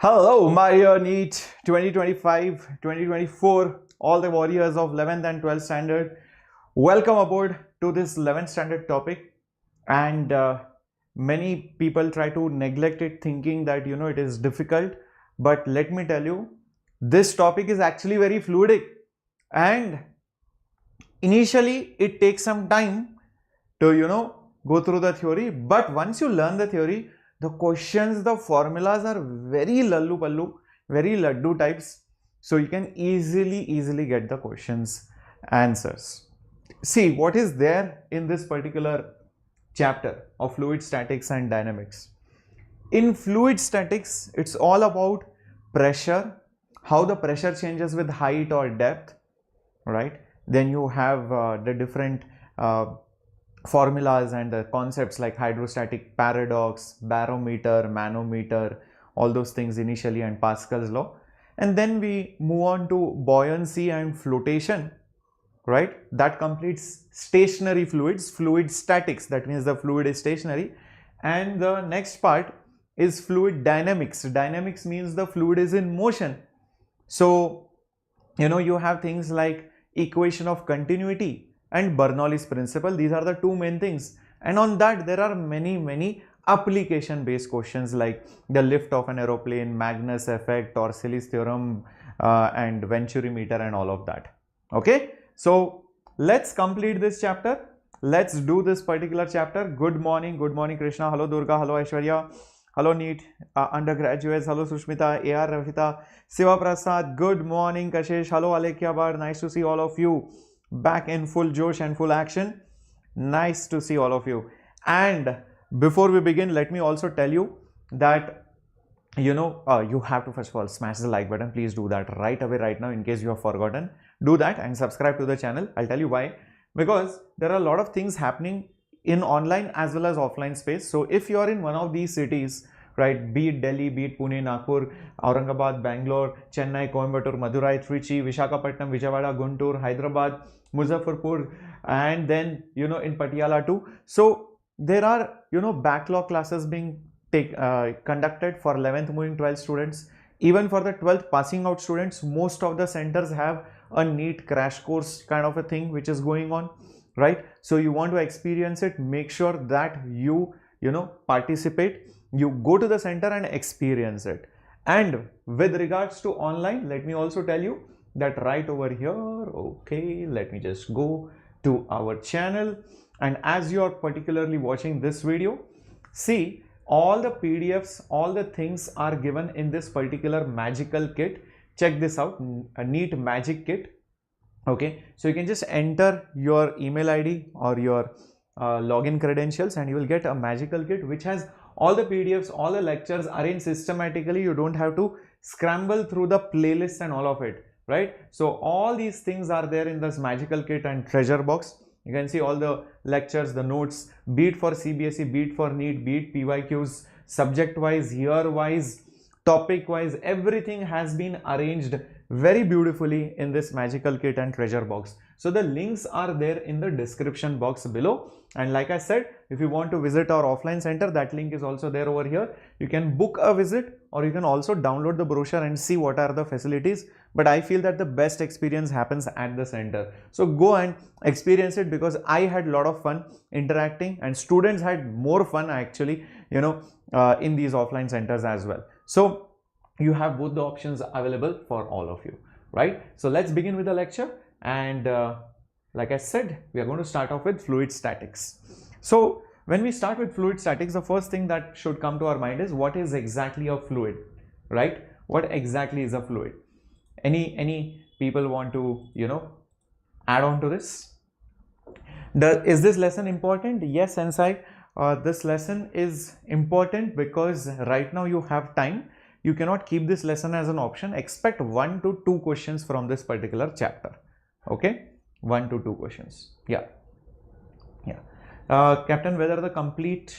Hello, my NEET 2025, 2024, all the warriors of 11th and 12th standard. Welcome aboard to this 11th standard topic. And many people try to neglect it thinking that, it is difficult. But let me tell you, this topic is actually very fluidic. And initially, it takes some time to, go through the theory. But once you learn the theory, the questions, the formulas are very lallu pallu, very laddu types. So you can easily get the questions answers. See what is there in this particular chapter of fluid statics and dynamics. In fluid statics, it's all about pressure, how the pressure changes with height or depth, right? Then you have the different formulas and the concepts like hydrostatic paradox, barometer, manometer, all those things initially, and Pascal's law. And then we move on to buoyancy and flotation, right? That completes stationary fluids, fluid statics, that means the fluid is stationary. And the next part is fluid dynamics. Dynamics means the fluid is in motion. So, you have things like equation of continuity and Bernoulli's principle. These are the two main things, and on that there are many application based questions like the lift of an aeroplane, Magnus effect, Torricelli's theorem, and Venturi meter, and all of that. Okay, so let's complete this chapter. Let's do this particular chapter. Good morning Krishna, hello Durga, hello Aishwarya, hello NEET undergraduates, hello Sushmita, AR Ravita, Siva Prasad, good morning Kashish, hello Alekhya Bar, nice to see all of you back in full josh and full action. Nice to see all of you. And before we begin, let me also tell you that you have to first of all smash the like button. Please do that right away, right now, in case you have forgotten. Do that and subscribe to the channel. I'll tell you why. Because there are a lot of things happening in online as well as offline space. So if you are in one of these cities, right, be it Delhi, be it Pune, Nagpur, Aurangabad, Bangalore, Chennai, Coimbatore, Madurai, Trichy, Visakhapatnam, Vijayawada, Guntur, Hyderabad, Muzaffarpur, and then in Patiala too. So there are backlog classes being conducted for 11th moving 12th students. Even for the 12th passing out students, most of the centers have a NEET crash course kind of a thing which is going on, right? So you want to experience it, make sure that you participate, you go to the center and experience it. And with regards to online, let me also tell you that right over here, okay, let me just go to our channel, and as you are particularly watching this video, see all the PDFs, all the things are given in this particular magical kit. Check this out, a NEET magic kit. Okay, so you can just enter your email ID or your login credentials and you will get a magical kit which has all the PDFs, all the lectures arranged systematically. You don't have to scramble through the playlist and all of it, right? So all these things are there in this magical kit and treasure box. You can see all the lectures, the notes, be it for CBSE, be it for NEET, be it PYQs, subject wise, year wise, topic wise, everything has been arranged very beautifully in this magical kit and treasure box. So the links are there in the description box below, and like I said, if you want to visit our offline center, that link is also there over here. You can book a visit or you can also download the brochure and see what are the facilities, but I feel that the best experience happens at the center. So go and experience it, because I had a lot of fun interacting and students had more fun actually in these offline centers as well. So you have both the options available for all of you, right? So let's begin with the lecture, and like I said, we are going to start off with fluid statics. So when we start with fluid statics, the first thing that should come to our mind is what is exactly a fluid, right? What exactly is a fluid? Any people want to add on to this? Is this lesson important? Yes, Sensei. This lesson is important because right now you have time. You cannot keep this lesson as an option. Expect 1 to 2 questions from this particular chapter. Okay, 1 to 2 questions. Yeah. Captain, whether the complete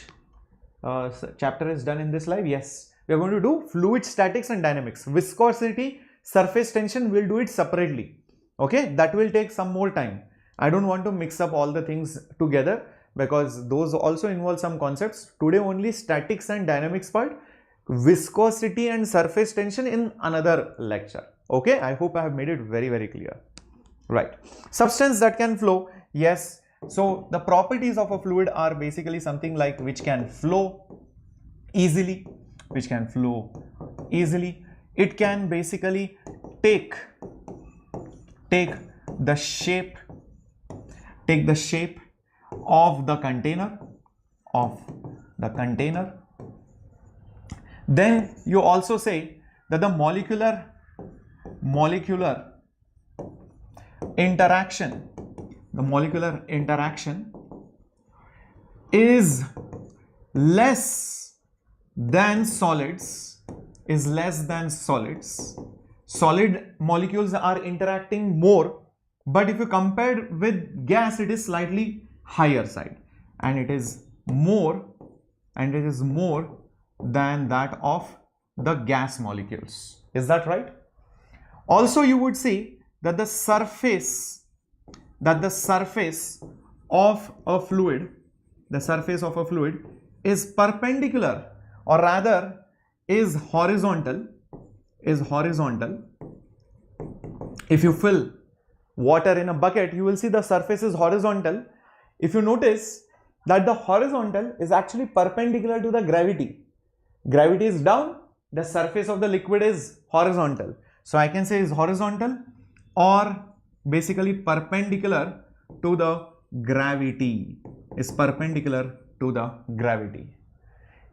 chapter is done in this live? Yes. We are going to do fluid statics and dynamics. Viscosity, surface tension, we'll do it separately. Okay, that will take some more time. I don't want to mix up all the things together because those also involve some concepts. Today only statics and dynamics part. viscosity and surface tension in another lecture. Okay, I hope I have made it very, very clear. Right. Substance that can flow, yes. So the properties of a fluid are basically something like which can flow easily, It can basically take the shape of the container, Then you also say that the molecular interaction is less than solids, Solid molecules are interacting more, but if you compare with gas, it is slightly higher side, and it is more than that of the gas molecules. Is that right? Also, you would see that the surface of a fluid is perpendicular, or rather is horizontal. If you fill water in a bucket, you will see the surface is horizontal. If you notice that the horizontal is actually perpendicular to the gravity. Gravity is down, the surface of the liquid is horizontal. So I can say is horizontal or basically perpendicular to the gravity.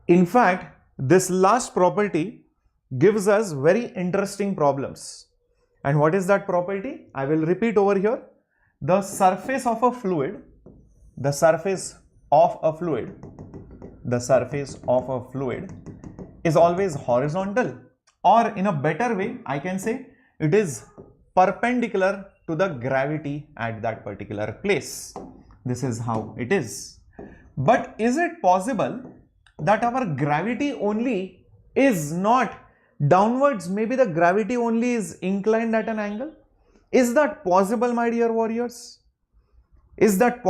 In fact, this last property gives us very interesting problems. And what is that property? I will repeat over here. The surface of a fluid is always horizontal, or in a better way, I can say it is perpendicular to the gravity at that particular place. This is how it is. But is it possible that our gravity only is not downwards? Maybe the gravity only is inclined at an angle. Is that possible, my dear warriors? Think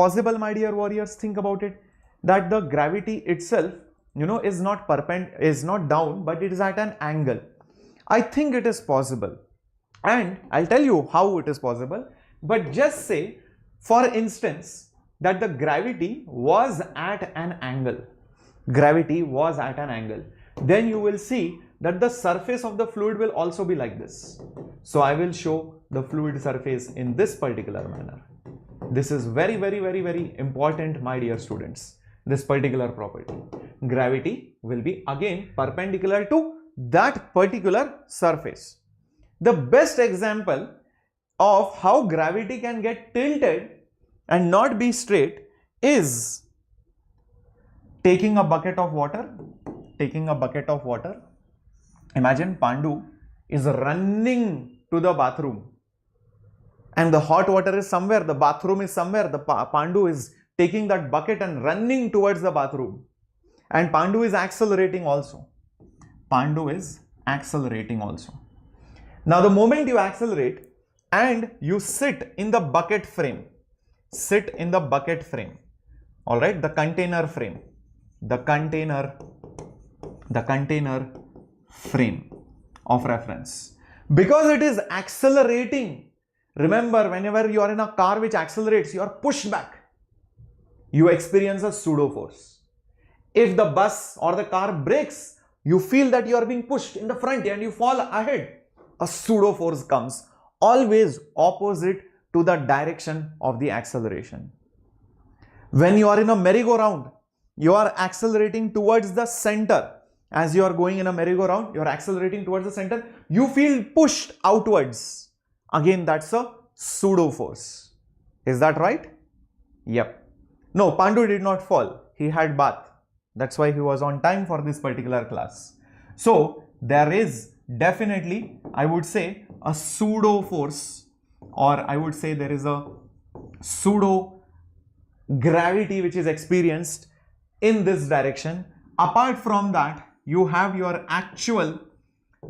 about it. That the gravity itself, is not down, but it is at an angle. I think it is possible. And I'll tell you how it is possible. But just say, for instance, that the gravity was at an angle. Then you will see that the surface of the fluid will also be like this. So I will show the fluid surface in this particular manner. This is very, very, very, very important, my dear students. This particular property. Gravity will be again perpendicular to that particular surface. The best example of how gravity can get tilted and not be straight is taking a bucket of water. Imagine Pandu is running to the bathroom and the hot water is somewhere, the bathroom is somewhere. The Pandu is taking that bucket and running towards the bathroom, and Pandu is accelerating also. Now the moment you accelerate and you sit in the bucket frame, all right, the container frame of reference, because it is accelerating. Remember, whenever you are in a car which accelerates, you are pushed back. You experience a pseudo force. If the bus or the car brakes, you feel that you are being pushed in the front and you fall ahead. A pseudo force comes, always opposite to the direction of the acceleration. When you are in a merry-go-round, you are accelerating towards the center. As you are going in a merry-go-round, you are accelerating towards the center. You feel pushed outwards. Again, that's a pseudo force. Is that right? Yep. No, Pandu did not fall. He had bath. That's why he was on time for this particular class. So there is definitely, I would say, a pseudo force, or I would say there is a pseudo gravity which is experienced in this direction. Apart from that, you have your actual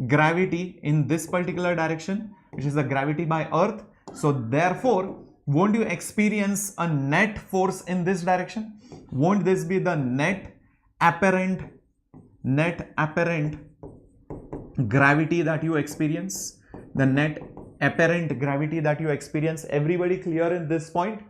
gravity in this particular direction, which is the gravity by Earth. So therefore, won't you experience a net force in this direction? Won't this be the net apparent net apparent gravity that you experience. The net apparent gravity that you experience. Everybody clear in this point?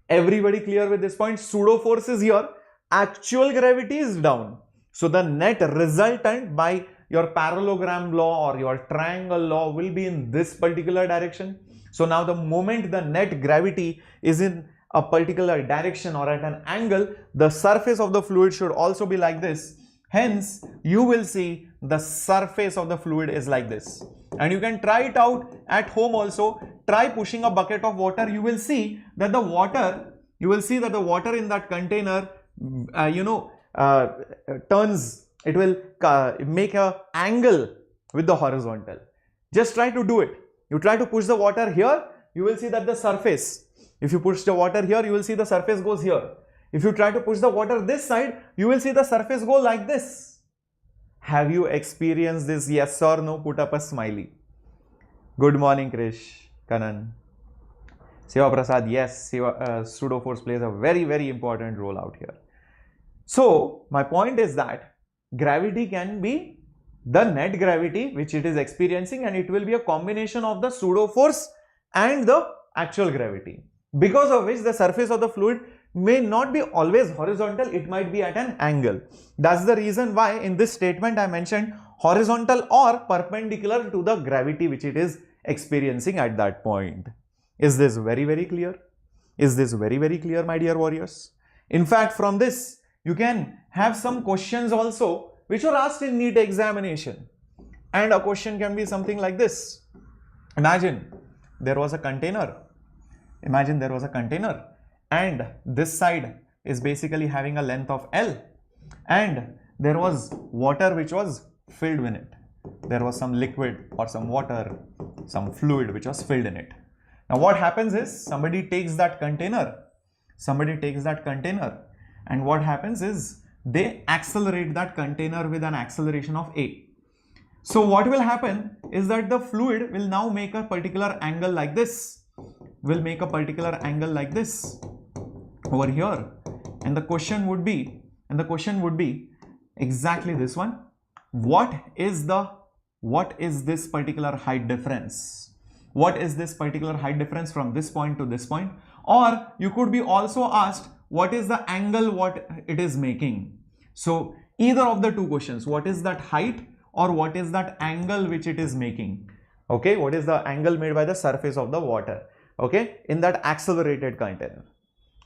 Everybody clear with this point? Pseudo force is here, actual gravity is down. So the net resultant by your parallelogram law or your triangle law will be in this particular direction. So now the moment the net gravity is in a particular direction or at an angle, the surface of the fluid should also be like this. Hence, you will see the surface of the fluid is like this. And you can try it out at home also. Try pushing a bucket of water. You will see that the water, in that container, turns, it will make a angle with the horizontal. Just try to do it. You try to push the water here, you will see that the surface, if you push the water here, you will see the surface goes here. If you try to push the water this side, you will see the surface go like this. Have you experienced this? Yes or no? Put up a smiley. Good morning, Krish, Kanan. Seva Prasad, yes, pseudo force plays a very, very important role out here. So, my point is that gravity can be the net gravity which it is experiencing, and it will be a combination of the pseudo force and the actual gravity, because of which the surface of the fluid may not be always horizontal, it might be at an angle. That's the reason why in this statement I mentioned horizontal or perpendicular to the gravity which it is experiencing at that point. Is this very, very clear? Is this very, very clear, my dear warriors? In fact, from this you can have some questions also which were asked in NEET examination, and a question can be something like this. Imagine there was a container. Imagine there was a container, and this side is basically having a length of L, and there was water which was filled in it. There was some liquid or some water, some fluid which was filled in it. Now what happens is somebody takes that container, and what happens is they accelerate that container with an acceleration of A. So what will happen is that the fluid will now make a particular angle like this, over here, and the question would be exactly this one. What is this particular height difference? What is this particular height difference from this point to this point? Or you could be also asked, what is the angle what it is making? So either of the two questions, what is that height or what is that angle which it is making? Okay, what is the angle made by the surface of the water? Okay, in that accelerated container.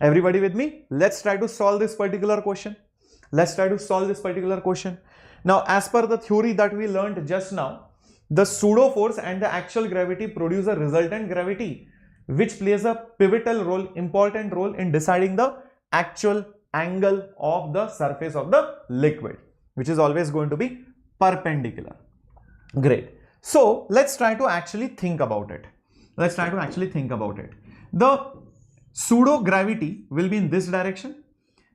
Everybody with me? Let's try to solve this particular question. Now, as per the theory that we learned just now, the pseudo force and the actual gravity produce a resultant gravity which plays a pivotal role, important role in deciding the actual angle of the surface of the liquid, which is always going to be perpendicular. Great. So let's try to actually think about it. The pseudo gravity will be in this direction,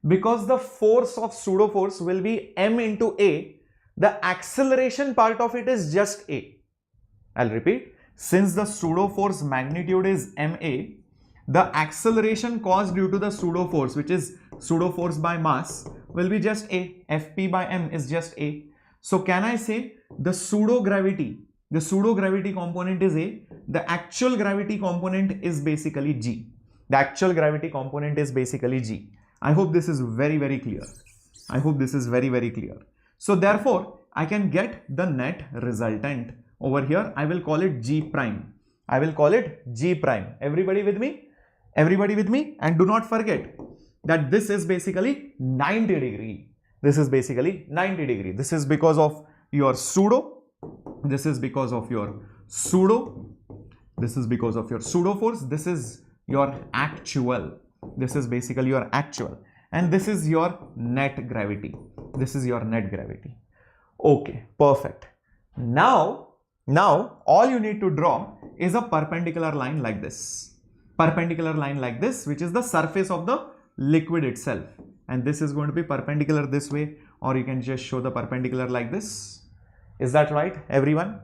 because the force of pseudo force will be m into a. The acceleration part of it is just a. I'll repeat. Since the pseudo force magnitude is ma, the acceleration caused due to the pseudo force, which is pseudo force by mass, will be just a. Fp by m is just a. So can I say the pseudo gravity component is a, the actual gravity component is basically g. I hope this is very, very clear. So therefore, I can get the net resultant over here. I will call it G prime. Everybody with me? And do not forget that this is basically 90 degree. This is because of your pseudo. This is because of your pseudo force. This is your actual. This is basically your actual. And this is your net gravity. Okay, perfect. Now all you need to draw is a perpendicular line like this. Which is the surface of the liquid itself. And this is going to be perpendicular this way, or you can just show the perpendicular like this. Is that right, everyone?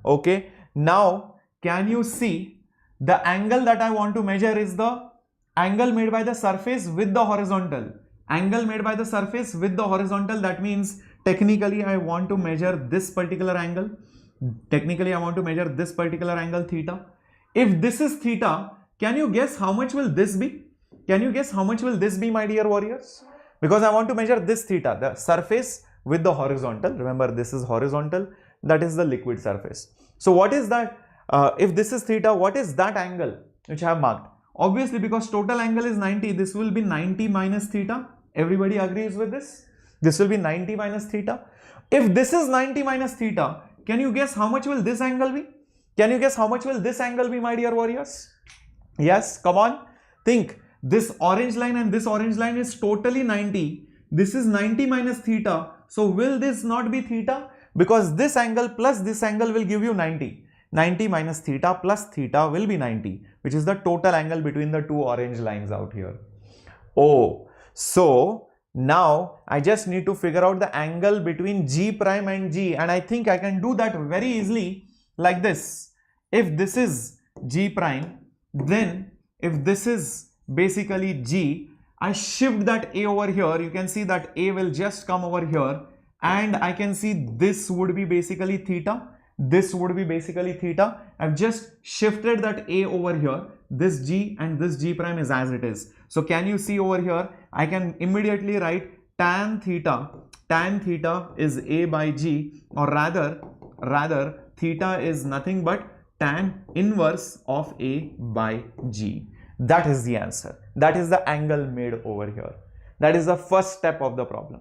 Okay. Now, can you see the angle that I want to measure is the angle made by the surface with the horizontal. Angle made by the surface with the horizontal, that means technically I want to measure this particular angle. Technically I want to measure this particular angle theta. If this is theta, can you guess how much will this be? Can you guess how much will this be, my dear warriors? Because I want to measure this theta, the surface with the horizontal. Remember, this is horizontal, that is the liquid surface. So what is that? If this is theta, what is that angle which I have marked? Obviously, because total angle is 90, this will be 90 minus theta. Everybody agrees with this? This will be 90 minus theta. If this is 90 minus theta, can you guess how much will this angle be? Can you guess how much will this angle be, my dear warriors? Yes, come on. Think. This orange line and this orange line is totally 90. This is 90 minus theta. So will this not be theta? Because this angle plus this angle will give you 90. 90 minus theta plus theta will be 90, which is the total angle between the two orange lines out here. Oh, so now I just need to figure out the angle between G prime and G, and I think I can do that very easily like this. If this is G prime, then if this is basically G, I shift that A over here. You can see that A will just come over here, and I can see this would be basically theta. This would be basically theta. I've just shifted that A over here. This G and this G prime is as it is. So can you see over here? I can immediately write tan theta. Tan theta is A by G, or rather theta is nothing but tan inverse of A by G. That is the answer. That is the angle made over here. That is the first step of the problem.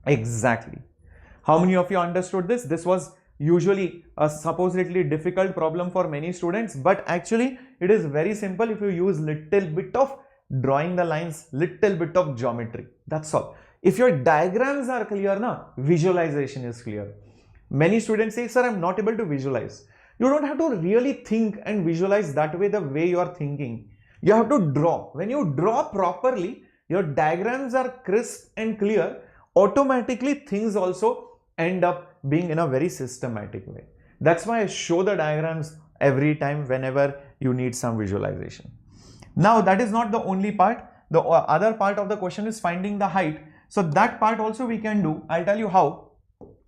Exactly. How many of you understood this? This was usually a supposedly difficult problem for many students, but actually it is very simple if you use little bit of drawing the lines, little bit of geometry. That's all. If your diagrams are clear, visualization is clear. Many students say, sir, I'm not able to visualize. You don't have to really think and visualize that way, the way you are thinking. You have to draw. When you draw properly, your diagrams are crisp and clear. Automatically, things also end up being in a very systematic way. That's why I show the diagrams every time whenever you need some visualization. Now, that is not the only part. The other part of the question is finding the height. So that part also we can do. I'll tell you how.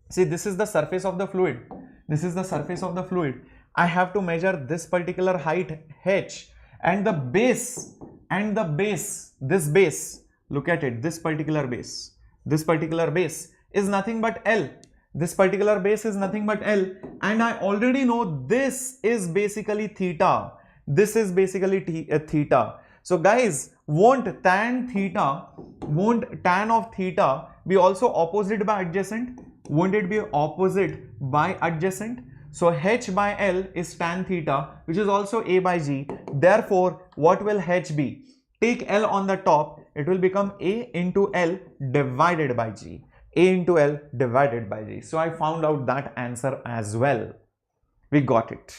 See, this is the surface of the fluid. This is the surface of the fluid. I have to measure this particular height h, and the base, this base, look at it, this particular base is nothing but L. This particular base is nothing but L, and I already know this is basically theta. This is basically theta. So guys, won't tan of theta be also opposite by adjacent? Won't it be opposite by adjacent? So h by L is tan theta, which is also A by G. Therefore, what will h be? Take L on the top, it will become A into L divided by G. A into L divided by G. So I found out that answer as well. We got it.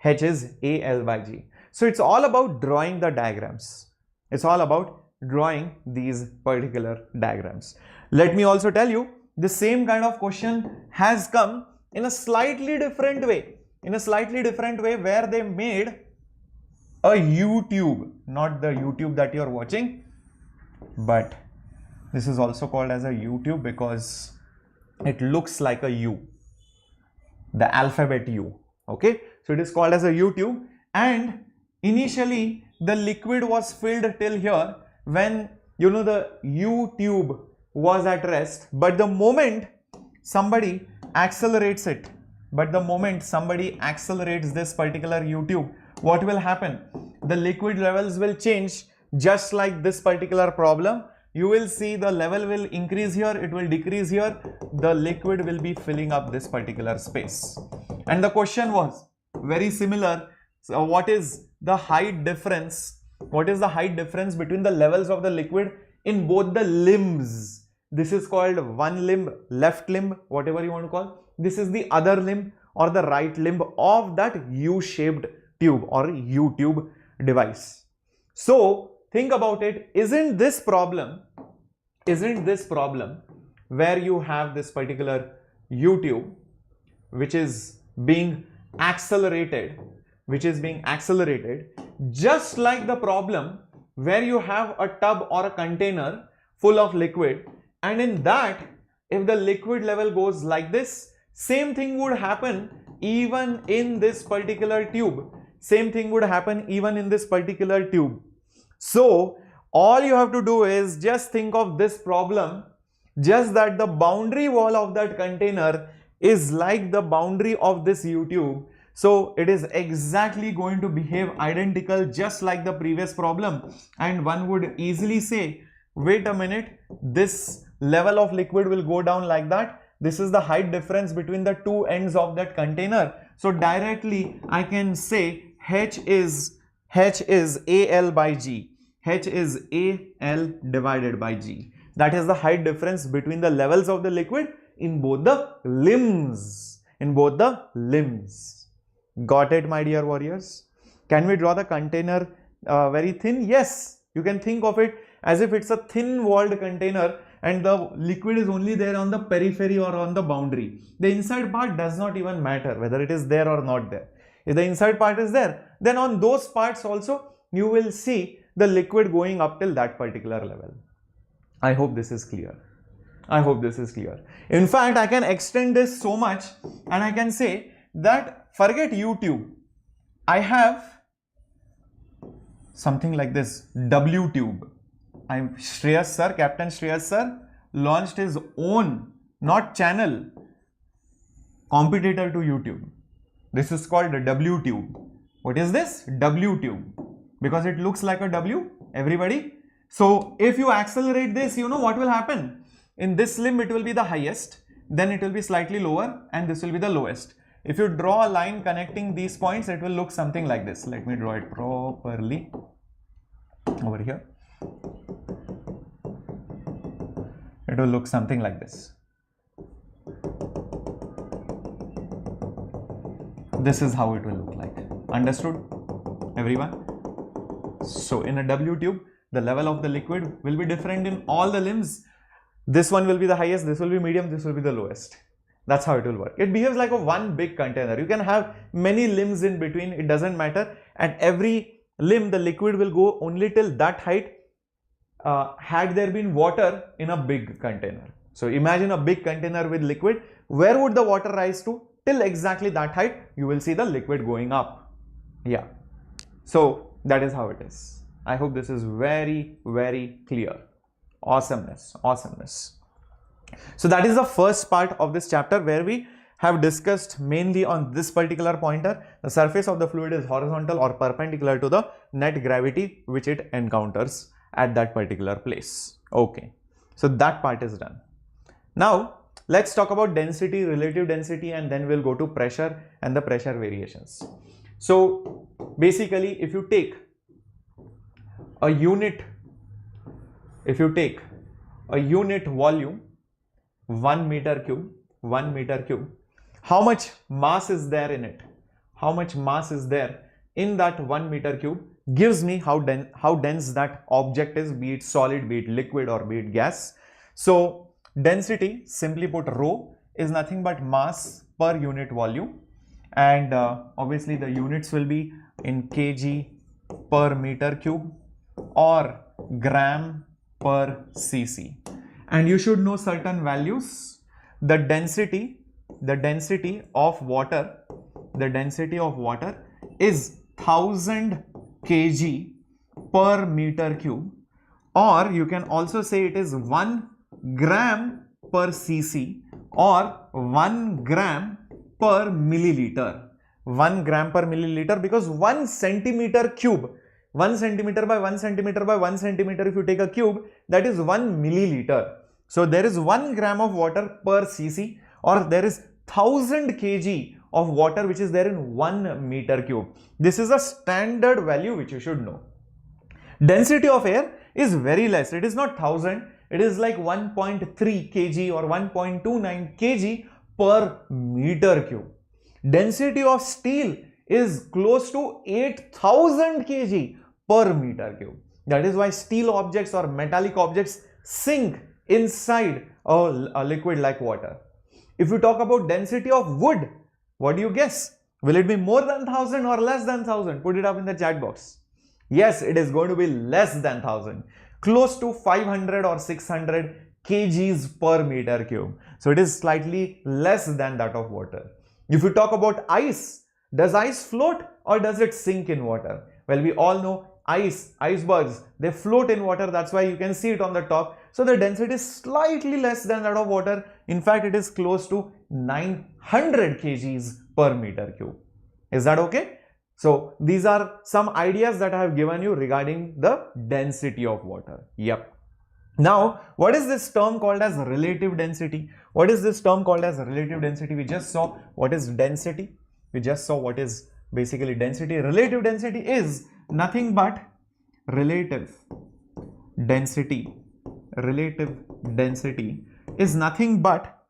H is AL by G. So it's all about drawing the diagrams. It's all about drawing these particular diagrams. Let me also tell you, the same kind of question has come in a slightly different way. Where they made a U-tube. Not the YouTube that you're watching, but this is also called as a U-tube because it looks like a U, the alphabet U. Okay, so it is called as a U-tube, and initially the liquid was filled till here when the U-tube was at rest, but the moment somebody accelerates it, this particular U-tube, what will happen? The liquid levels will change, just like this particular problem. You will see the level will increase here, it will decrease here, the liquid will be filling up this particular space. And the question was very similar. So what is the height difference? What is the height difference between the levels of the liquid in both the limbs? This is called one limb, left limb, whatever you want to call. This is the other limb or the right limb of that U-shaped tube or U-tube device. So think about it. Isn't this problem where you have this particular U-tube which is being accelerated, just like the problem where you have a tub or a container full of liquid, and in that, if the liquid level goes like this, same thing would happen even in this particular tube. Same thing would happen even in this particular tube. So all you have to do is just think of this problem, just that the boundary wall of that container is like the boundary of this U-tube. So it is exactly going to behave identical just like the previous problem, and one would easily say, wait a minute, this level of liquid will go down like that. This is the height difference between the two ends of that container. So directly I can say H is AL by G. H is AL divided by G. That is the height difference between the levels of the liquid in both the limbs. Got it, my dear warriors? Can we draw the container very thin? Yes, you can think of it as if it's a thin walled container and the liquid is only there on the periphery or on the boundary. The inside part does not even matter whether it is there or not there. If the inside part is there, then on those parts also you will see the liquid going up till that particular level. I hope this is clear. In fact, I can extend this so much and I can say that forget U-tube. I have something like this W-tube. Shreyas sir, Captain Shreyas sir launched his own, not channel, competitor to YouTube. This is called a W-tube. What is this? W-tube. Because it looks like a W, everybody. So if you accelerate this, you know what will happen? In this limb it will be the highest, then it will be slightly lower, and this will be the lowest. If you draw a line connecting these points, it will look something like this. Let me draw it properly over here. It will look something like this. This is how it will look like. Understood, everyone? So in a W tube, the level of the liquid will be different in all the limbs. This one will be the highest, this will be medium, this will be the lowest. That's how it will work. It behaves like a one big container. You can have many limbs in between, it doesn't matter. At every limb, the liquid will go only till that height had there been water in a big container. So imagine a big container with liquid. Where would the water rise to? Till exactly that height, you will see the liquid going up. Yeah. So that is how it is. I hope this is very, very clear. Awesomeness. So that is the first part of this chapter where we have discussed mainly on this particular pointer. The surface of the fluid is horizontal or perpendicular to the net gravity which it encounters at that particular place. Okay. So that part is done. Now let's talk about density, relative density, and then we'll go to pressure and the pressure variations. So basically, if you take a unit volume, 1 meter cube, how much mass is there in it? How much mass is there in that 1 meter cube gives me how dense that object is, be it solid, be it liquid, or be it gas. So density, simply put, rho, is nothing but mass per unit volume, and obviously the units will be in kg per meter cube or gram per cc. And you should know certain values. The density of water is 1000 kg per meter cube, or you can also say it is 1 gram per cc or 1 gram per milliliter. 1 gram per milliliter, because 1 centimeter cube, 1 centimeter by 1 centimeter by 1 centimeter, if you take a cube, that is 1 milliliter. So there is 1 gram of water per cc, or there is 1000 kg of water which is there in 1 meter cube. This is a standard value which you should know. Density of air is very less. It is not 1000. It is like 1.3 kg or 1.29 kg per meter cube. Density of steel is close to 8000 kg per meter cube. That is why steel objects or metallic objects sink inside a liquid like water. If you talk about density of wood, what do you guess? Will it be more than 1000 or less than 1000? Put it up in the chat box. Yes, it is going to be less than 1000. close to 500 or 600 kgs per meter cube. So it is slightly less than that of water. If you talk about ice, does ice float or does it sink in water? Well, we all know icebergs, they float in water. That's why you can see it on the top. So the density is slightly less than that of water. In fact, it is close to 900 kgs per meter cube. Is that okay? So these are some ideas that I have given you regarding the density of water. Yep. Now, what is this term called as relative density? What is this term called as relative density? We just saw what is density. We just saw what is basically density. Relative density is nothing but relative density. Relative density is nothing but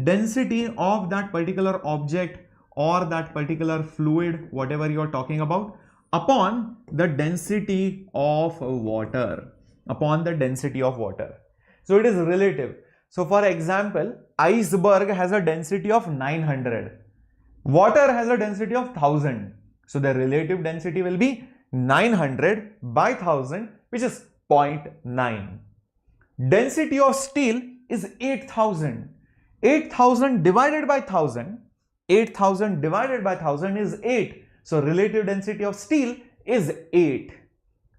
density of that particular object or that particular fluid, whatever you are talking about, upon the density of water. Upon the density of water. So it is relative. So for example, iceberg has a density of 900. Water has a density of 1000. So the relative density will be 900 by 1000, which is 0.9. Density of steel is 8000. 8000 divided by 1000. 8000 divided by 1000 is 8. So relative density of steel is 8.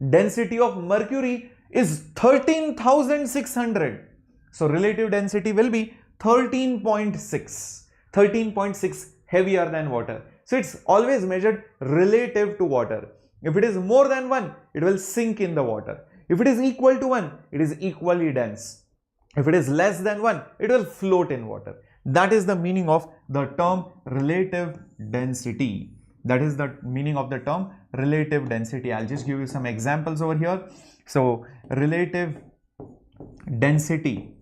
Density of mercury is 13,600. So relative density will be 13.6. 13.6 heavier than water. So it's always measured relative to water. If it is more than 1, it will sink in the water. If it is equal to 1, it is equally dense. If it is less than 1, it will float in water. That is the meaning of the term relative density. That is the meaning of the term relative density. I'll just give you some examples over here. So relative density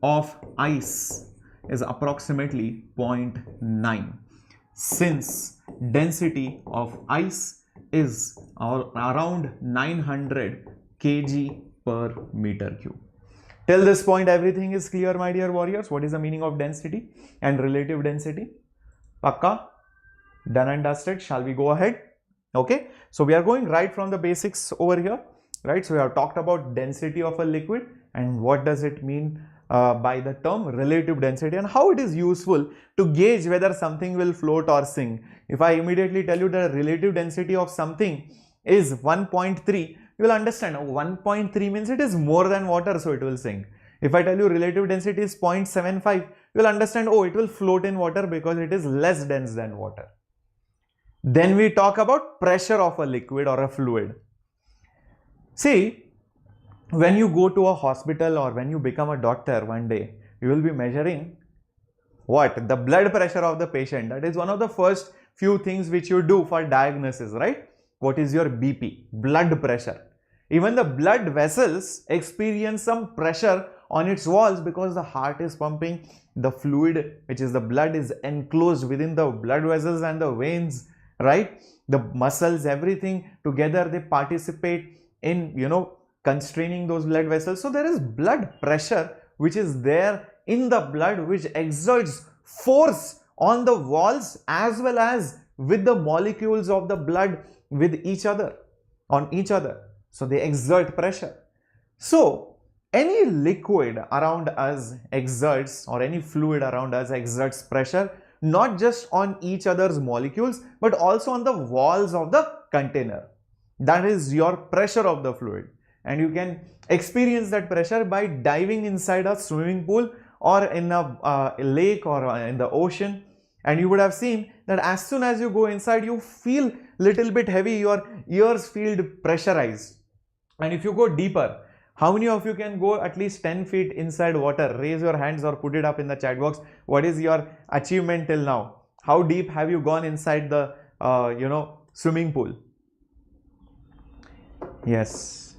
of ice is approximately 0.9. Since density of ice is around 900 kg per meter cube. Till this point, everything is clear, my dear warriors. What is the meaning of density and relative density? Pakka? Done and dusted. Shall we go ahead? Okay. So we are going right from the basics over here, right? So we have talked about density of a liquid and what does it mean by the term relative density and how it is useful to gauge whether something will float or sink. If I immediately tell you the relative density of something is 1.3, you will understand 1.3 means it is more than water, so it will sink. If I tell you relative density is 0.75, you will understand, oh, it will float in water because it is less dense than water. Then we talk about pressure of a liquid or a fluid. See, when you go to a hospital or when you become a doctor one day, you will be measuring what? The blood pressure of the patient. That is one of the first few things which you do for diagnosis, right? What is your BP? Blood pressure. Even the blood vessels experience some pressure on its walls because the heart is pumping, the fluid, which is the blood, is enclosed within the blood vessels and the veins, right? The muscles, everything together, they participate in, constraining those blood vessels. So there is blood pressure which is there in the blood, which exerts force on the walls as well as with the molecules of the blood with each other, on each other. So they exert pressure. So any liquid around us exerts, or any fluid around us exerts pressure, not just on each other's molecules, but also on the walls of the container. That is your pressure of the fluid. And you can experience that pressure by diving inside a swimming pool or in a lake or in the ocean. And you would have seen that as soon as you go inside, you feel little bit heavy, your ears feel pressurized. And if you go deeper, how many of you can go at least 10 feet inside water? Raise your hands or put it up in the chat box. What is your achievement till now? How deep have you gone inside the, swimming pool? Yes.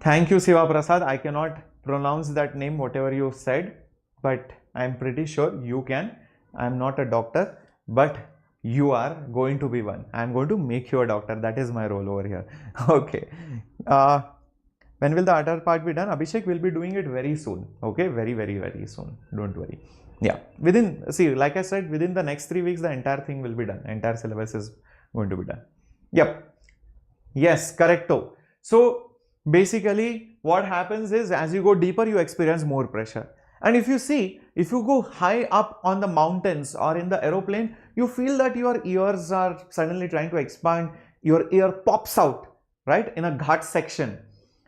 Thank you, Siva Prasad. I cannot pronounce that name, whatever you said, but I am pretty sure you can. I am not a doctor, but you are going to be one. I am going to make you a doctor. That is my role over here. Okay. When will the other part be done? Abhishek will be doing it very soon. Okay. Very, very, very soon. Don't worry. Yeah. Like I said, within the next 3 weeks, the entire thing will be done. Entire syllabus is going to be done. Yep. Yes, correcto. So basically what happens is, as you go deeper, you experience more pressure. And if you see, if you go high up on the mountains or in the aeroplane, you feel that your ears are suddenly trying to expand, your ear pops out, right, in a ghat section,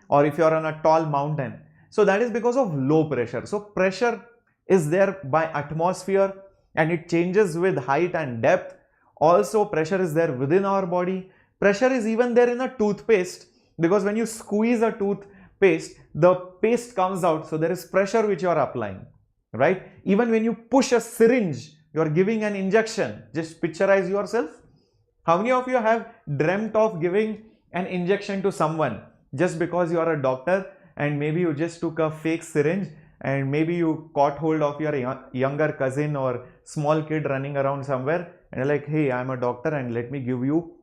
or if you are on a tall mountain. So that is because of low pressure. So pressure is there by atmosphere and it changes with height and depth. Also pressure is there within our body. Pressure is even there in a toothpaste, because when you squeeze a toothpaste, the paste comes out, so there is pressure which you are applying, right? Even when you push a syringe, you are giving an injection. Just picturize yourself. How many of you have dreamt of giving an injection to someone just because you are a doctor, and maybe you just took a fake syringe and maybe you caught hold of your younger cousin or small kid running around somewhere and you're like, hey, I'm a doctor and let me give you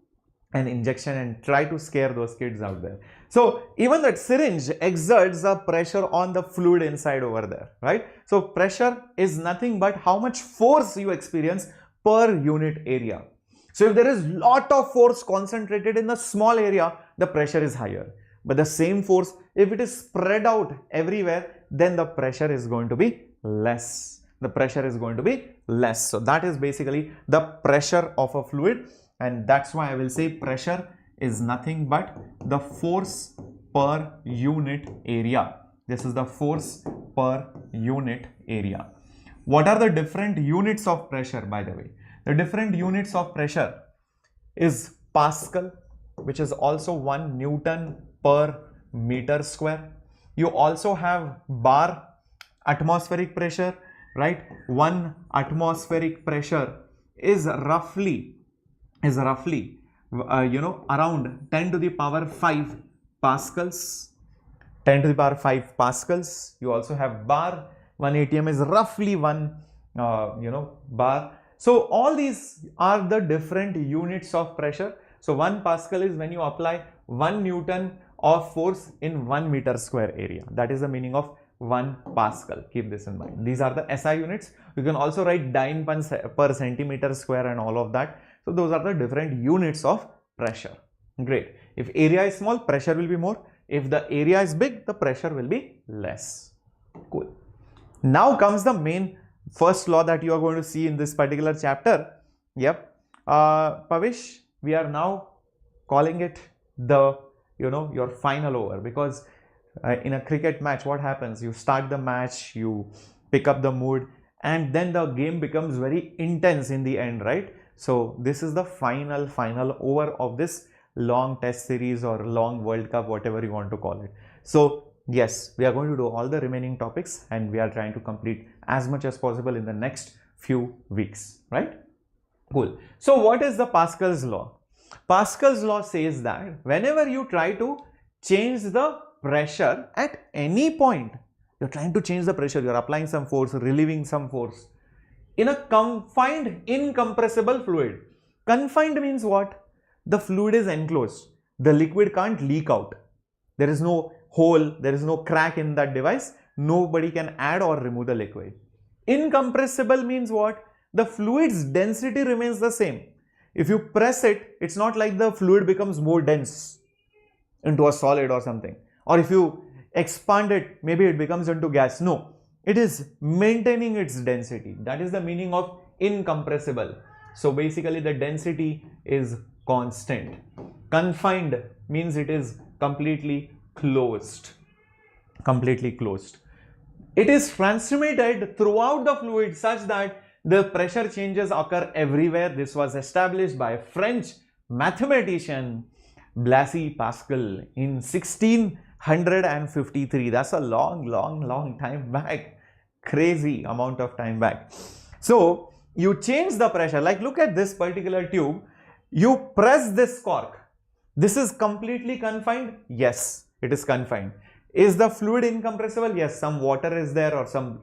an injection, and try to scare those kids out there. So even that syringe exerts a pressure on the fluid inside over there, right? So pressure is nothing but how much force you experience per unit area. So if there is lot of force concentrated in a small area, the pressure is higher. But the same force, if it is spread out everywhere, then the pressure is going to be less. The pressure is going to be less. So that is basically the pressure of a fluid. And that's why I will say pressure is nothing but the force per unit area. This is the force per unit area. What are the different units of pressure, by the way? The different units of pressure is Pascal, which is also 1 Newton per meter square. You also have bar, atmospheric pressure, right? 1 atmospheric pressure is roughly around 10 to the power 5 pascals. 10 to the power 5 pascals. You also have bar. 1 atm is roughly 1 bar. So all these are the different units of pressure. So 1 Pascal is when you apply 1 Newton of force in 1 meter square area. That is the meaning of 1 Pascal. Keep this in mind. These are the SI units. You can also write dyne per centimeter square and all of that. So those are the different units of pressure. Great. If area is small, pressure will be more. If the area is big, the pressure will be less. Cool. Now comes the main first law that you are going to see in this particular chapter. Yep. Pavish, we are now calling it the, your final over, because in a cricket match, what happens? You start the match, you pick up the mood, and then the game becomes very intense in the end, right? So this is the final over of this long test series or long World Cup, whatever you want to call it. So yes, we are going to do all the remaining topics and we are trying to complete as much as possible in the next few weeks, right? Cool. So what is the Pascal's law? Pascal's law says that whenever you try to change the pressure at any point, you're trying to change the pressure, you're applying some force, relieving some force in a confined, incompressible fluid. Confined means what? The fluid is enclosed. The liquid can't leak out. There is no hole, there is no crack in that device. Nobody can add or remove the liquid. Incompressible means what? The fluid's density remains the same. If you press it, it's not like the fluid becomes more dense into a solid or something. Or if you expand it, maybe it becomes into gas. No. It is maintaining its density. That is the meaning of incompressible. So basically the density is constant. Confined means it is completely closed. Completely closed. It is transmitted throughout the fluid such that the pressure changes occur everywhere. This was established by a French mathematician Blaise Pascal in 1653. That's a long time back. Crazy amount of time back. So you change the pressure, like look at this particular tube, you press this cork. This is completely confined. Yes, it is confined. Is the fluid incompressible? Yes, some water is there, or some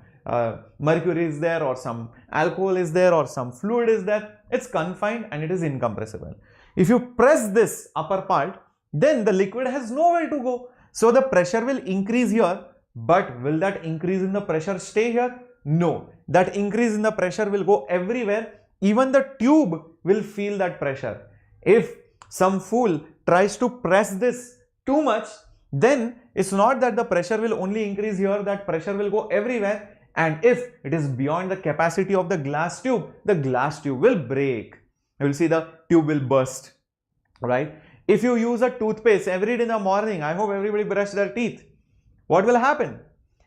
mercury is there, or some alcohol is there, or some fluid is there. It's confined and it is incompressible. If you press this upper part, then the liquid has nowhere to go. So the pressure will increase here. But will that increase in the pressure stay here? No. That increase in the pressure will go everywhere. Even the tube will feel that pressure. If some fool tries to press this too much, then it's not that the pressure will only increase here, that pressure will go everywhere. And if it is beyond the capacity of the glass tube will break. You will see the tube will burst, right? If you use a toothpaste every day in the morning, I hope everybody brush their teeth. What will happen?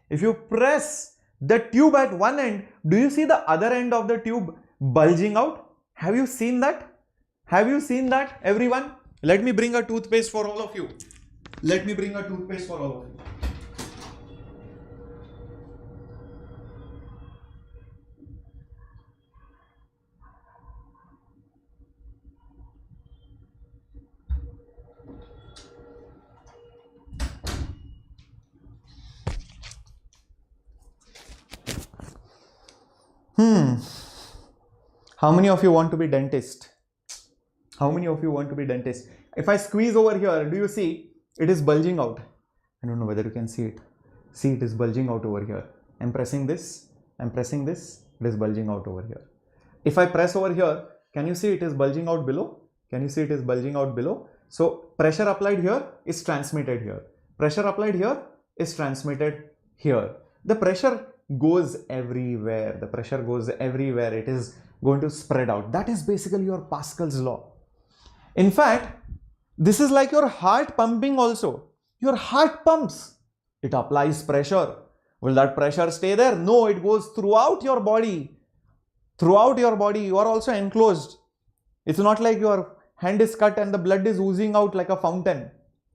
If you press the tube at one end, do you see the other end of the tube bulging out? Have you seen that? Have you seen that, everyone? Let me bring a toothpaste for all of you. Let me bring a toothpaste for all of you. How many of you want to be dentist? How many of you want to be dentist? If I squeeze over here, do you see it is bulging out? I don't know whether you can see it. See, it is bulging out over here. I'm pressing this, it is bulging out over here. If I press over here, can you see it is bulging out below? Can you see it is bulging out below? So pressure applied here is transmitted here. Pressure applied here is transmitted here. The pressure goes everywhere. The pressure goes everywhere. It is going to spread out. That is basically your Pascal's law. In fact, this is like your heart pumping also. Your heart pumps. It applies pressure. Will that pressure stay there? No, it goes throughout your body. Throughout your body, you are also enclosed. It's not like your hand is cut and the blood is oozing out like a fountain.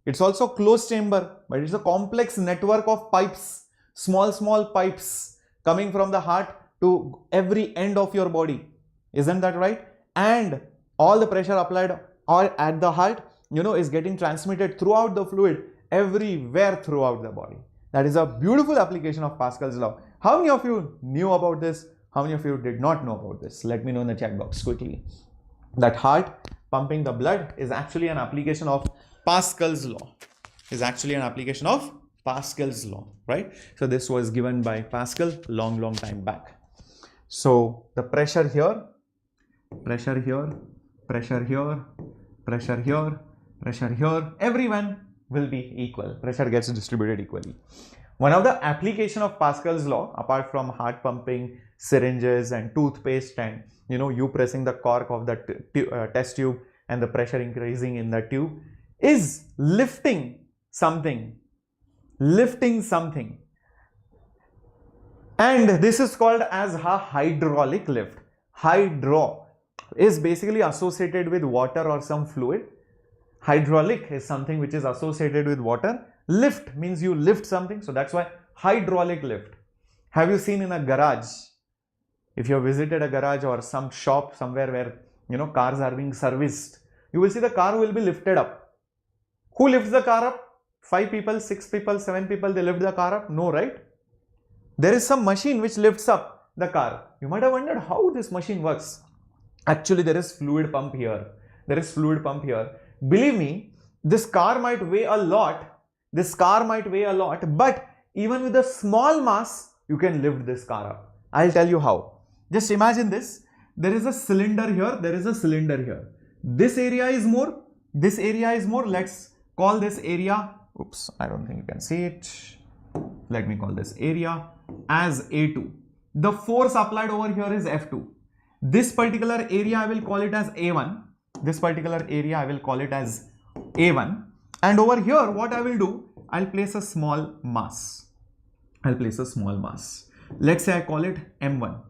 It's also closed chamber, but it's a complex network of pipes, small pipes coming from the heart to every end of your body. Isn't that right? And all the pressure applied or at the heart, is getting transmitted throughout the fluid, everywhere throughout the body. That is a beautiful application of Pascal's law. How many of you knew about this? How many of you did not know about this? Let me know in the chat box quickly. That heart pumping the blood is actually an application of Pascal's law. Right? So this was given by Pascal long time back. So the pressure here, pressure here, pressure here, pressure here, pressure here, everyone will be equal. Pressure gets distributed equally. One of the application of Pascal's law, apart from heart pumping, syringes and toothpaste and you pressing the cork of the test tube and the pressure increasing in the tube, is lifting something. And this is called as a hydraulic lift. Hydro is basically associated with water or some fluid. Hydraulic is something which is associated with water. Lift means you lift something. So that's why hydraulic lift. Have you seen in a garage? If you have visited a garage or some shop somewhere where cars are being serviced, you will see the car will be lifted up. Who lifts the car up? 5 people, 6 people, 7 people, they lift the car up? No, right? There is some machine which lifts up the car. You might have wondered how this machine works. Actually, there is fluid pump here. Believe me, this car might weigh a lot. But even with a small mass, you can lift this car up. I'll tell you how. Just imagine this. There is a cylinder here. This area is more. Let's call this area. Oops, I don't think you can see it. Let me call this area as A2. The force applied over here is F2. This particular area I will call it as A1. And over here, what I will do, I'll place a small mass. Let's say I call it M1.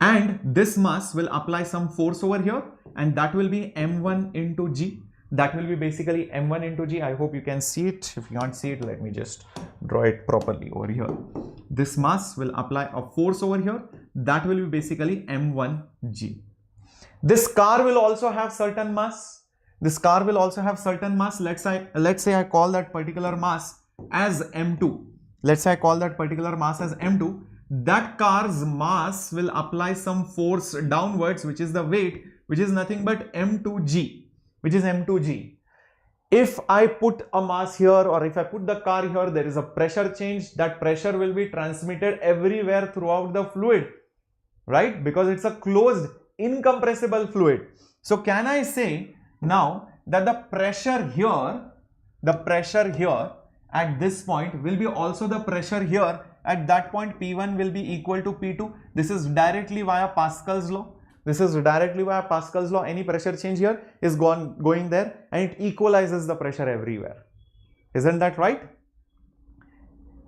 And this mass will apply some force over here, and that will be M1 into G. That will be basically M1 into G. I hope you can see it. If you can't see it, let me just draw it properly over here. This mass will apply a force over here. That will be basically M1G. This car will also have certain mass. Let's say I call that particular mass as M2. That car's mass will apply some force downwards, which is the weight, which is nothing but M2G. If I put a mass here or if I put the car here, there is a pressure change. That pressure will be transmitted everywhere throughout the fluid, right? Because it's a closed, incompressible fluid. So can I say now that the pressure here the pressure here at this point will be also the pressure here at that point. P1 will be equal to P2. This is directly via Pascal's law. This is directly via Pascal's law. Any pressure change here is going there, and it equalizes the pressure everywhere. Isn't that right?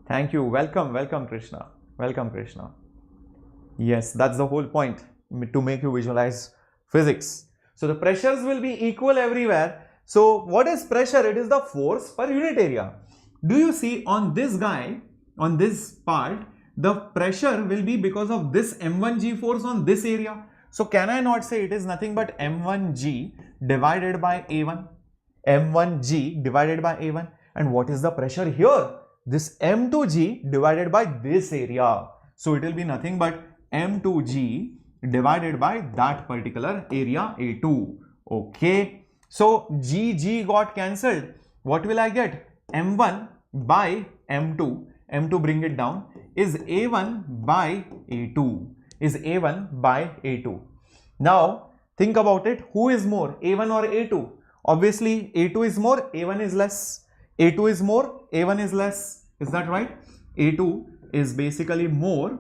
Thank you. Welcome, welcome Krishna. Welcome Krishna. Yes, that's the whole point, to make you visualize physics. So the pressures will be equal everywhere. So what is pressure? It is the force per unit area. Do you see on this guy, on this part, the pressure will be because of this m1g force on this area. So can I not say it is nothing but m1g divided by a1? m1g divided by a1. And what is the pressure here? This m2g divided by this area. So it will be nothing but m2g divided by that particular area A2. Okay. So g got cancelled. What will I get? m1 by m2. m2 bring it down is a1 by a2. Is a1 by a2. Now think about it. Who is more, a1 or a2? Obviously a2 is more, a1 is less. a2 is more, a1 is less. Is that right? a2 is basically more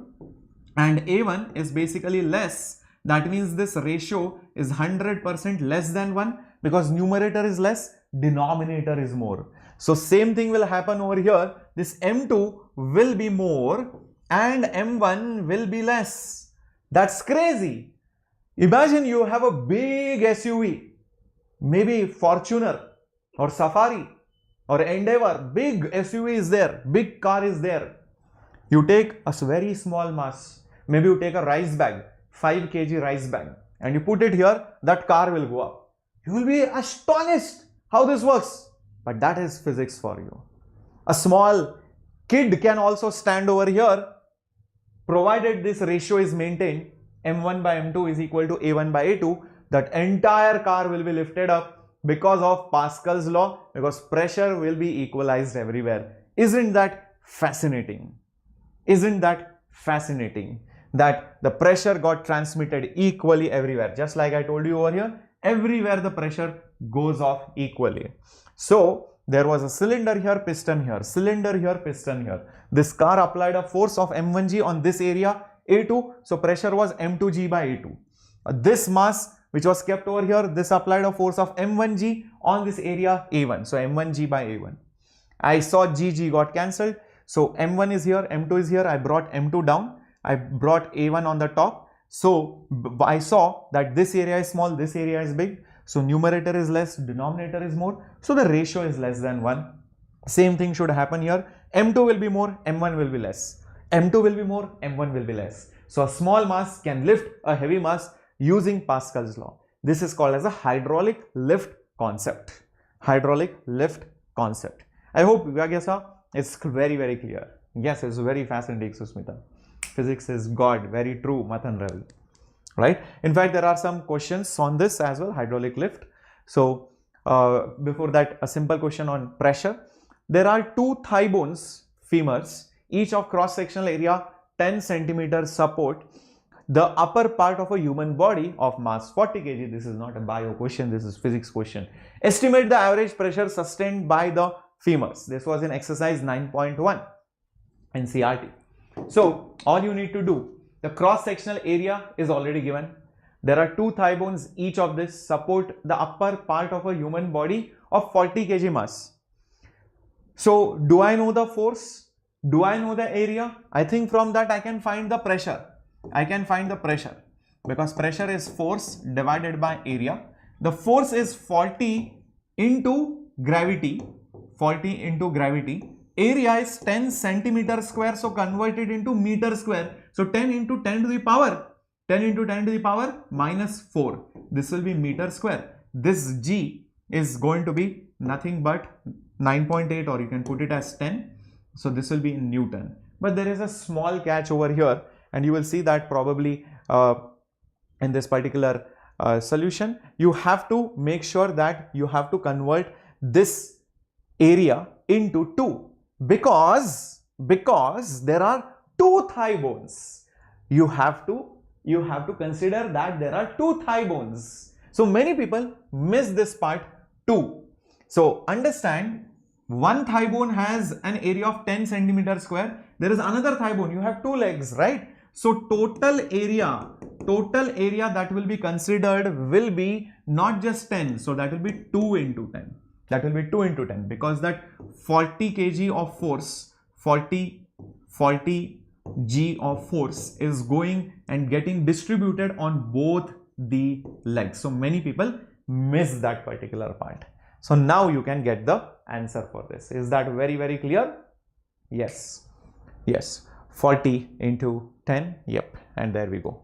and a1 is basically less. That means this ratio is 100% less than 1, because numerator is less, denominator is more. So same thing will happen over here. This m2 will be more and m1 will be less. That's crazy. Imagine you have a big SUV, maybe Fortuner or Safari or Endeavour. Big SUV is there, big car is there. You take a very small mass, maybe you take a rice bag, 5 kg rice bag, and you put it here, that car will go up. You will be astonished how this works. But that is physics for you. A small kid can also stand over here, provided this ratio is maintained, m1 by m2 is equal to a1 by a2, that entire car will be lifted up because of Pascal's law, because pressure will be equalized everywhere. Isn't that fascinating? Isn't that fascinating? That the pressure got transmitted equally everywhere. Just like I told you over here, everywhere the pressure goes off equally. So there was a cylinder here, piston here, cylinder here, piston here. This car applied a force of m1g on this area A2, so pressure was m2g by A2. This mass which was kept over here, this applied a force of m1g on this area A1, so m1g by A1. I saw g got cancelled, so m1 is here, m2 is here, I brought m2 down, I brought A1 on the top. So I saw that this area is small, this area is big. So numerator is less, denominator is more. So the ratio is less than 1. Same thing should happen here. M2 will be more, M1 will be less. M2 will be more, M1 will be less. So a small mass can lift a heavy mass using Pascal's law. This is called as a hydraulic lift concept. Hydraulic lift concept. I hope Vyagya it's very, very clear. Yes, it's very fascinating, Susmita. Physics is God, very true, Matan Ravi. Right? In fact, there are some questions on this as well, hydraulic lift. So before that, a simple question on pressure. There are 2 thigh bones, femurs, each of cross-sectional area 10 centimeters support the upper part of a human body of mass 40 kg. This is not a bio question, this is physics question. Estimate the average pressure sustained by the femurs. This was in exercise 9.1 NCERT. So all you need to do, the cross-sectional area is already given. There are 2 thigh bones, each of this support the upper part of a human body of 40 kg mass. So do I know the force? Do I know the area? I think from that I can find the pressure. I can find the pressure, because pressure is force divided by area. The force is 40 into gravity. 40 into gravity. Area is 10 centimeter square, so convert it into meter square. So 10 into 10 to the power, 10 into 10 to the power minus 4. This will be meter square. This G is going to be nothing but 9.8, or you can put it as 10. So this will be in Newton. But there is a small catch over here, and you will see that probably in this particular solution, you have to make sure that you have to convert this area into 2. Because there are 2 thigh bones. You have to consider that there are 2 thigh bones. So many people miss this part too. So understand one thigh bone has an area of 10 centimeter square. There is another thigh bone. You have two legs, right? So total area that will be considered will be not just 10. So that will be 2 into 10. That will be 2 into 10 because that 40 kg of force, 40 g of force is going and getting distributed on both the legs. So many people miss that particular part. So now you can get the answer for this. Is that very clear? Yes. 40 into 10. Yep. And there we go.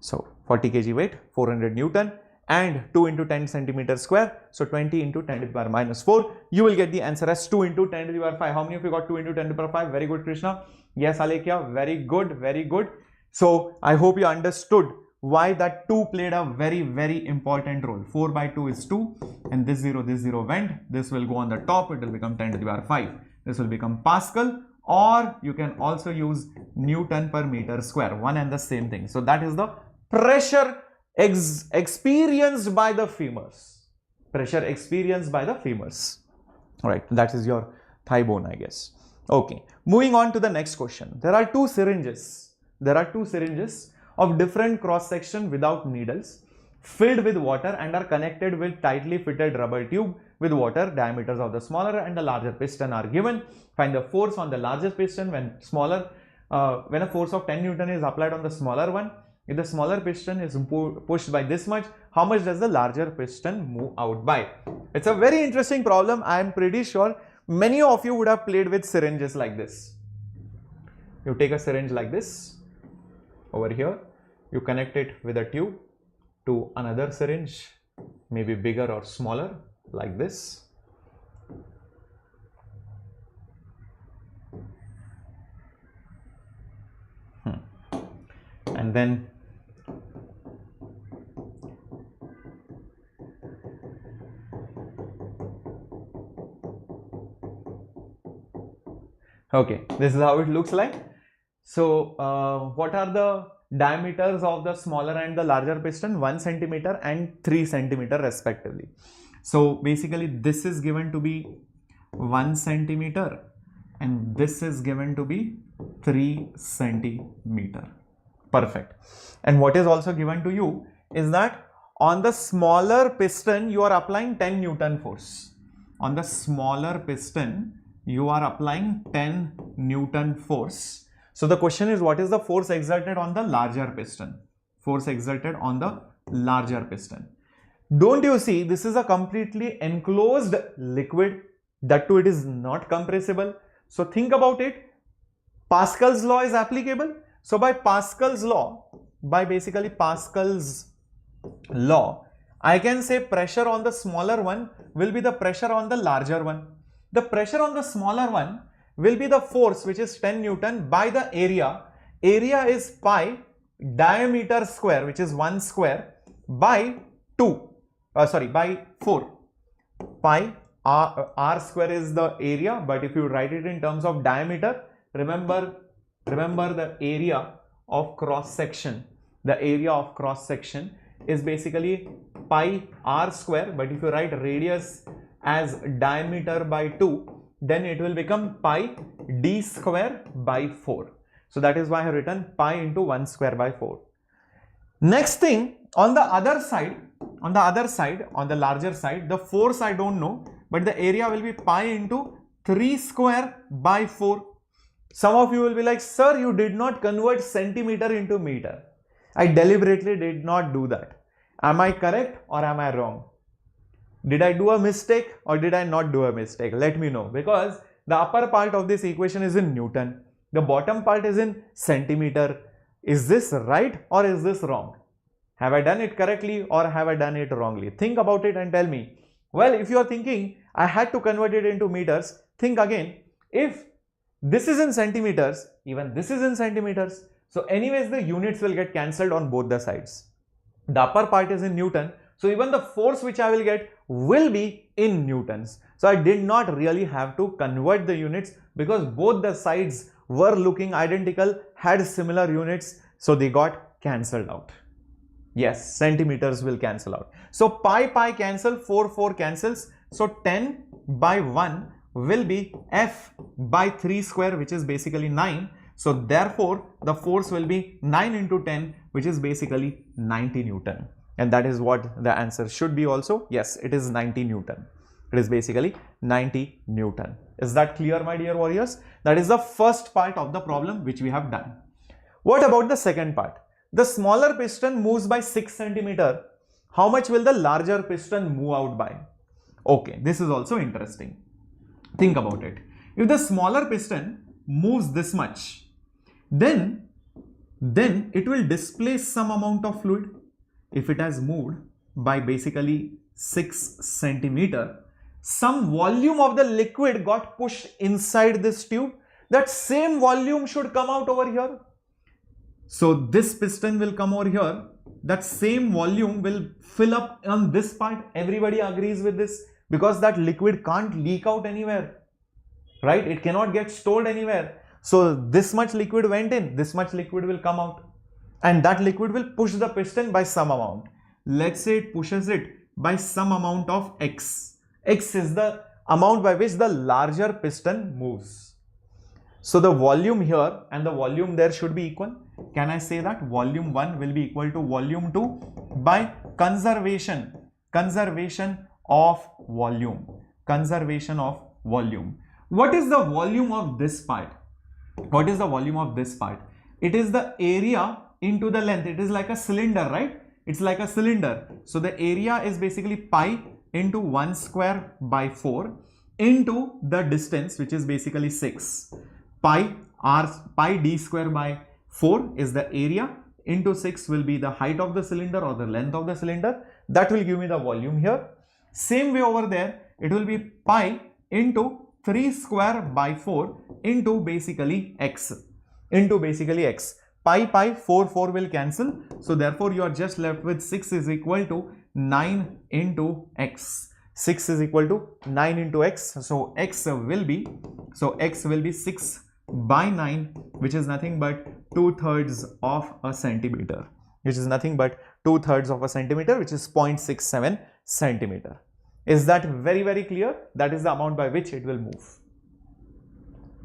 So 40 kg weight, 400 Newton and 2 into 10 centimeter square. So 20 into 10 to the power minus 4. You will get the answer as 2 into 10 to the power 5. How many of you got 2 into 10 to the power 5? Very good, Krishna. Yes, Alekia. Very good. So I hope you understood why that 2 played a very important role. 4 by 2 is 2 and this 0 went. This will go on the top. It will become 10 to the power 5. This will become Pascal, or you can also use Newton per meter square. One and the same thing. So that is the pressure experienced by the femurs. Pressure experienced by the femurs. Alright, that is your thigh bone, I guess. Okay, moving on to the next question. There are two syringes. Of different cross section without needles, filled with water and are connected with tightly fitted rubber tube with water. Diameters of the smaller and the larger piston are given. Find the force on the largest piston when a force of 10 Newton is applied on the smaller one. If the smaller piston is pushed by this much, how much does the larger piston move out by? It's a very interesting problem. I am pretty sure many of you would have played with syringes like this. You take a syringe like this. Over here, you connect it with a tube to another syringe, maybe bigger or smaller, like this. And then okay, this is how it looks like. So what are the diameters of the smaller and the larger piston? 1 centimeter and 3 centimeter respectively. So basically this is given to be 1 centimeter and this is given to be 3 centimeter. Perfect. And what is also given to you is that on the smaller piston you are applying 10 Newton force. On the smaller piston you are applying 10 Newton force. So the question is, what is the force exerted on the larger piston? Force exerted on the larger piston. Don't you see, this is a completely enclosed liquid. That too, it is not compressible. So think about it. Pascal's law is applicable. So by Pascal's law, I can say pressure on the smaller one will be the pressure on the larger one. The pressure on the smaller one will be the force, which is 10 Newton, by the area. Area is pi diameter square, which is 1 square, by 4. Pi r square is the area, but if you write it in terms of diameter, remember the area of cross section. The area of cross section is basically pi r square, but if you write radius as diameter by 2, then it will become pi d square by 4. So that is why I have written pi into 1 square by 4. Next thing, on the larger side, the force I don't know, but the area will be pi into 3 square by 4. Some of you will be like, sir, you did not convert centimeter into meter. I deliberately did not do that. Am I correct or am I wrong? Did I do a mistake or did I not do a mistake? Let me know, because the upper part of this equation is in Newton. The bottom part is in centimeter. Is this right or is this wrong? Have I done it correctly or have I done it wrongly? Think about it and tell me. Well, if you are thinking I had to convert it into meters, think again. If this is in centimeters, even this is in centimeters. So anyways, the units will get cancelled on both the sides. The upper part is in Newton. So even the force which I will get will be in newtons. So I did not really have to convert the units because both the sides were looking identical, had similar units. So they got cancelled out. Yes, centimeters will cancel out. So pi cancel, 4 cancels. So 10 by 1 will be F by 3 square, which is basically 9. So therefore, the force will be 9 into 10, which is basically 90 Newton. And that is what the answer should be also. Yes, it is 90 Newton. It is basically 90 Newton. Is that clear, my dear warriors? That is the first part of the problem which we have done. What about the second part? The smaller piston moves by 6 centimeter. How much will the larger piston move out by? Okay, this is also interesting. Think about it. If the smaller piston moves this much, then it will displace some amount of fluid. If it has moved by basically 6 centimeter, some volume of the liquid got pushed inside this tube. That same volume should come out over here. So this piston will come over here. That same volume will fill up on this part. Everybody agrees with this, because that liquid can't leak out anywhere, right? It cannot get stored anywhere. So this much liquid went in, this much liquid will come out, and that liquid will push the piston by some amount. Let's say it pushes it by some amount of X. X is the amount by which the larger piston moves. So the volume here and the volume there should be equal. Can I say that volume 1 will be equal to volume 2 by conservation of volume. Conservation of volume. What is the volume of this part? What is the volume of this part? It is the area into the length. It is like a cylinder, right? It's like a cylinder. So the area is basically pi into 1 square by 4 into the distance, which is basically 6. Pi d square by 4 is the area, into 6 will be the height of the cylinder or the length of the cylinder. That will give me the volume here. Same way over there, it will be pi into 3 square by 4 into basically x. Pi, 4 will cancel. So therefore you are just left with 6 is equal to 9 into x. 6 is equal to 9 into x. So x will be 6 by 9, which is nothing but 2/3 of a centimeter. Which is nothing but 2/3 of a centimeter, which is 0.67 centimeter. Is that very, very clear? That is the amount by which it will move.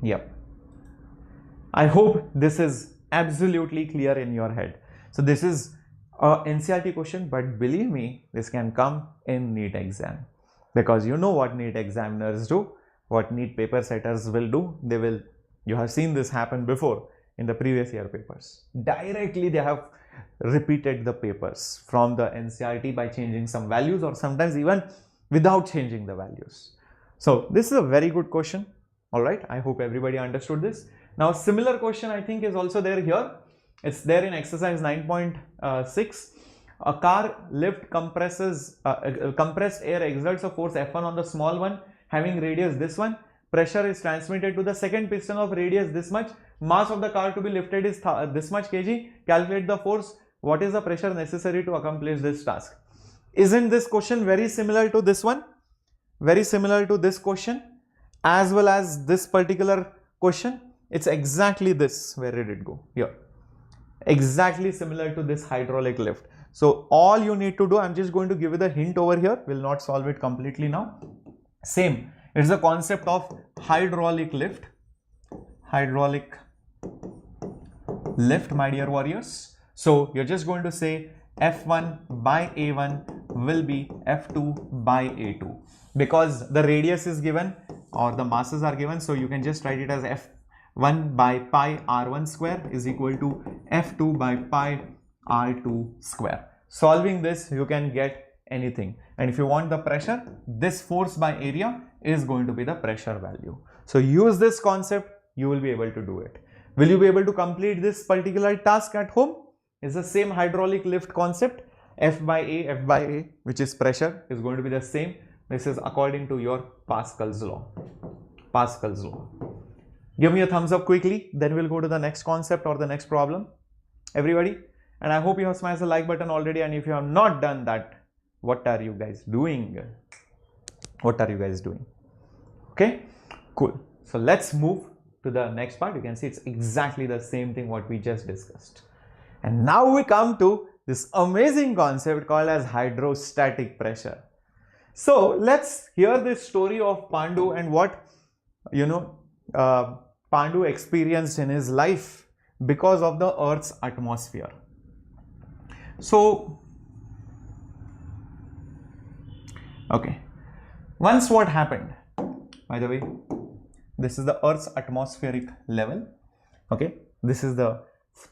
Yep. I hope this is absolutely clear in your head. So this is a NCERT question, but believe me, this can come in NEET exam, because you know what NEET examiners do, what NEET paper setters will do. You have seen this happen before in the previous year papers. Directly they have repeated the papers from the NCERT by changing some values, or sometimes even without changing the values. So this is a very good question. All right, I hope everybody understood this. Now similar question I think is also there here. It's there in exercise 9.6. A car lift compressed air exerts a force F1 on the small one having radius this one. Pressure is transmitted to the second piston of radius this much. Mass of the car to be lifted is this much kg. Calculate the force. What is the pressure necessary to accomplish this task? Isn't this question very similar to this one? Very similar to this question as well as this particular question. It's exactly this. Where did it go? Here. Exactly similar to this hydraulic lift. So all you need to do, I'm just going to give you the hint over here. We'll not solve it completely now. Same. It's the concept of hydraulic lift. Hydraulic lift, my dear warriors. So you're just going to say F1 by A1 will be F2 by A2, because the radius is given or the masses are given. So you can just write it as F1 by pi R1 square is equal to F2 by pi R2 square. Solving this, you can get anything. And if you want the pressure, this force by area is going to be the pressure value. So use this concept, you will be able to do it. Will you be able to complete this particular task at home? It's the same hydraulic lift concept. F by A, which is pressure, is going to be the same. This is according to your Pascal's law. Pascal's law. Give me a thumbs up quickly, then we'll go to the next concept or the next problem. Everybody. And I hope you have smashed the like button already. And if you have not done that, what are you guys doing? What are you guys doing? Okay, cool. So let's move to the next part. You can see it's exactly the same thing what we just discussed. And now we come to this amazing concept called as hydrostatic pressure. So let's hear this story of Pandu and what Pandu experienced in his life because of the Earth's atmosphere. So, okay, once what happened, by the way, this is the Earth's atmospheric level. Okay, this is the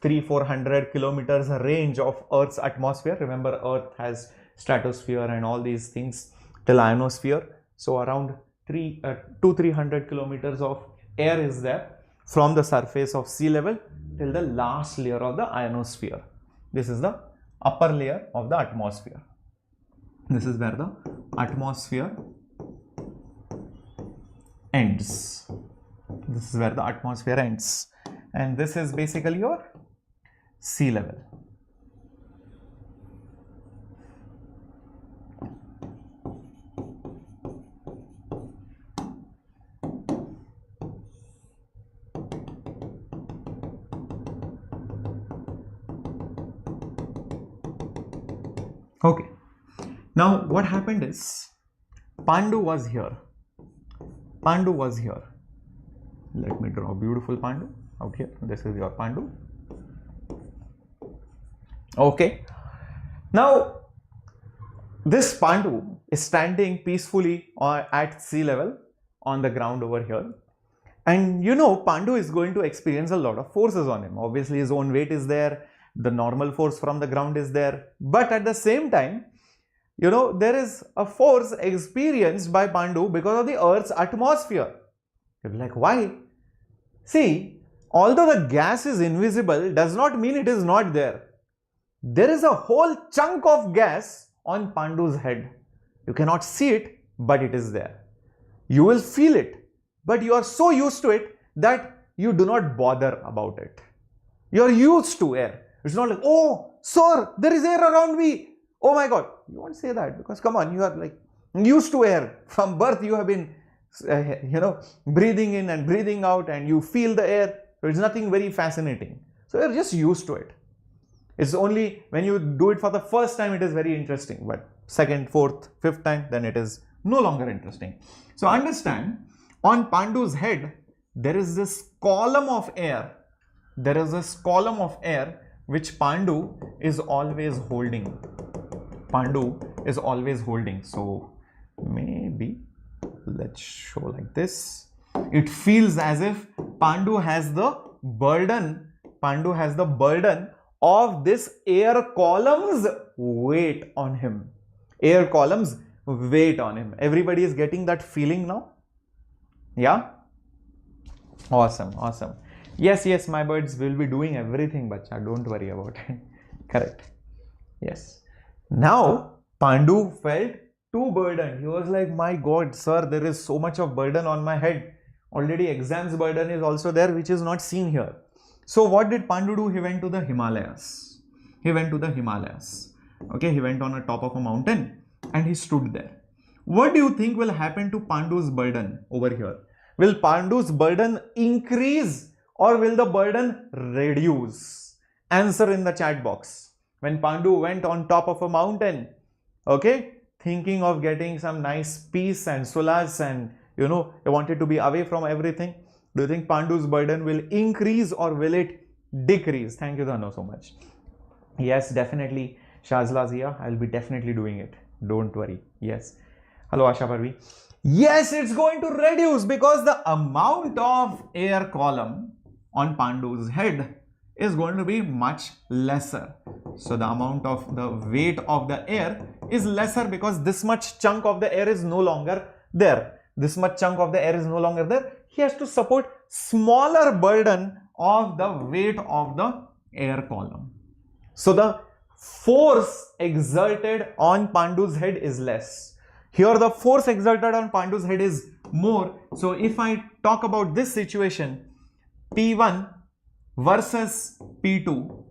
300-400 kilometers range of Earth's atmosphere. Remember, Earth has stratosphere and all these things till ionosphere. So around 200-300 kilometers of air is there from the surface of sea level till the last layer of the ionosphere. This is the upper layer of the atmosphere. This is where the atmosphere ends. This is where the atmosphere ends. And this is basically your sea level. Okay. Now what happened is Pandu was here. Pandu was here. Let me draw a beautiful Pandu out here. This is your Pandu. Okay. Now this Pandu is standing peacefully at sea level on the ground over here. And Pandu is going to experience a lot of forces on him. Obviously his own weight is there. The normal force from the ground is there. But at the same time, there is a force experienced by Pandu because of the Earth's atmosphere. You're like, why? See, although the gas is invisible, does not mean it is not there. There is a whole chunk of gas on Pandu's head. You cannot see it, but it is there. You will feel it, but you are so used to it that you do not bother about it. You are used to air. It's not like, oh, sir, there is air around me. Oh my God. You won't say that because come on, you are like used to air. From birth, you have been, breathing in and breathing out and you feel the air. So it's nothing very fascinating. So you're just used to it. It's only when you do it for the first time, it is very interesting. But second, fourth, fifth time, then it is no longer interesting. So understand, on Pandu's head, there is this column of air. There is this column of air which Pandu is always holding. Pandu is always holding. So maybe let's show like this. It feels as if Pandu has the burden. Pandu has the burden of this air column's weight on him. Air columns weight on him. Everybody is getting that feeling now? Yeah? Awesome, awesome. Yes, my birds will be doing everything, bacha. Don't worry about it. Correct. Yes. Now, Pandu felt too burdened. He was like, my God, sir, there is so much of burden on my head. Already exams burden is also there, which is not seen here. So what did Pandu do? He went to the Himalayas. He went to the Himalayas. Okay, he went on the top of a mountain and he stood there. What do you think will happen to Pandu's burden over here? Will Pandu's burden increase or will the burden reduce? Answer in the chat box. When Pandu went on top of a mountain, okay, thinking of getting some nice peace and solace and he wanted to be away from everything. Do you think Pandu's burden will increase or will it decrease? Thank you, Dhanu, so much. Yes, definitely. Shazla Zia, I'll be definitely doing it. Don't worry. Yes. Hello, Asha Parvi. Yes, it's going to reduce because the amount of air column on Pandu's head is going to be much lesser. So the amount of the weight of the air is lesser because this much chunk of the air is no longer there. This much chunk of the air is no longer there. He has to support smaller burden of the weight of the air column. So the force exerted on Pandu's head is less. Here the force exerted on Pandu's head is more. So if I talk about this situation, P1 versus P2,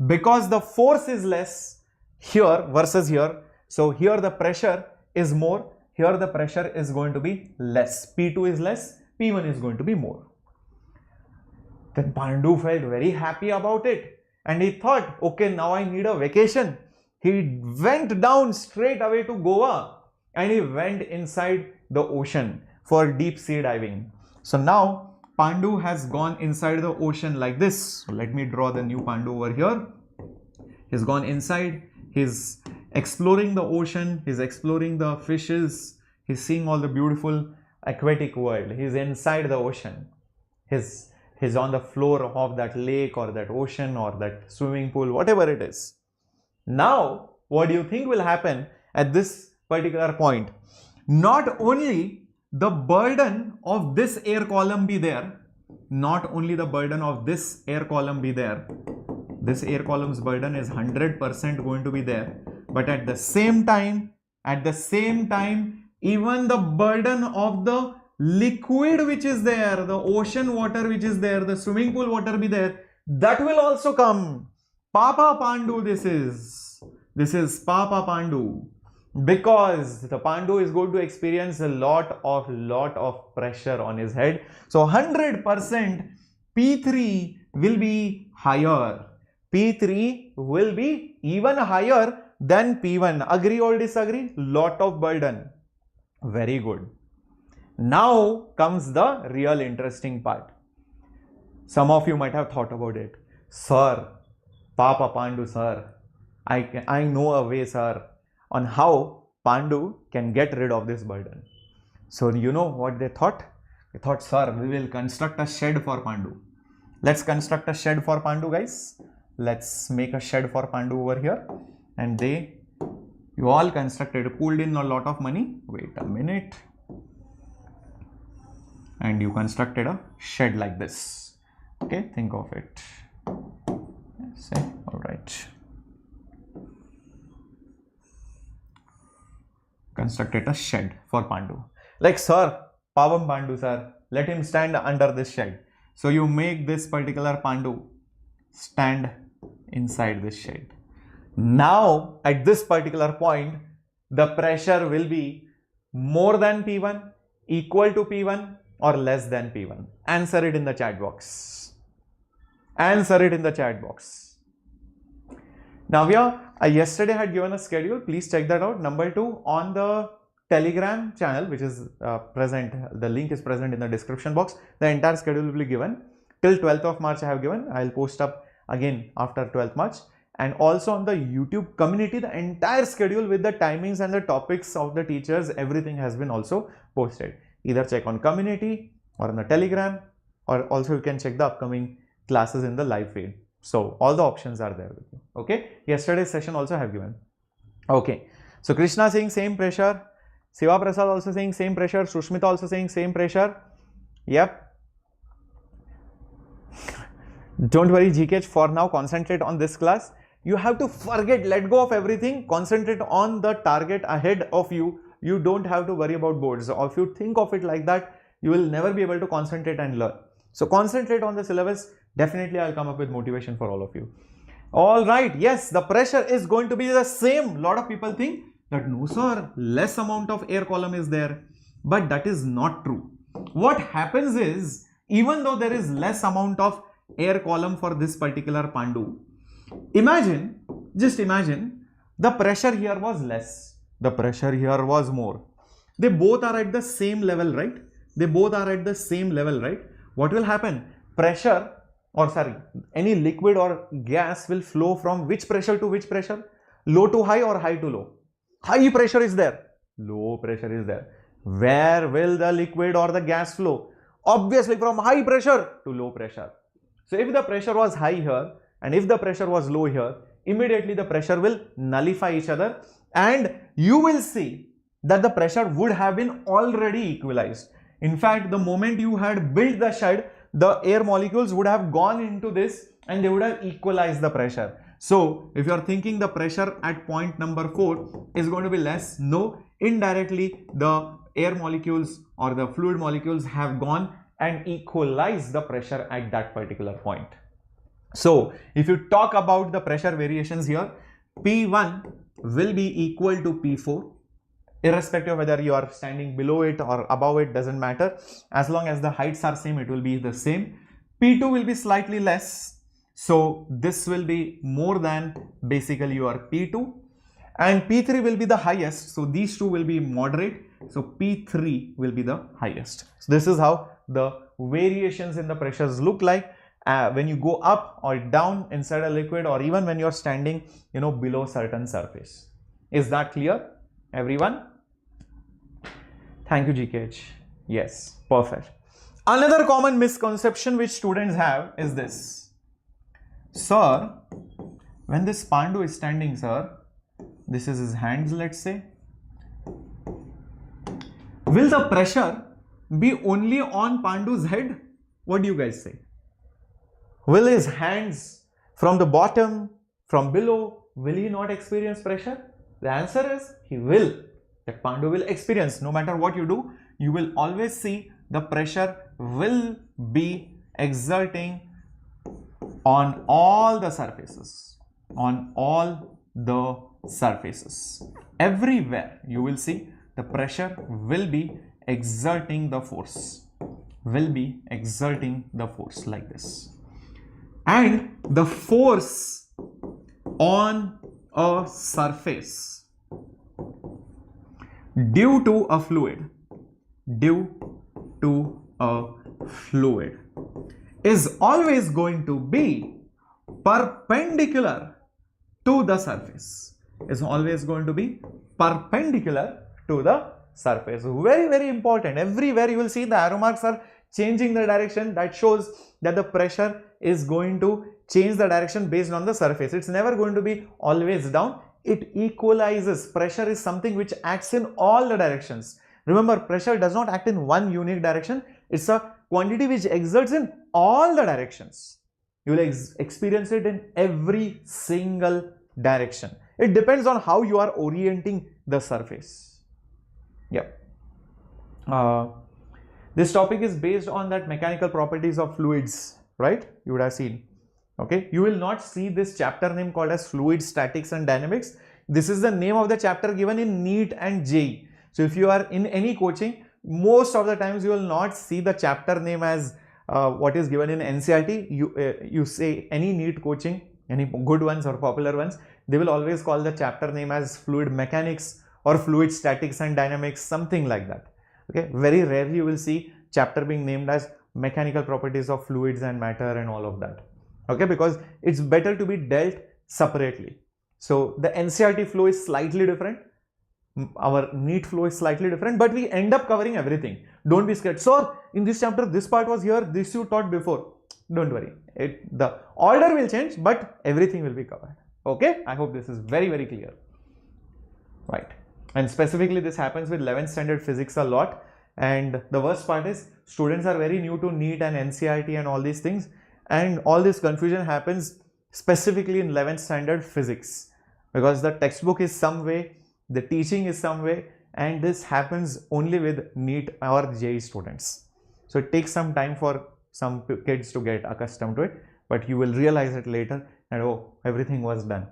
because the force is less here versus here, so here the pressure is more, here the pressure is going to be less. P2 is less, P1 is going to be more. Then Pandu felt very happy about it and he thought, okay, now I need a vacation. He went down straight away to Goa and he went inside the ocean for deep sea diving. So now Pandu has gone inside the ocean like this. So let me draw the new Pandu over here. He's gone inside, he's exploring the ocean, he's exploring the fishes, he's seeing all the beautiful aquatic world. He's inside the ocean. He's on the floor of that lake or that ocean or that swimming pool, whatever it is. Now, what do you think will happen at this particular point? Not only the burden of this air column be there, not only the burden of this air column be there, this air column's burden is 100% going to be there, but at the same time, even the burden of the liquid which is there, the ocean water which is there, the swimming pool water be there, that will also come. Papa Pandu this is Papa Pandu, because the Pandu is going to experience a lot of pressure on his head. So 100% P3 will be higher. P3 will be even higher than P1. Agree or disagree? Lot of burden. Very good. Now comes the real interesting part. Some of you might have thought about it. Sir, Papa Pandu sir, I know a way sir on how Pandu can get rid of this burden. So you know what they thought? They thought, sir, we will construct a shed for Pandu. Let's construct a shed for Pandu, guys. Let's make a shed for Pandu over here. And you all constructed, pulled in a lot of money. Wait a minute. And you constructed a shed like this. Okay, think of it. Say, all right. Constructed a shed for Pandu. Like, sir, Pavam Pandu, sir, let him stand under this shed. So you make this particular Pandu stand inside this shed. Now, at this particular point, the pressure will be more than P1, equal to P1, or less than P1. Answer it in the chat box. Answer it in the chat box. Navya, I yesterday had given a schedule. Please check that out. Number 2, on the Telegram channel, which is present, the link is present in the description box. The entire schedule will be given. Till 12th of March I have given. I will post up again after 12th March. And also on the YouTube community, the entire schedule with the timings and the topics of the teachers, everything has been also posted. Either check on community or on the Telegram, or also you can check the upcoming classes in the live feed. So all the options are there with you. Okay. Yesterday's session also I have given. Okay. So Krishna saying same pressure. Siva Prasad also saying same pressure. Sushmita also saying same pressure. Yep. Don't worry GKH, for now concentrate on this class. You have to forget, let go of everything, concentrate on the target ahead of you. You don't have to worry about boards. Or if you think of it like that, you will never be able to concentrate and learn. So concentrate on the syllabus. Definitely I'll come up with motivation for all of you. All right. Yes, the pressure is going to be the same. A lot of people think that no sir, less amount of air column is there. But that is not true. What happens is, even though there is less amount of air column for this particular Pandu, just imagine the pressure here was less, the pressure here was more. They both are at the same level, right? They both are at the same level, right? What will happen? Pressure, or sorry, any liquid or gas will flow from which pressure to which pressure? Low to high or high to low? High pressure is there, low pressure is there. Where will the liquid or the gas flow? Obviously from high pressure to low pressure. So if the pressure was high here and if the pressure was low here, immediately the pressure will nullify each other and you will see that the pressure would have been already equalized. In fact, the moment you had built the shed, the air molecules would have gone into this and they would have equalized the pressure. So if you are thinking the pressure at point number 4 is going to be less, no, indirectly the air molecules or the fluid molecules have gone and equalize the pressure at that particular point. So if you talk about the pressure variations here, P1 will be equal to P4, irrespective of whether you are standing below it or above it, doesn't matter. As long as the heights are same, it will be the same. P2 will be slightly less. So this will be more than basically your P2, and P3 will be the highest. So these two will be moderate. So P3 will be the highest. So this is how the variations in the pressures look like when you go up or down inside a liquid, or even when you're standing, below certain surface. Is that clear, everyone? Thank you, GKH. Yes, perfect. Another common misconception which students have is this. Sir, when this Pandu is standing, sir, this is his hands, let's say. Will the pressure be only on Pandu's head? What do you guys say? Will his hands from the bottom, from below, will he not experience pressure? The answer is he will. That Pandu will experience. No matter what you do, you will always see the pressure will be exerting on all the surfaces. On all the surfaces. Everywhere you will see the pressure will be exerting the force. Will be exerting the force like this. And the force on a surface due to a fluid is always going to be perpendicular to the surface. Is always going to be perpendicular to the surface. Very, very important. Everywhere you will see the arrow marks are changing the direction. That shows that the pressure is going to change the direction based on the surface. It's never going to be always down. It equalizes. Pressure is something which acts in all the directions. Remember, pressure does not act in one unique direction. It's a quantity which exerts in all the directions. You will experience it in every single direction. It depends on how you are orienting the surface. Yep. This topic is based on that mechanical properties of fluids, right? You would have seen. Okay. You will not see this chapter name called as fluid statics and dynamics. This is the name of the chapter given in NEET and JEE. So if you are in any coaching, most of the times you will not see the chapter name as what is given in NCERT. You say any NEET coaching, any good ones or popular ones, they will always call the chapter name as fluid mechanics or fluid statics and dynamics, something like that. Okay, very rarely you will see chapter being named as mechanical properties of fluids and matter and all of that. Okay, because it's better to be dealt separately. So the NCERT flow is slightly different. Our NEET flow is slightly different, but we end up covering everything. Don't be scared. So in this chapter, this part was here, this you taught before. Don't worry. The order will change, but everything will be covered. Okay, I hope this is very, very clear. Right. And specifically this happens with 11th standard physics a lot. And the worst part is students are very new to NEET and NCERT and all these things. And all this confusion happens specifically in 11th standard physics. Because the textbook is some way, the teaching is some way, and this happens only with NEET or JEE students. So it takes some time for some kids to get accustomed to it, but you will realize it later and oh, everything was done.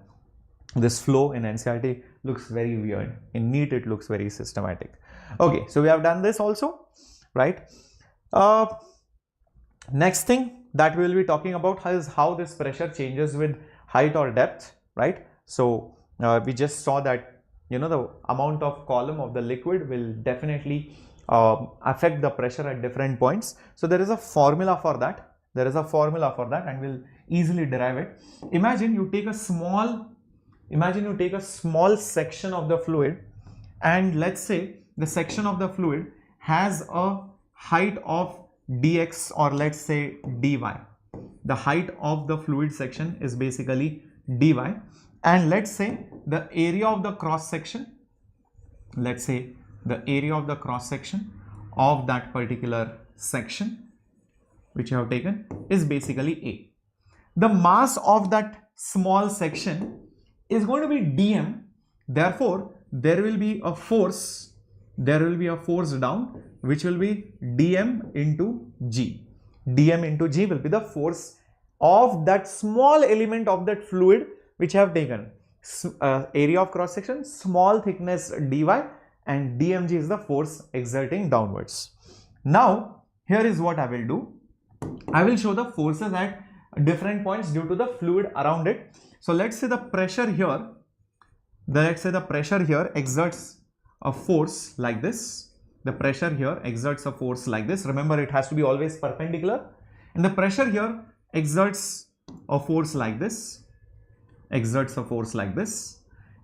This flow in NCERT looks very weird. In NEET, it looks very systematic. Okay, so we have done this also, right? Next thing that we will be talking about is how this pressure changes with height or depth, right? So we just saw that the amount of column of the liquid will definitely affect the pressure at different points. So there is a formula for that. And we'll easily derive it. Imagine you take a small section of the fluid, and let's say the section of the fluid has a height of dx, or let's say dy. The height of the fluid section is basically dy. And let's say the area of the cross section, of that particular section which you have taken is basically A. The mass of that small section is going to be dm. Therefore, there will be a force down which will be dm into g. dm into g will be the force of that small element of that fluid which I have taken. Area of cross section, small thickness dy, and dmg is the force exerting downwards. Now, here is what I will do. I will show the forces at different points due to the fluid around it. So let's say the pressure here, exerts a force like this. the pressure here exerts a force like this. Remember, it has to be always perpendicular. And the pressure here exerts a force like this. Exerts a force like this.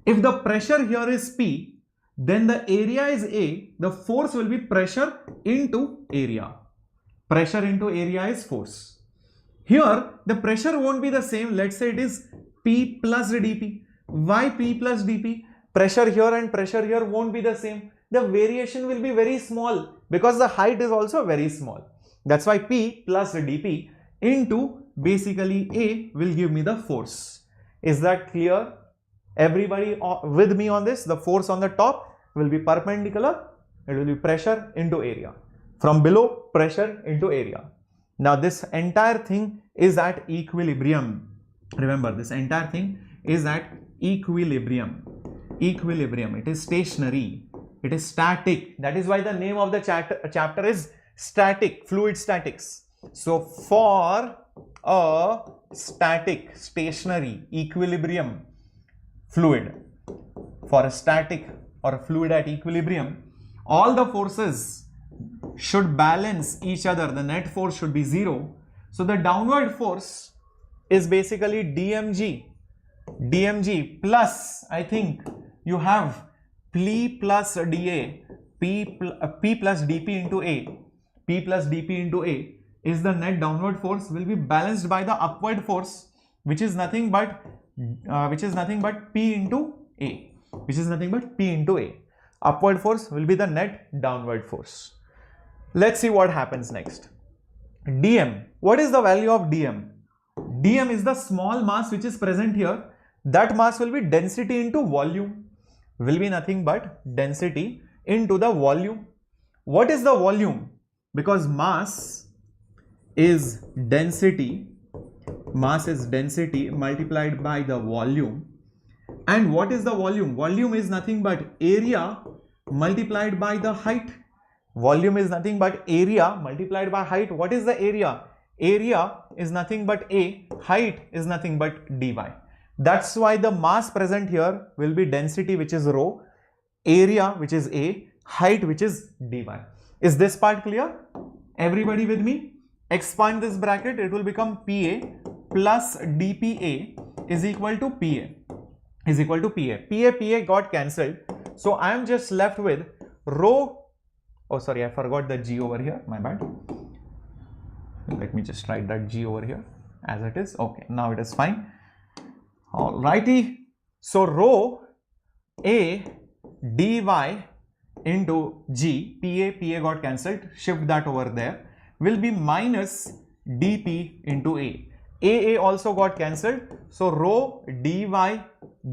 If the pressure here is P, then the area is A. The force will be pressure into area. Pressure into area is force. Here, the pressure won't be the same. Let's say it is P plus dP. Why P plus dP? Pressure here and pressure here won't be the same. The variation will be very small because the height is also very small. That's why P plus dP into basically A will give me the force. Is that clear? Everybody with me on this? The force on the top will be perpendicular. It will be pressure into area. From below, pressure into area. Now this entire thing is at equilibrium. Remember, this entire thing is at equilibrium. Equilibrium. It is stationary. It is static. That is why the name of the chapter is static, fluid statics. So for a static, stationary, equilibrium fluid, for a static or a fluid at equilibrium, all the forces should balance each other. The net force should be 0. So the downward force is basically dmg. dmg plus, I think you have P plus dA, P plus dP into A. P plus dP into A is the net downward force, will be balanced by the upward force, which is nothing but P into A. Which is nothing but P into A. Upward force will be the net downward force. Let's see what happens next. dm. What is the value of dm? dm is the small mass which is present here. That mass will be density into volume. Will be nothing but density into the volume. What is the volume? Because mass is density multiplied by the volume. And what is the volume? Volume is nothing but area multiplied by the height. Volume is nothing but area multiplied by height. What is the area? Area is nothing but A, height is nothing but dy. That's why the mass present here will be density, which is rho, area, which is A, height, which is dy. Is this part clear? Everybody with me? Expand this bracket, it will become PA plus dPA is equal to PA. Is equal to PA. PA got cancelled. So I am just left with rho. Oh, sorry, I forgot the G over here. My bad. Let me just write that G over here as it is. Okay, now it is fine. Alrighty. So rho A dy into G, PA got cancelled. Shift that over there. Will be minus dP into A. AA also got cancelled. So rho dy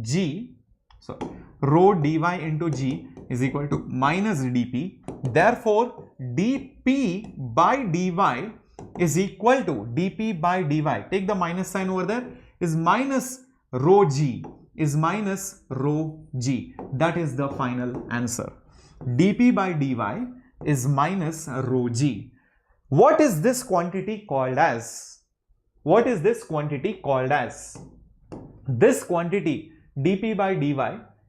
G. So rho dy into G is equal to minus dP. Therefore, dP by dy is equal to dP by dy. Take the minus sign over there. Is minus rho G. Is minus rho G. That is the final answer. dP by dy is minus rho G. What is this quantity called as? What is this quantity called as? This quantity dP by dy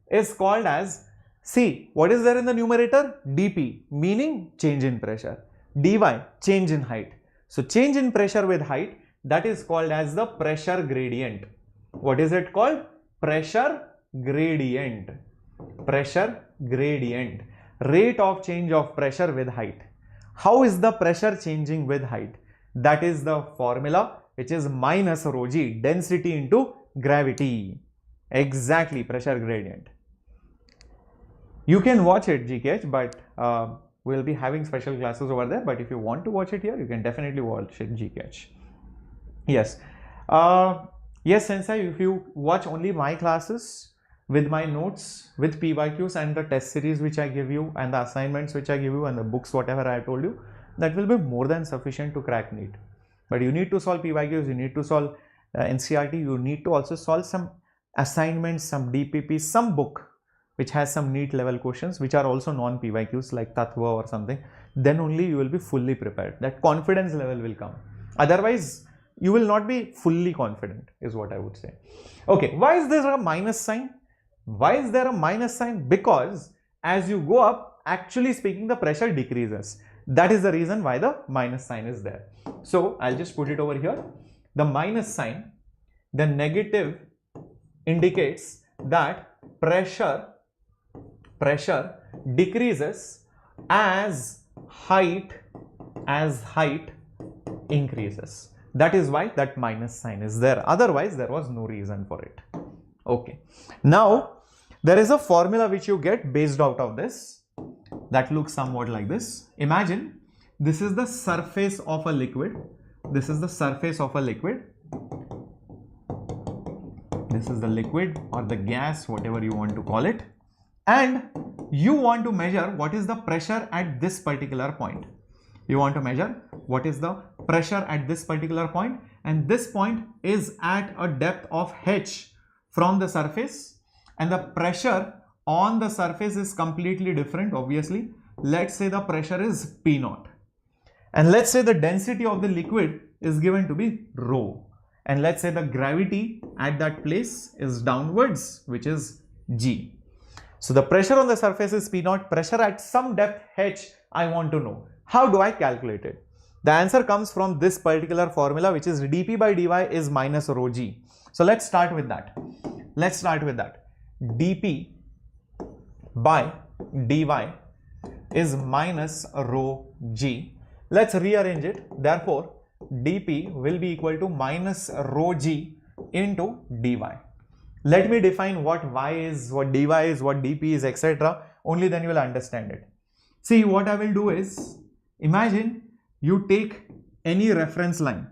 is called as, see, what is there in the numerator? dP, meaning change in pressure. dy, change in height. So change in pressure with height, that is called as the pressure gradient. What is it called? Pressure gradient. Pressure gradient. Rate of change of pressure with height. How is the pressure changing with height? That is the formula, which is minus rho G, density into gravity. Exactly, pressure gradient. You can watch it GKH, but we'll be having special classes over there. But if you want to watch it here, you can definitely watch it GKH. Yes. Yes, Sensei, if you watch only my classes with my notes, with PYQs and the test series which I give you and the assignments which I give you and the books, whatever I have told you, that will be more than sufficient to crack NEET. But you need to solve PYQs, you need to solve NCERT, you need to also solve some assignments, some DPP, some book which has some NEET level questions which are also non-PYQs like Tattva or something. Then only you will be fully prepared. That confidence level will come. Otherwise, you will not be fully confident is what I would say. Okay, why is there a minus sign? Why is there a minus sign? Because as you go up, actually speaking, the pressure decreases. That is the reason why the minus sign is there. So I'll just put it over here. The minus sign, the negative indicates that pressure decreases as height increases. That is why that minus sign is there. Otherwise, there was no reason for it. Okay. Now, there is a formula which you get based out of this that looks somewhat like this. Imagine this is the surface of a liquid. This is the surface of a liquid. This is the liquid or the gas, whatever you want to call it. And you want to measure what is the pressure at this particular point. You want to measure what is the pressure at this particular point, and this point is at a depth of h from the surface, and the pressure on the surface is completely different, obviously. Let's say the pressure is P0, and let's say the density of the liquid is given to be rho, and let's say the gravity at that place is downwards, which is g. So the pressure on the surface is P0, pressure at some depth h I want to know. How do I calculate it? The answer comes from this particular formula, which is dP by dy is minus rho g. So let's start with that. dP by dy is minus rho g. Let's rearrange it. Therefore, dP will be equal to minus rho g into dy. Let me define what y is, what dy is, what dP is, etc. Only then you will understand it. See, what I will do is, imagine you take any reference line.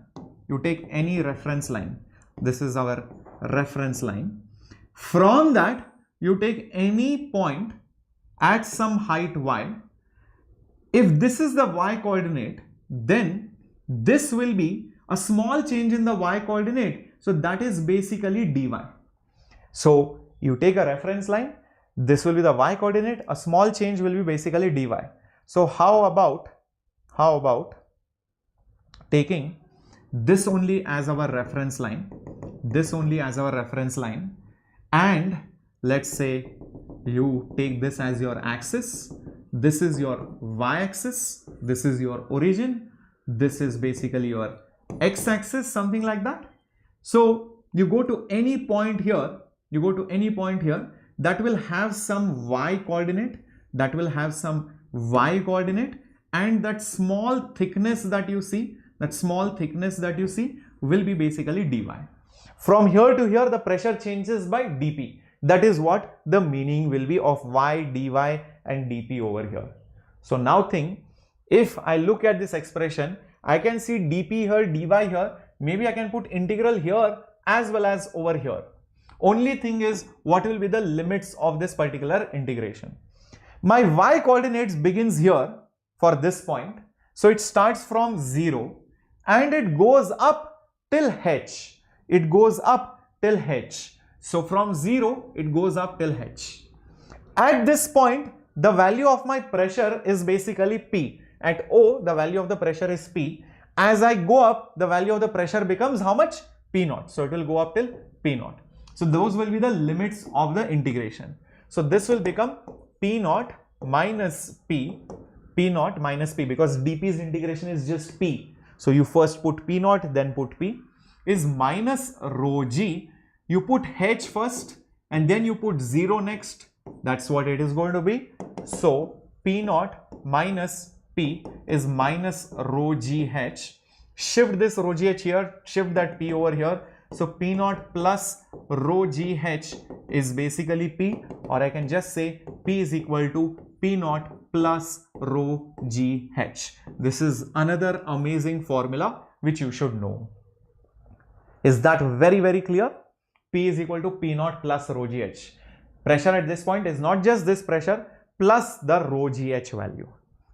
This is our reference line. From that, you take any point at some height y. If this is the y coordinate, then this will be a small change in the y coordinate. So that is basically dy. So you take a reference line, this will be the y coordinate, a small change will be basically dy. So how about taking this only as our reference line, and let's say you take this as your axis, this is your y-axis, this is your origin, this is basically your x-axis, something like that. So you go to any point here, that will have some y coordinate, and that small thickness that you see, will be basically dy. From here to here, the pressure changes by dP. That is what the meaning will be of y, dy and dP over here. So now think, if I look at this expression, I can see dP here, dy here. Maybe I can put integral here as well as over here. Only thing is, what will be the limits of this particular integration? My y coordinates begins here for this point. So it starts from 0 and it goes up till h. So from 0, it goes up till h. At this point, the value of my pressure is basically P. At O, the value of the pressure is P. As I go up, the value of the pressure becomes how much? P0. So it will go up till P0. So those will be the limits of the integration. So this will become P0 minus P, because dP's integration is just P. So you first put P0, then put P, is minus rho g. You put h first and then you put 0 next. That's what it is going to be. So P0 minus P is minus rho g h. Shift this rho g h here, shift that P over here. So P0 plus rho g h is basically P, or I can just say P is equal to P0 plus rho g h. This is another amazing formula which you should know. Is that very, very clear? P is equal to P0 plus rho g h. Pressure at this point is not just this pressure plus the rho g h value.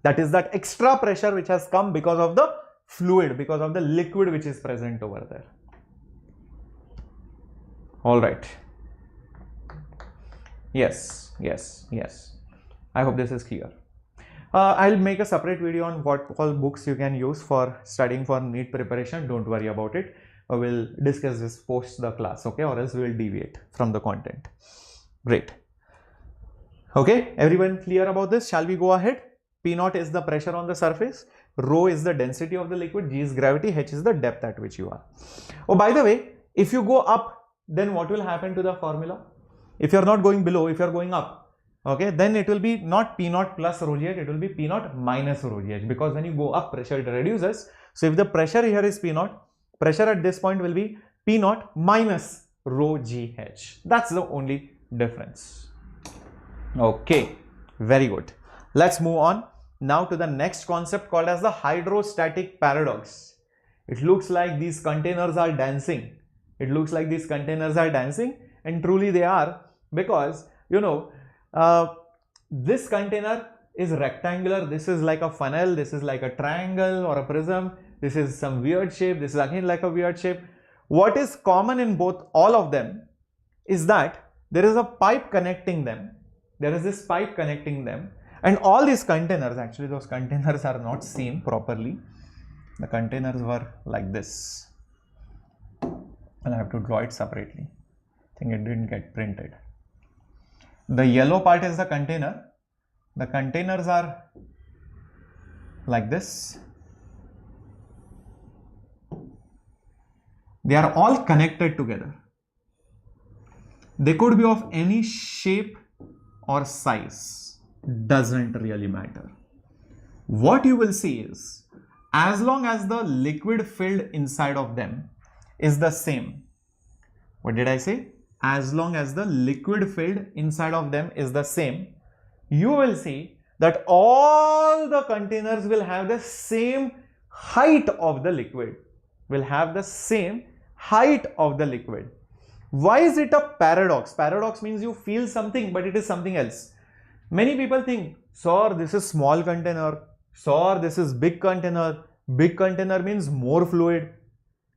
That is that extra pressure which has come because of the fluid, because of the liquid which is present over there. All right. Yes. I hope this is clear. I'll make a separate video on what all books you can use for studying for NEET preparation. Don't worry about it. We'll discuss this post the class, okay, or else we will deviate from the content. Great. Okay, everyone clear about this? Shall we go ahead? P naught is the pressure on the surface, rho is the density of the liquid, g is gravity, h is the depth at which you are. Oh, by the way, if you go up, then what will happen to the formula? If you are not going below, if you are going up, okay, then it will be not P naught plus rho gh, it will be P naught minus rho gh, because when you go up, pressure it reduces. So if the pressure here is P naught, pressure at this point will be P naught minus rho gh. That's the only difference. Okay, very good. Let's move on now to the next concept called as the hydrostatic paradox. It looks like these containers are dancing. It looks like these containers are dancing, and truly they are, because you know this container is rectangular, this is like a funnel, this is like a triangle or a prism, this is some weird shape, this is again like a weird shape. What is common in both all of them is that there is a pipe connecting them. There is this pipe connecting them, and all these containers, actually those containers are not seen properly. The containers were like this. I'll have to draw it separately. I think it didn't get printed. The yellow part is the container. The containers are like this. They are all connected together. They could be of any shape or size, doesn't really matter. What you will see is, as long as the liquid filled inside of them is the same. What did I say? As long as the liquid filled inside of them is the same, you will see that all the containers will have the same height of the liquid, will have the same height of the liquid. Why is it a paradox? Paradox means you feel something, but it is something else. Many people think, sir, this is small container, sir, this is big container. Big container means more fluid.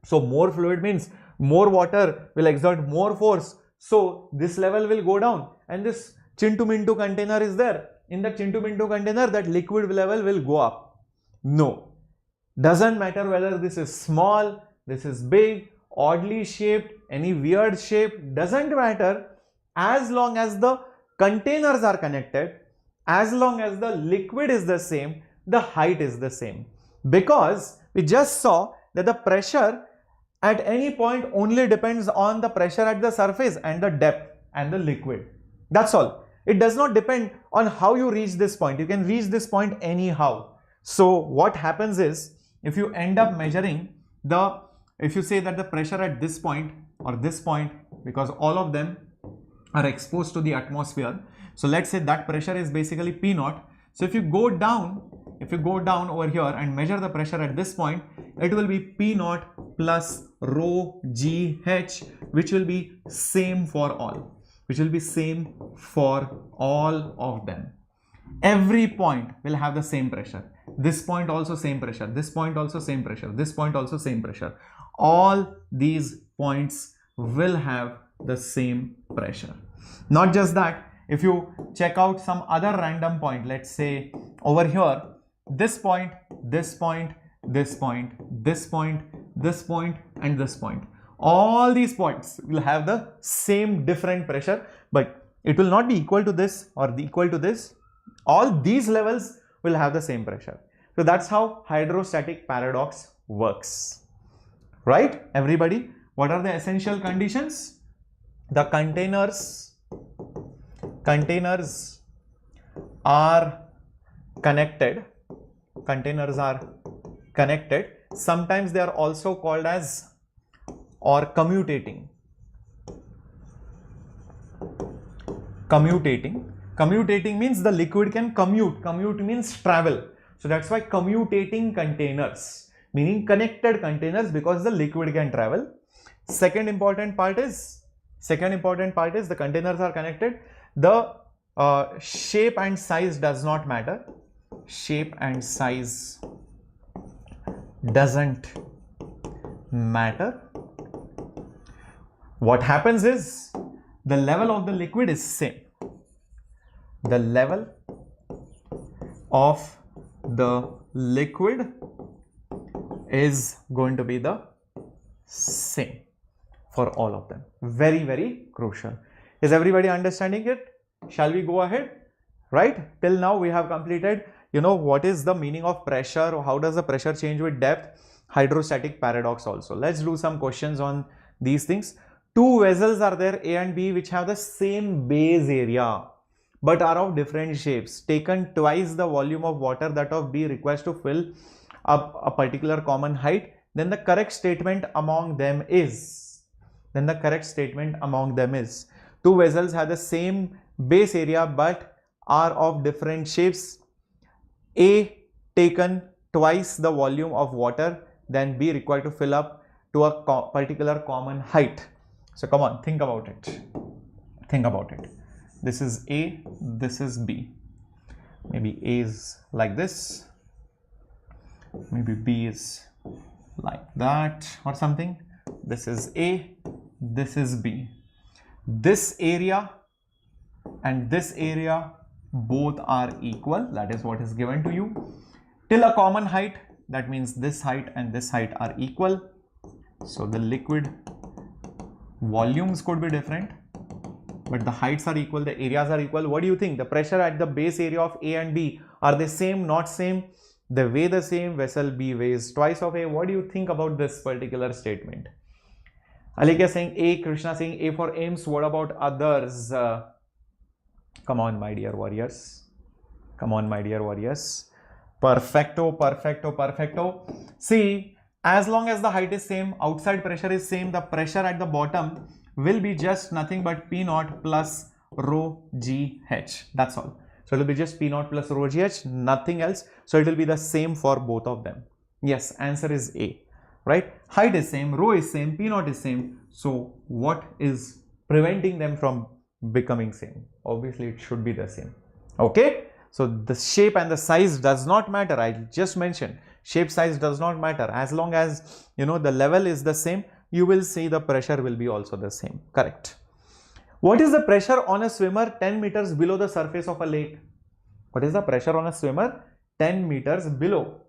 So more fluid means more water will exert more force. So this level will go down, and this Chintu Mintu container is there. In the Chintu Mintu container, that liquid level will go up. No. Doesn't matter whether this is small, this is big, oddly shaped, any weird shape, doesn't matter, as long as the containers are connected, as long as the liquid is the same, the height is the same. Because we just saw that the pressure at any point only depends on the pressure at the surface and the depth and the liquid. That's all. It does not depend on how you reach this point. You can reach this point anyhow. So what happens is, if you end up measuring if you say that the pressure at this point or this point, because all of them are exposed to the atmosphere, so let's say that pressure is basically P naught. So if you go down over here and measure the pressure at this point, it will be P naught plus rho gh, which will be same for all, of them. Every point will have the same pressure. This point also same pressure, this point also same pressure, this point also same pressure. All these points will have the same pressure. Not just that, if you check out some other random point, let's say over here, this point, this point, this point, this point, this point, and this point. All these points will have the same different pressure, but it will not be equal to this or equal to this. All these levels will have the same pressure. So that's how hydrostatic paradox works. Right, everybody? What are the essential conditions? The containers are connected. Containers are connected. Sometimes they are also called as or commutating. Commutating means the liquid can commute. Commute means travel. So that's why commutating containers, meaning connected containers, because the liquid can travel. Second important part is the containers are connected. The shape and size does not matter. Shape and size doesn't matter. What happens is the level of the liquid is same. The level of the liquid is going to be the same for all of them. Very, very crucial. Is everybody understanding it? Shall we go ahead? right? Till now we have completed, what is the meaning of pressure, or how does the pressure change with depth, hydrostatic paradox also. Let's do some questions on these things. Two vessels are there, A and B, which have the same base area but are of different shapes. Taken twice the volume of water that of B requires to fill up a particular common height, then the correct statement among them is, two vessels have the same base area but are of different shapes. A taken twice the volume of water than B required to fill up to a particular common height. So come on, think about it. This is A, this is B. Maybe A is like this, maybe B is like that or something. This is A, this is B. This area and this area both are equal, that is what is given to you, till a common height, that means this height and this height are equal. So the liquid volumes could be different, but the heights are equal, the areas are equal. What do you think? The pressure at the base area of A and B, are they same, not same? They weigh the same, vessel B weighs twice of A. What do you think about this particular statement? Alikya saying A, Krishna saying A for Ames. What about others? Come on, my dear warriors. Perfecto. See, as long as the height is same, outside pressure is same, the pressure at the bottom will be just nothing but P naught plus rho GH. That's all. So it will be just P naught plus rho GH, nothing else. So it will be the same for both of them. Yes, answer is A, right? Height is same, rho is same, P naught is same. So what is preventing them from becoming same? Obviously it should be the same. Okay, so the shape and the size does not matter. I just mentioned shape, size does not matter. As long as the level is the same, you will see the pressure will be also the same. Correct. What is the pressure on a swimmer 10 meters below the surface of a lake? What is the pressure on a swimmer 10 meters below?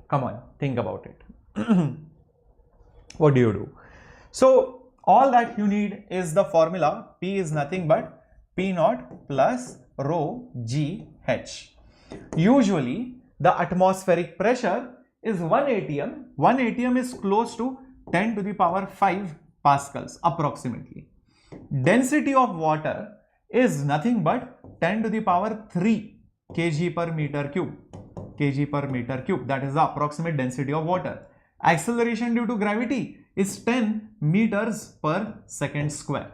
Come on, think about it. What do you do? So all that you need is the formula. P is nothing but P naught plus rho GH. Usually the atmospheric pressure is 1 atm. 1 atm is close to 10 to the power 5 pascals approximately. Density of water is nothing but 10 to the power 3 kg per meter cube. That is the approximate density of water. Acceleration due to gravity is 10 meters per second square.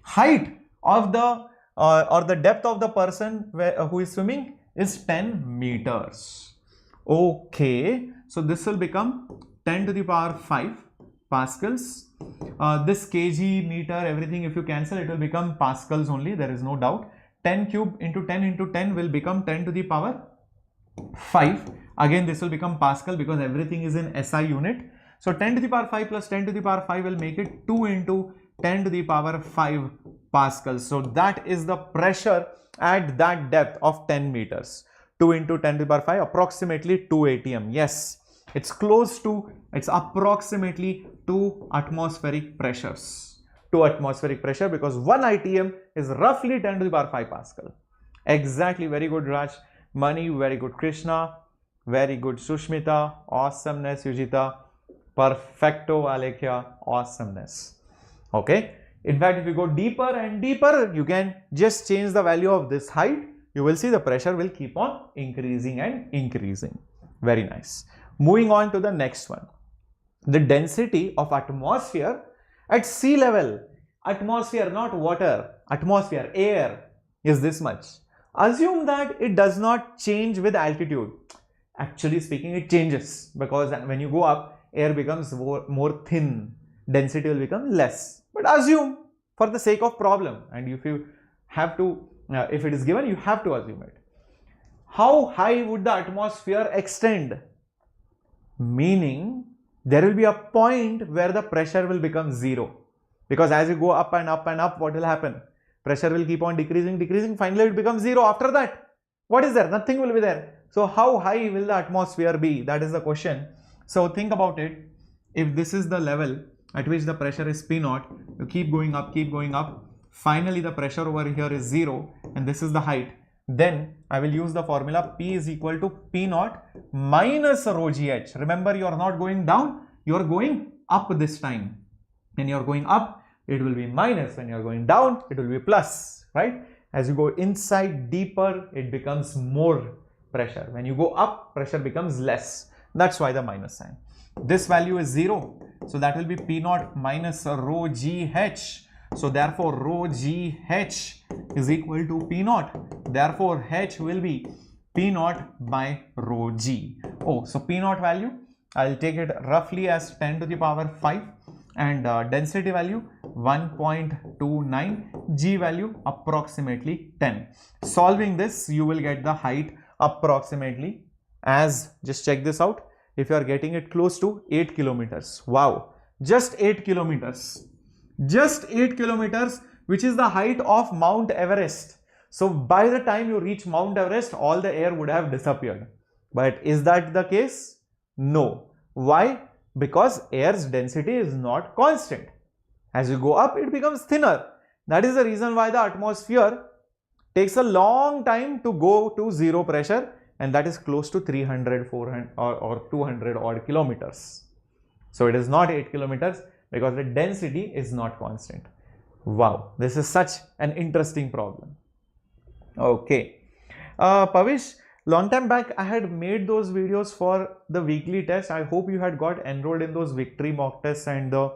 Height of the or the depth of the person who is swimming is 10 meters. Okay, so this will become 10 to the power 5 pascals. This kg, meter, everything, if you cancel, it will become pascals only, there is no doubt. 10 cube into 10 into 10 will become 10 to the power 5. Again, this will become pascal because everything is in SI unit. So 10 to the power 5 plus 10 to the power 5 will make it 2 into 10 to the power 5 pascals. So that is the pressure at that depth of 10 meters. 2 into 10 to the power 5, approximately 2 atm. Yes, it's approximately 2 atmospheric pressures. 2 atmospheric pressure, because 1 atm is roughly 10 to the power 5 pascal. Exactly. Very good, Raj. Mani, very good, Krishna, very good, Sushmita, awesomeness, Yujita, perfecto, Alekhya, awesomeness. Okay, in fact, if you go deeper and deeper, you can just change the value of this height. You will see the pressure will keep on increasing and increasing. Very nice. Moving on to the next one. The density of atmosphere at sea level, atmosphere, not water, atmosphere, air, is this much. Assume that it does not change with altitude. Actually speaking, it changes, because when you go up, air becomes more thin, density will become less. But assume for the sake of problem, and if you have to, if it is given, you have to assume it. How high would the atmosphere extend? Meaning, there will be a point where the pressure will become zero. Because as you go up and up and up, what will happen? Pressure will keep on decreasing, finally it becomes zero. After that, what is there? Nothing will be there. So how high will the atmosphere be? That is the question. So think about it. If this is the level at which the pressure is P naught, you keep going up, finally the pressure over here is zero, and this is the height. then I will use the formula P is equal to P naught minus rho GH. Remember, you are not going down, you are going up this time. When you are going up, it will be minus. When you are going down, it will be plus, right? As you go inside deeper, it becomes more pressure. When you go up, pressure becomes less. That's why the minus sign. This value is 0. So that will be P naught minus rho GH. So therefore, rho GH is equal to P naught. Therefore, H will be P naught by rho G. Oh, so P naught value, I'll take it roughly as 10 to the power 5 and density value 1.29, G value approximately 10. Solving this, you will get the height approximately as, just check this out, if you are getting it close to 8 kilometers. Wow, just 8 kilometers. Just 8 kilometers, which is the height of Mount Everest. So by the time you reach Mount Everest, all the air would have disappeared. But is that the case? No. Why? Because air's density is not constant. As you go up, it becomes thinner. That is the reason why the atmosphere takes a long time to go to zero pressure, and that is close to 300, 400 or 200 odd kilometers. So it is not 8 kilometers because the density is not constant. Wow, this is such an interesting problem. Okay, Pavish, long time back I had made those videos for the weekly test. I hope you had got enrolled in those victory mock tests and the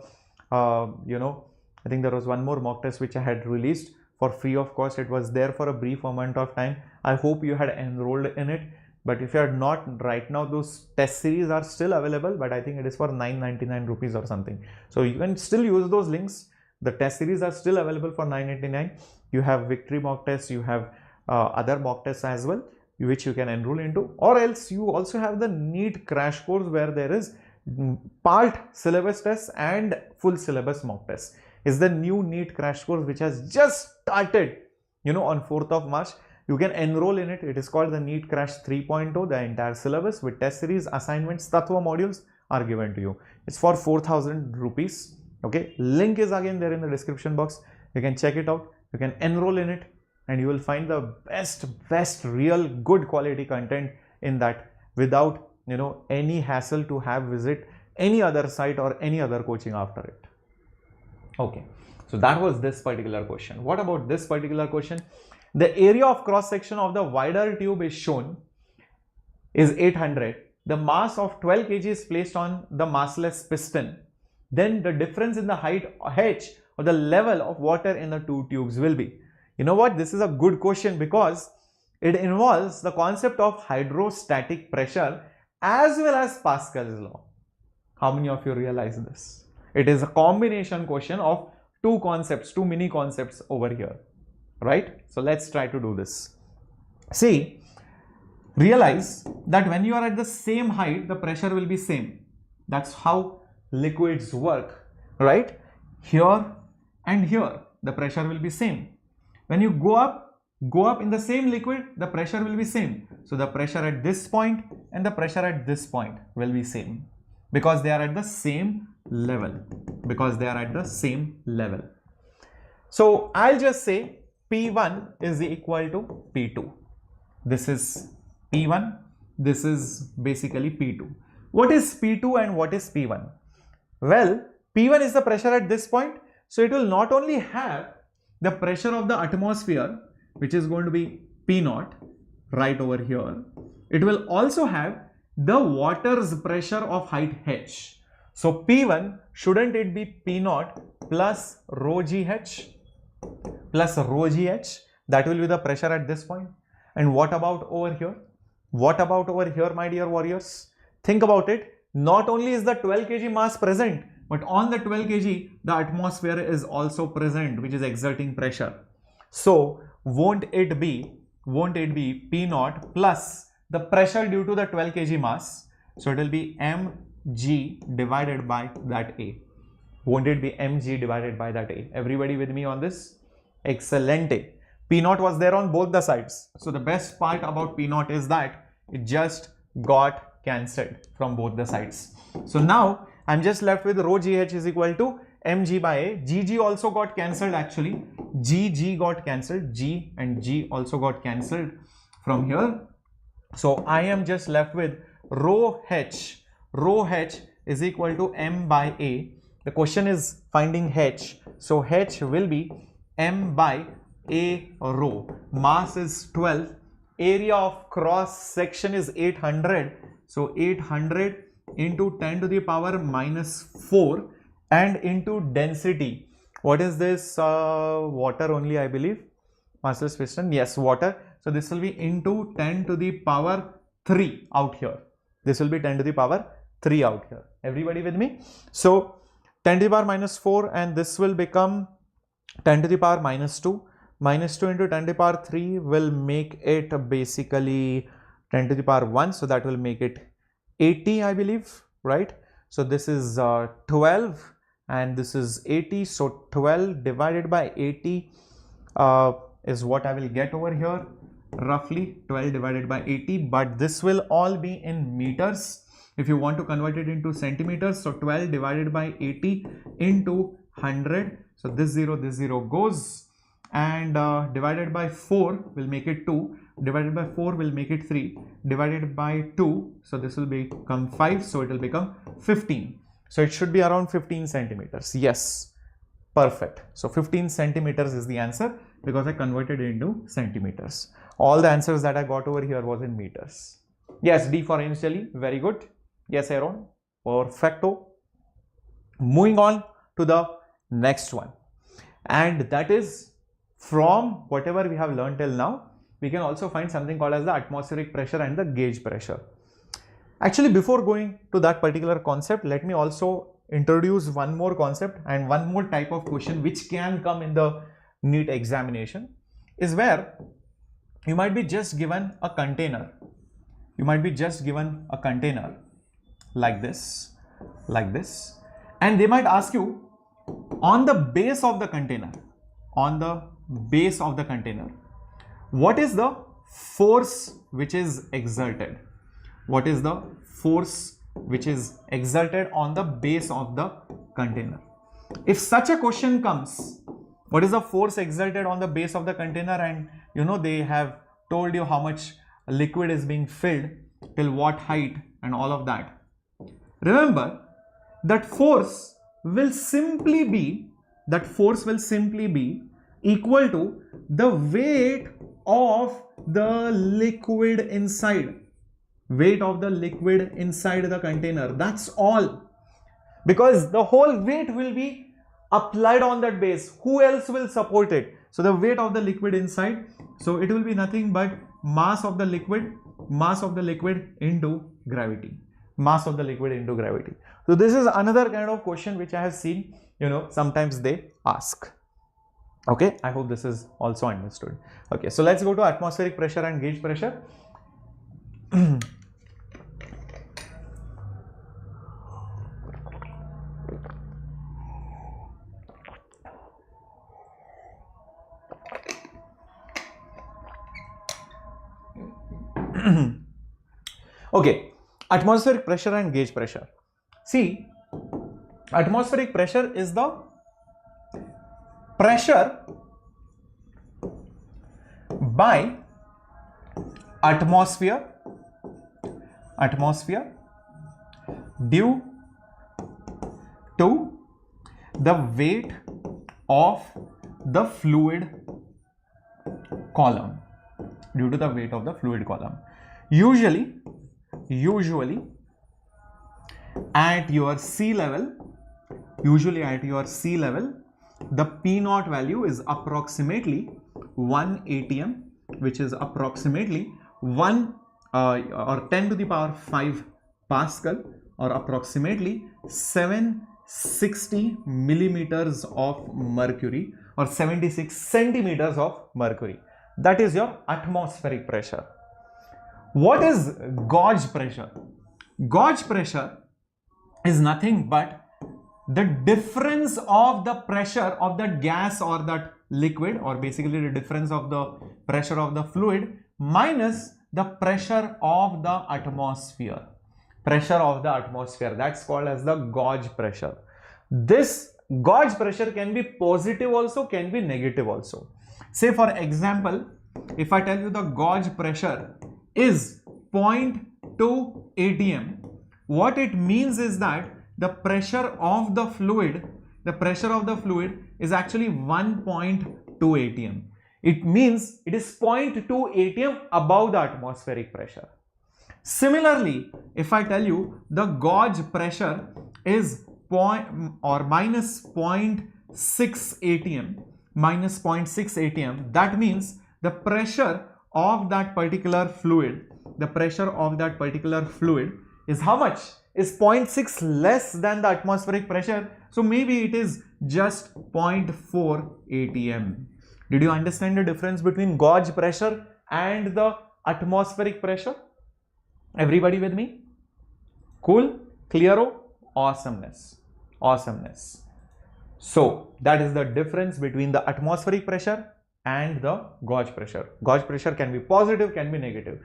I think there was one more mock test which I had released for free of cost. It was there for a brief amount of time. I hope you had enrolled in it. But if you are not right now, those test series are still available, but I think it is for 999 rupees or something. So you can still use those links. The test series are still available for 999. You have victory mock tests, you have other mock tests as well, which you can enroll into, or else you also have the NEET crash course where there is part syllabus tests and full syllabus mock tests. Is the new NEET crash course which has just started, on 4th of March. You can enroll in it. It is called the NEET Crash 3.0. The entire syllabus with test series, assignments, Tattva modules are given to you. It's for 4,000 rupees. Okay, link is again there in the description box. You can check it out. You can enroll in it and you will find the best real good quality content in that without any hassle to have visit any other site or any other coaching after it. Okay, so that was this particular question. What about this particular question? The area of cross section of the wider tube is shown is 800. The mass of 12 kg is placed on the massless piston. Then the difference in the height h or the level of water in the two tubes will be. You know what? This is a good question because it involves the concept of hydrostatic pressure as well as Pascal's law. How many of you realize this? It is a combination question of two concepts, two mini concepts over here, right? So let's try to do this. See, realize that when you are at the same height, the pressure will be same. That's how liquids work, right? Here and here, the pressure will be same. When you go up in the same liquid, the pressure will be same. So the pressure at this point and the pressure at this point will be same because they are at the same level. So I'll just say P1 is equal to P2. This is P1. This is basically P2. What is P2 and what is P1? Well, P1 is the pressure at this point. So it will not only have the pressure of the atmosphere, which is going to be P naught right over here. It will also have the water's pressure of height h. So P1, shouldn't it be P naught plus rho GH? Plus rho GH, that will be the pressure at this point. And what about over here? What about over here, my dear warriors? Think about it. Not only is the 12 kg mass present, but on the 12 kg, the atmosphere is also present, which is exerting pressure. So won't it be P naught plus the pressure due to the 12 kg mass? So it will be mg divided by that A. Won't it be mg divided by that A? Everybody with me on this? Excellent. P naught was there on both the sides. So the best part about P naught is that it just got cancelled from both the sides. So now I'm just left with rho GH is equal to mg by a. G also got cancelled actually. G got cancelled. G and G also got cancelled from here. So I am just left with rho h. Rho h is equal to m by a. The question is finding h. So h will be m by a rho. Mass is 12. Area of cross section is 800. So 800 into 10 to the power minus 4 and into density. What is this? Water only, I believe. Massless piston. Yes, water. So this will be into 10 to the power 3 out here. This will be 10 to the power 3 out here. Everybody with me? So 10 to the power minus 4 and this will become 10 to the power minus 2. Minus 2 into 10 to the power 3 will make it basically 10 to the power 1. So that will make it 80, I believe, right? So this is 12 and this is 80. So 12 divided by 80 is what I will get over here. Roughly 12 divided by 80. But this will all be in meters. If you want to convert it into centimeters, so 12 divided by 80 into 100. So this 0 goes. And divided by 4 will make it 2, divided by 4 will make it 3, divided by 2, so this will become 5, so it will become 15. So it should be around 15 centimeters. Yes, perfect. So 15 centimeters is the answer because I converted it into centimeters. All the answers that I got over here was in meters. Yes, D for initially, very good. Yes, Aaron, perfecto. Moving on to the next one, and that is, from whatever we have learned till now, we can also find something called as the atmospheric pressure and the gauge pressure. Actually, before going to that particular concept, let me also introduce one more concept and one more type of question which can come in the NEET examination, is where you might be just given a container. You might be just given a container like this, and they might ask you, on the base of the container, what is the force which is exerted? What is the force which is exerted on the base of the container? If such a question comes, what is the force exerted on the base of the container, and you know they have told you how much liquid is being filled till what height and all of that. Remember that force will simply be equal to the weight of the liquid inside. Weight of the liquid inside the container. That's all. Because the whole weight will be applied on that base. Who else will support it? So the weight of the liquid inside. So it will be nothing but mass of the liquid into gravity. Mass of the liquid into gravity. So this is another kind of question which I have seen, you know, sometimes they ask. Okay, I hope this is also understood. Okay, so let's go to atmospheric pressure and gauge pressure. Okay, atmospheric pressure and gauge pressure. See, atmospheric pressure is the pressure by atmosphere due to the weight of the fluid column. Usually at your sea level, the P naught value is approximately 1 atm, which is approximately 1 or 10 to the power 5 Pascal, or approximately 760 millimeters of mercury, or 76 centimeters of mercury. That is your atmospheric pressure. What is gauge pressure? Gauge pressure is nothing but the difference of the pressure of that gas or that liquid, or basically the difference of the pressure of the fluid minus the pressure of the atmosphere. That's called as the gauge pressure. This gauge pressure can be positive also, can be negative also. Say for example, if I tell you the gauge pressure is 0.2 atm, what it means is that the pressure of the fluid is actually 1.2 atm. It means it is 0.2 atm above the atmospheric pressure. Similarly, if I tell you the gauge pressure is minus 0.6 atm, that means the pressure of that particular fluid, is how much? Is 0.6 less than the atmospheric pressure. So maybe it is just 0.4 atm. Did you understand the difference between gauge pressure and the atmospheric pressure? Everybody with me? Cool? Clearo? Awesomeness. Awesomeness. So that is the difference between the atmospheric pressure and the gauge pressure. Gauge pressure can be positive, can be negative.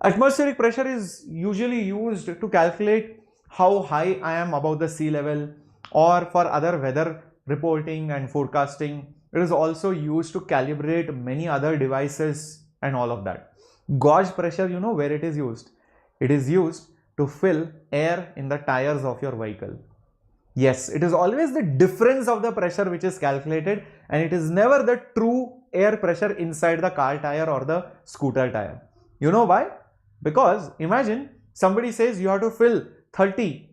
Atmospheric pressure is usually used to calculate how high I am above the sea level, or for other weather reporting and forecasting. It is also used to calibrate many other devices and all of that. Gauge pressure, you know where it is used? It is used to fill air in the tires of your vehicle. Yes, it is always the difference of the pressure which is calculated, and it is never the true air pressure inside the car tire or the scooter tire. You know why? Because imagine somebody says you have to fill 30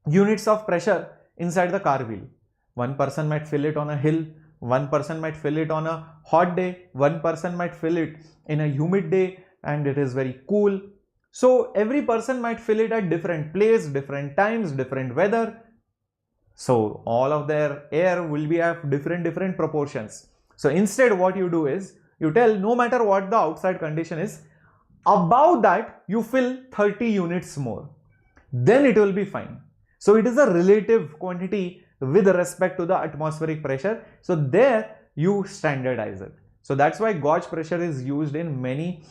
units of pressure inside the car wheel. One person might fill it on a hill, one person might fill it on a hot day, one person might fill it in a humid day and it is very cool. So every person might fill it at different place, different times, different weather. So all of their air will be at different proportions. So instead what you do is, you tell no matter what the outside condition is, above that you fill 30 units more. Then it will be fine. So it is a relative quantity with respect to the atmospheric pressure. So there you standardize it. So that's why gauge pressure is used in many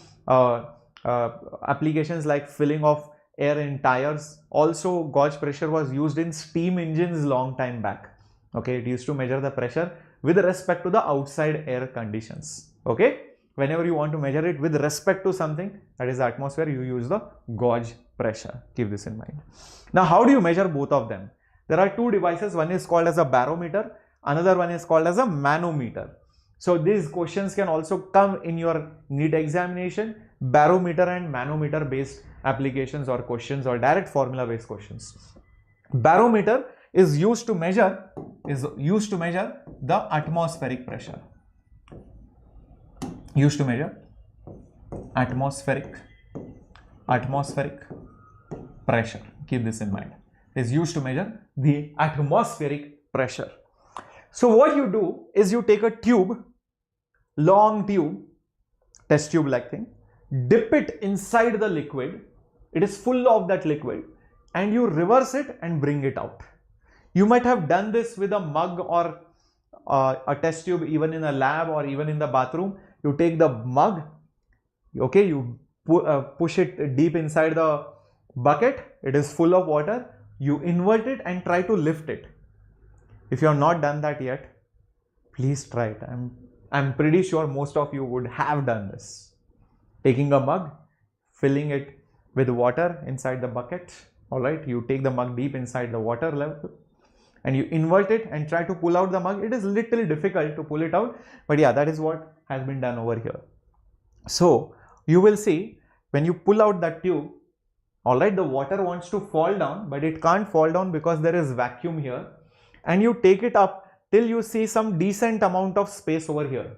applications like filling of air in tires. Also gauge pressure was used in steam engines long time back. Okay, it used to measure the pressure with respect to the outside air conditions. Okay, whenever you want to measure it with respect to something, that is the atmosphere, you use the gauge pressure. Keep this in mind. Now how do you measure both of them? There are two devices. One is called as a barometer, another one is called as a manometer. So these questions can also come in your NEET examination, barometer and manometer based applications or questions, or direct formula based questions. Barometer is used to measure the atmospheric pressure. Used to measure atmospheric pressure. Keep this in mind. Is used to measure the atmospheric pressure. So what you do is you take a tube, long tube, test tube like thing, dip it inside the liquid. It is full of that liquid, and you reverse it and bring it out. You might have done this with a mug or a test tube, even in a lab or even in the bathroom. You take the mug, okay, you push it deep inside the bucket. It is full of water. You invert it and try to lift it. If you have not done that yet, please try it. I'm pretty sure most of you would have done this. Taking a mug, filling it with water inside the bucket. Alright, you take the mug deep inside the water level and you invert it and try to pull out the mug. It is little difficult to pull it out, but yeah, that is what has been done over here. So you will see when you pull out that tube, alright, the water wants to fall down, but it can't fall down because there is vacuum here, and you take it up till you see some decent amount of space over here.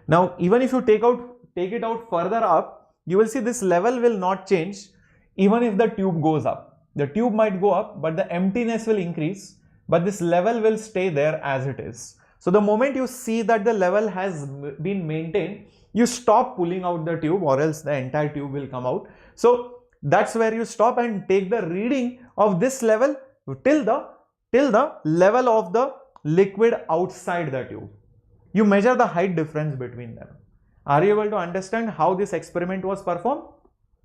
Now even if you take it out further up, you will see this level will not change even if the tube goes up. The tube might go up, but the emptiness will increase, but this level will stay there as it is. So the moment you see that the level has been maintained, you stop pulling out the tube, or else the entire tube will come out. So that's where you stop and take the reading of this level till the level of the liquid outside the tube. You measure the height difference between them. Are you able to understand how this experiment was performed?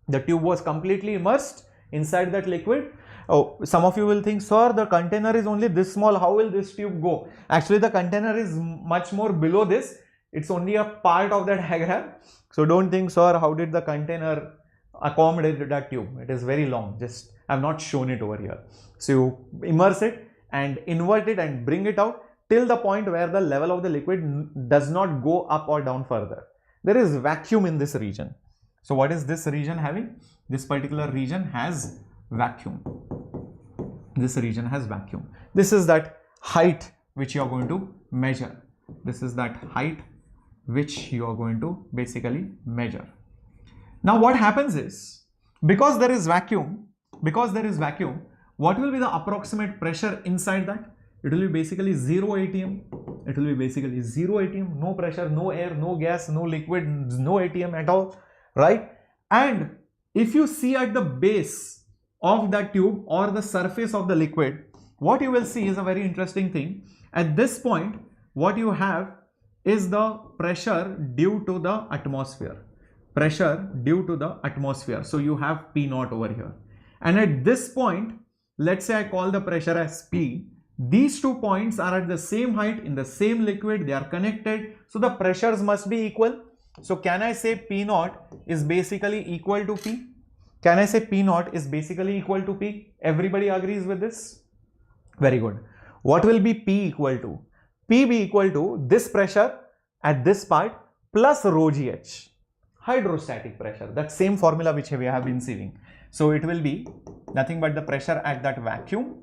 The tube was completely immersed inside that liquid, Oh, some of you will think, sir, the container is only this small. How will this tube go? Actually, the container is much more below this. It's only a part of that diagram. So don't think, sir, how did the container accommodate that tube? It is very long. Just I have not shown it over here. So you immerse it and invert it and bring it out till the point where the level of the liquid does not go up or down further. There is vacuum in this region. So what is this region having? This particular region has vacuum. This region has vacuum. This is that height which you are going to measure. This is that height which you are going to basically measure. Now what happens is, because there is vacuum, what will be the approximate pressure inside that? It will be basically 0 atm. It will be basically 0 atm, no pressure, no air, no gas, no liquid, no atm at all, right? And if you see at the base of that tube or the surface of the liquid, what you will see is a very interesting thing. At this point, what you have is the pressure due to the atmosphere. Pressure due to the atmosphere. So you have P naught over here. And at this point, let's say I call the pressure as P. These 2 points are at the same height in the same liquid. They are connected. So the pressures must be equal. So can I say P naught is basically equal to P? Can I say P naught is basically equal to P? Everybody agrees with this? Very good. What will be P equal to? P be equal to this pressure at this part plus rho GH. Hydrostatic pressure. That same formula which we have been seeing. So it will be nothing but the pressure at that vacuum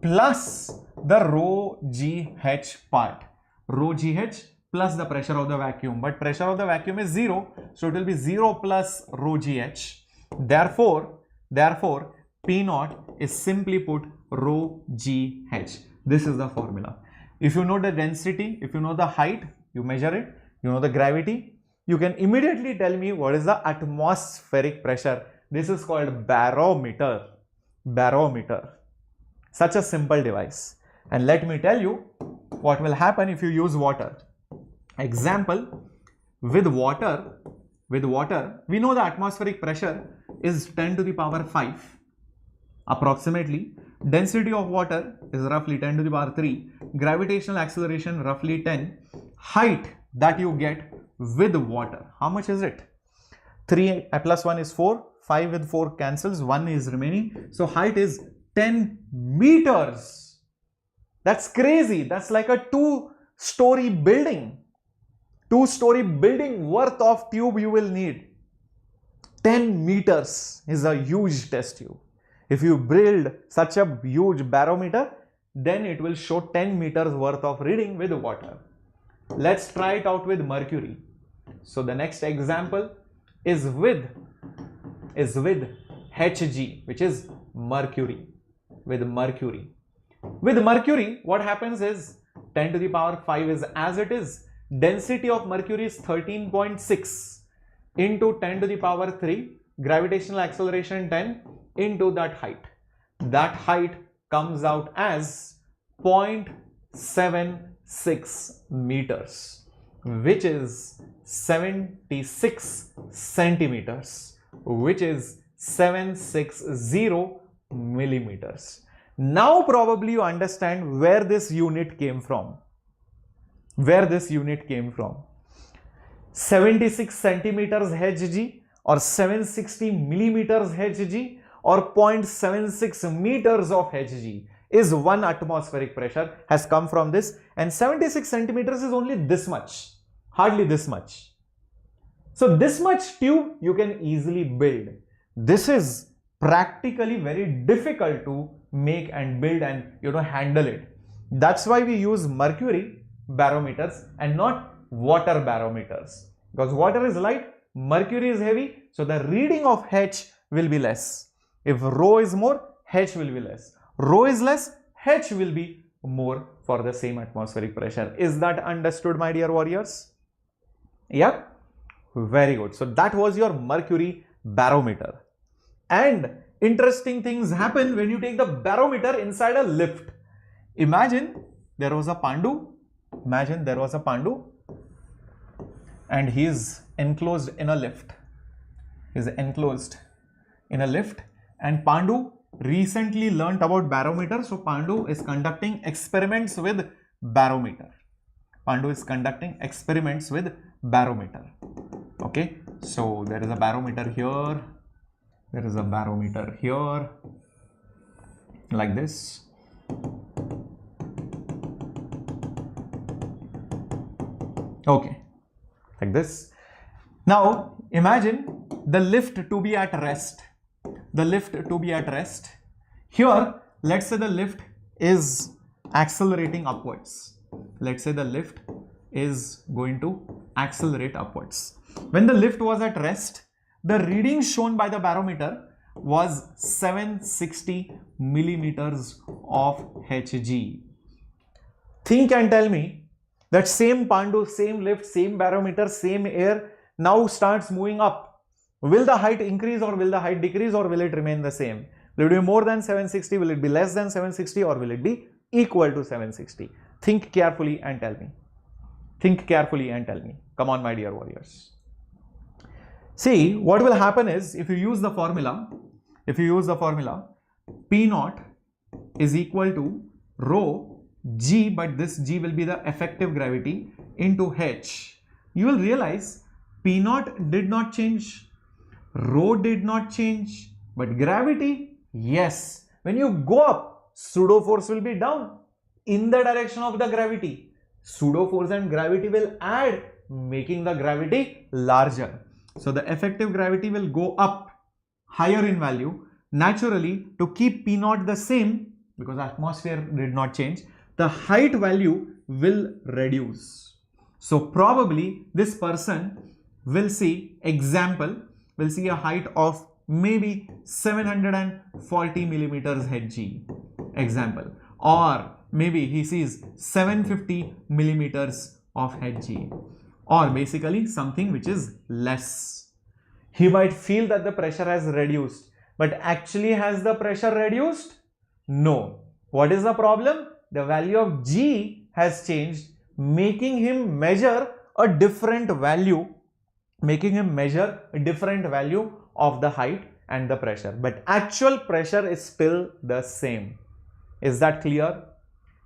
plus the rho GH part. Rho GH plus the pressure of the vacuum. But pressure of the vacuum is 0. So it will be 0 plus rho GH. Therefore, P naught is simply put rho GH. This is the formula. If you know the density, if you know the height, you measure it, you know the gravity, you can immediately tell me what is the atmospheric pressure. This is called barometer. Barometer. Such a simple device. And let me tell you what will happen if you use water. Example, with water, we know the atmospheric pressure is 10 to the power 5 approximately. Density of water is roughly 10 to the power 3. Gravitational acceleration roughly 10. Height that you get with water, how much is it? 3 plus 1 is 4. 5 with 4 cancels. 1 is remaining. So height is 10 meters. That's crazy. That's like a 2-story building. 2-story building worth of tube you will need. 10 meters is a huge test tube. If you build such a huge barometer, then it will show 10 meters worth of reading with water. Let's try it out with mercury. So the next example is with Hg, which is mercury. With mercury, what happens is 10 to the power 5 is as it is. Density of mercury is 13.6 into 10 to the power 3. Gravitational acceleration 10 into that height. That height comes out as 0.76 meters, which is 76 centimeters, which is 760 millimeters. Now probably you understand where this unit came from. 76 centimeters Hg or 760 millimeters Hg or 0.76 meters of Hg is one atmospheric pressure has come from this, and 76 centimeters is only this much, hardly this much. So this much tube you can easily build. This is practically very difficult to make and build and handle it. That's why we use mercury barometers and not water barometers, because water is light, mercury is heavy, so the reading of H will be less. If rho is more, H will be less. Rho is less, H will be more for the same atmospheric pressure. Is that understood, my dear warriors? Yep. Very good. So that was your mercury barometer. And interesting things happen when you take the barometer inside a lift. Imagine there was a Pandu. And he is enclosed in a lift. And Pandu recently learnt about barometer. So Pandu is conducting experiments with barometer. Pandu is conducting experiments with barometer. Okay, so there is a barometer here, there is a barometer here, like this. Okay, like this. Now imagine the lift to be at rest. The lift to be at rest. Here, let's say the lift is accelerating upwards. Let's say the lift is going to accelerate upwards. When the lift was at rest, the reading shown by the barometer was 760 millimeters of Hg. Think and tell me that same Pandu, same lift, same barometer, same air now starts moving up. Will the height increase or will the height decrease, or will it remain the same? Will it be more than 760? Will it be less than 760, or will it be equal to 760? Think carefully and tell me. Think carefully and tell me. Come on, my dear warriors. See, what will happen is, if you use the formula, P naught is equal to rho g, but this g will be the effective gravity, into h. You will realize P naught did not change, rho did not change, but gravity, yes. When you go up, pseudo force will be down in the direction of the gravity. Pseudo force and gravity will add, making the gravity larger. So the effective gravity will go up, higher in value. Naturally, to keep P naught the same, because atmosphere did not change, the height value will reduce. So probably this person will see, example, will see a height of maybe 740 millimeters Hg, example, or maybe he sees 750 millimeters of Hg, or basically something which is less. He might feel that the pressure has reduced, but actually has the pressure reduced? No. What is the problem? The value of G has changed, making him measure a different value, of the height and the pressure, but actual pressure is still the same. Is that clear?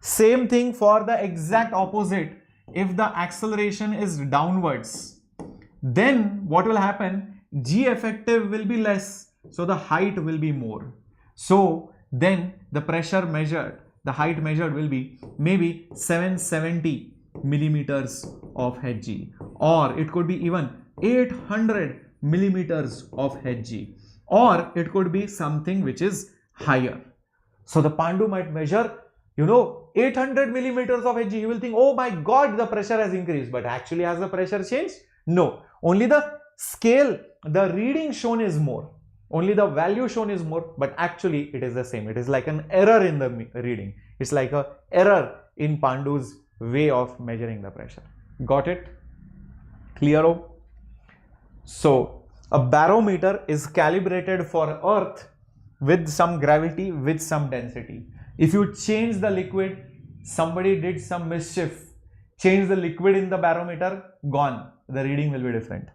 Same thing for the exact opposite. If the acceleration is downwards, then what will happen? G effective will be less, so the height will be more. So then the pressure measured, the height measured will be maybe 770 millimeters of Hg, or it could be even 800 millimeters of Hg, or it could be something which is higher. So the Pandu might measure, 800 millimeters of Hg. You will think, oh my god, the pressure has increased, but actually has the pressure changed? No, only the scale, the reading shown is more, only the value shown is more, but actually it is the same. It is like an error in the reading. It's like an error in Pandu's way of measuring the pressure. Got it? Clear? So a barometer is calibrated for Earth with some gravity, with some density. If you change the liquid, somebody did some mischief, change the liquid in the barometer, gone, the reading will be different.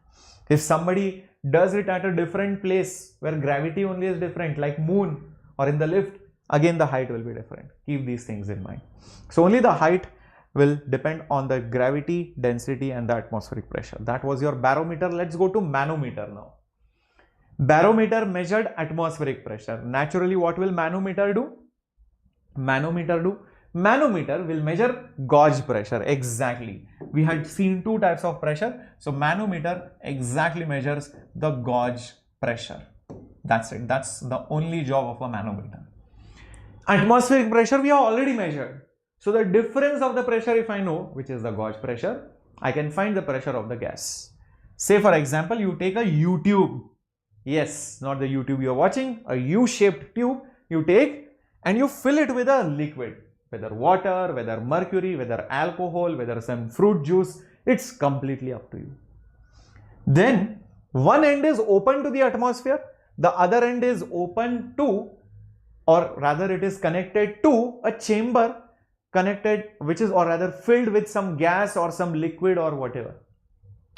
If somebody does it at a different place where gravity only is different, like moon or in the lift, again the height will be different. Keep these things in mind. So only the height will depend on the gravity, density and the atmospheric pressure. That was your barometer. Let's go to manometer now. Barometer measured atmospheric pressure. Naturally, what will manometer do? Manometer will measure gauge pressure. Exactly. We had seen two types of pressure. So manometer exactly measures the gauge pressure. That's it. That's the only job of a manometer. Atmospheric pressure we have already measured. So the difference of the pressure, if I know, which is the gauge pressure, I can find the pressure of the gas. Say for example, you take a U-tube. Yes, not the YouTube you are watching, a U-shaped tube you take and you fill it with a liquid, whether water, whether mercury, whether alcohol, whether some fruit juice, it's completely up to you. Then one end is open to the atmosphere, the other end is open to, or rather it is connected to a chamber connected, which is or rather filled with some gas or some liquid or whatever.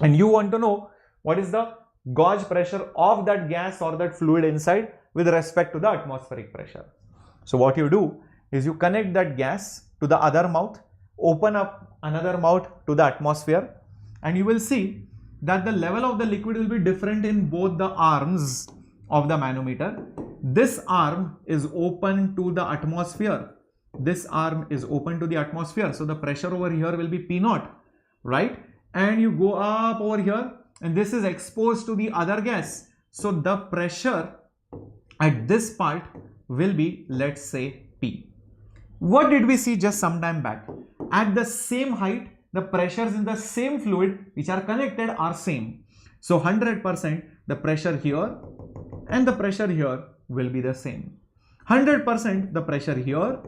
And you want to know what is the gauge pressure of that gas or that fluid inside. with respect to the atmospheric pressure. So what you do is you connect that gas to the other mouth, open up another mouth to the atmosphere, and you will see that the level of the liquid will be different in both the arms of the manometer. This arm is open to the atmosphere. This arm is open to the atmosphere. So the pressure over here will be P0, right? And you go up over here and this is exposed to the other gas. So the pressure at this part will be, let's say, P. What did we see just some time back? At the same height, the pressures in the same fluid which are connected are same. So 100% the pressure here and the pressure here will be the same. 100% the pressure here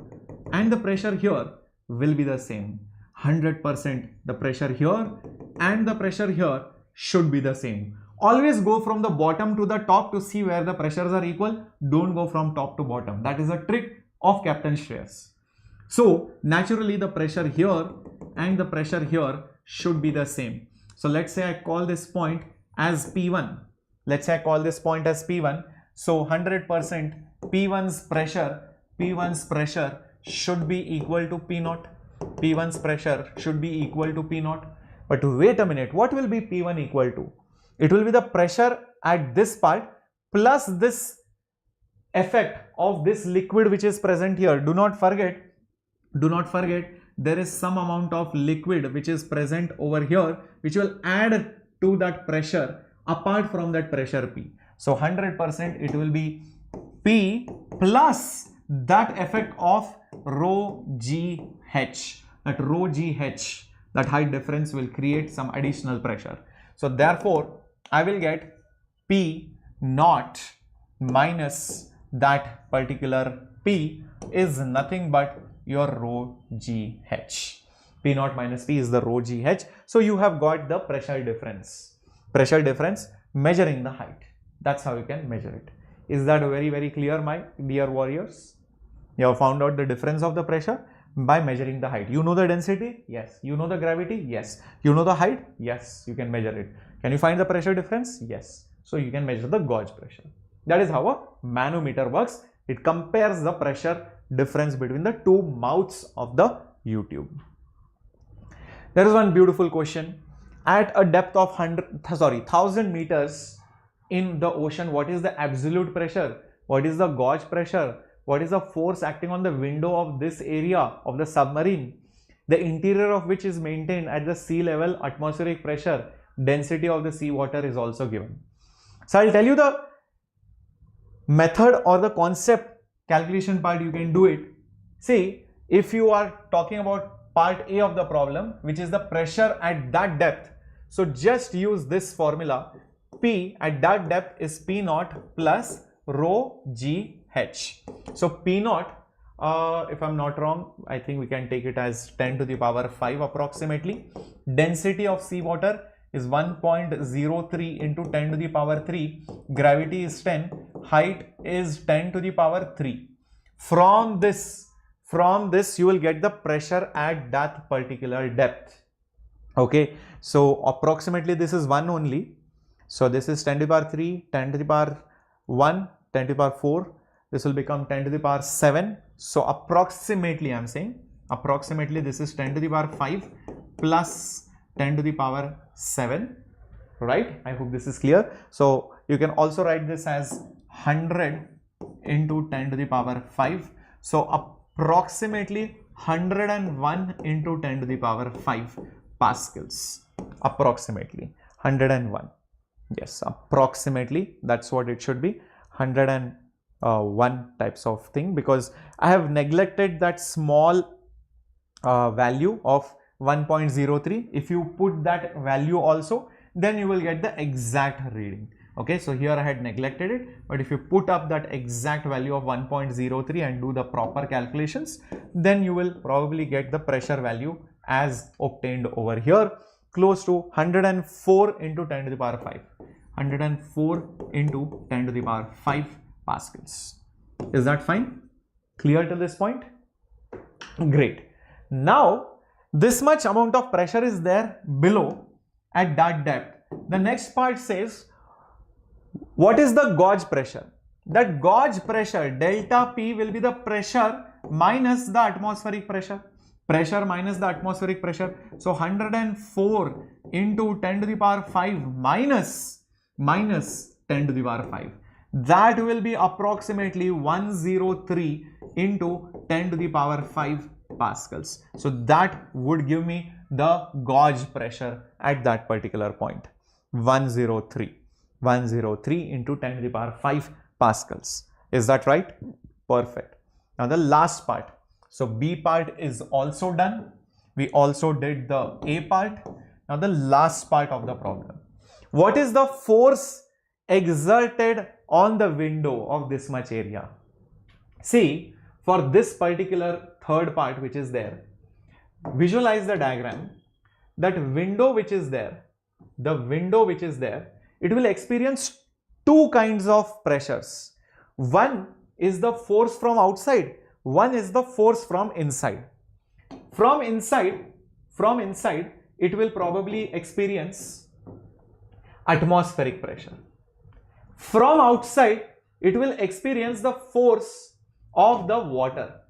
and the pressure here will be the same. 100% the pressure here and the pressure here should be the same. Always go from the bottom to the top to see where the pressures are equal. Don't go from top to bottom. That is a trick of Captain Shreyas. So naturally the pressure here and the pressure here should be the same. So let's say I call this point as P1. Let's say I call this point as P1. So 100% P1's pressure should be equal to P0. P1's pressure should be equal to P0. But wait a minute, what will be P1 equal to? It will be the pressure at this part plus this effect of this liquid which is present here. Do not forget, there is some amount of liquid which is present over here which will add to that pressure apart from that pressure P. So 100% it will be P plus that effect of rho GH. That rho GH, that height difference will create some additional pressure. So therefore, I will get P0 minus that particular P is nothing but your rho GH. P0 minus P is the rho GH. So you have got the pressure difference. Pressure difference measuring the height. That's how you can measure it. Is that very, very clear, my dear warriors? You have found out the difference of the pressure by measuring the height. You know the density? Yes. You know the gravity? Yes. You know the height? Yes. You can measure it. Can you find the pressure difference? Yes. So you can measure the gauge pressure. That is how a manometer works. It compares the pressure difference between the two mouths of the U-tube. There is one beautiful question. At a depth of 1000 meters in the ocean, what is the absolute pressure? What is the gauge pressure? What is the force acting on the window of this area of the submarine, the interior of which is maintained at the sea level, atmospheric pressure, density of the sea water is also given. So I'll tell you the method or the concept calculation part, you can do it. See, if you are talking about part A of the problem, which is the pressure at that depth, so just use this formula. P at that depth is P0 plus rho GH. So P0, if I'm not wrong, I think we can take it as 10 to the power 5 approximately. Density of seawater is 1.03 into 10 to the power 3. Gravity is 10. Height is 10 to the power 3. From this you will get the pressure at that particular depth. Okay, so approximately this is 1 only. So this is 10 to the power 3, 10 to the power 1, 10 to the power 4. This will become 10 to the power 7. So approximately, I am saying, approximately this is 10 to the power 5 plus 10 to the power 7, right? I hope this is clear. So you can also write this as 100 into 10 to the power 5. So approximately 101 into 10 to the power 5 pascals. Approximately 101. Yes, approximately that's what it should be. 101 types of thing, because I have neglected that small value of 1.03. If you put that value also, then you will get the exact reading. Okay, so here I had neglected it, but if you put up that exact value of 1.03 and do the proper calculations, then you will probably get the pressure value as obtained over here, close to 104 into 10 to the power 5. 104 into 10 to the power 5 pascals. Is that fine? Clear till this point? Great. Now, this much amount of pressure is there below at that depth. The next part says, what is the gauge pressure? that gauge pressure, delta P, will be the pressure minus the atmospheric pressure. Pressure minus the atmospheric pressure. So 104 into 10 to the power 5 minus 10 to the power 5. That will be approximately 103 into 10 to the power 5 pascals. So that would give me the gauge pressure at that particular point. 103 into 10 to the power 5 pascals. Is that right? Perfect. Now the last part. So B part is also done. We also did the A part. Now the last part of the problem. What is the force exerted on the window of this much area? See, for this particular third part which is there, visualize the diagram. That window which is there, the window which is there, it will experience two kinds of pressures. One is the force from outside, one is the force from inside. From inside, it will probably experience atmospheric pressure. From outside, it will experience the force of the water,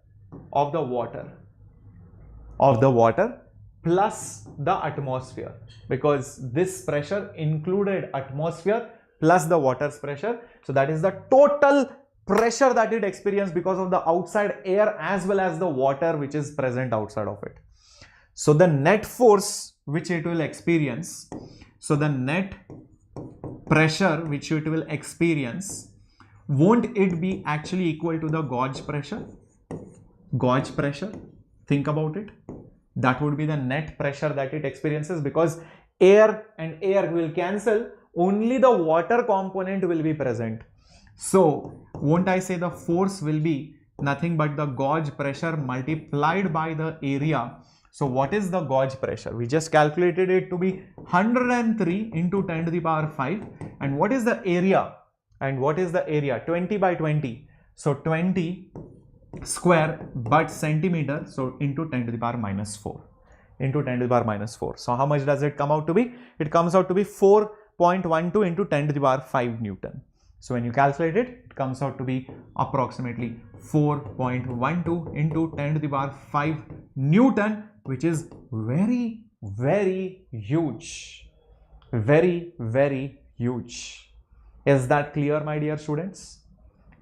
plus the atmosphere, because this pressure included atmosphere plus the water's pressure. So that is the total pressure that it experienced because of the outside air as well as the water which is present outside of it. So the net force which it will experience, so the net pressure which it will experience, won't it be actually equal to the gauge pressure? Gauge pressure, think about it. That would be the net pressure that it experiences, because air and air will cancel, only the water component will be present. So won't I say the force will be nothing but the gauge pressure multiplied by the area. So what is the gauge pressure? We just calculated it to be 103 into 10 to the power 5. And what is the area? 20 by 20. So 20 square but centimeter. So into 10 to the power minus 4. So how much does it come out to be? It comes out to be 4.12 into 10 to the power 5 Newton. So when you calculate it, it comes out to be approximately 4.12 into 10 to the power 5 Newton, which is very, very huge. Very, very huge. Is that clear, my dear students?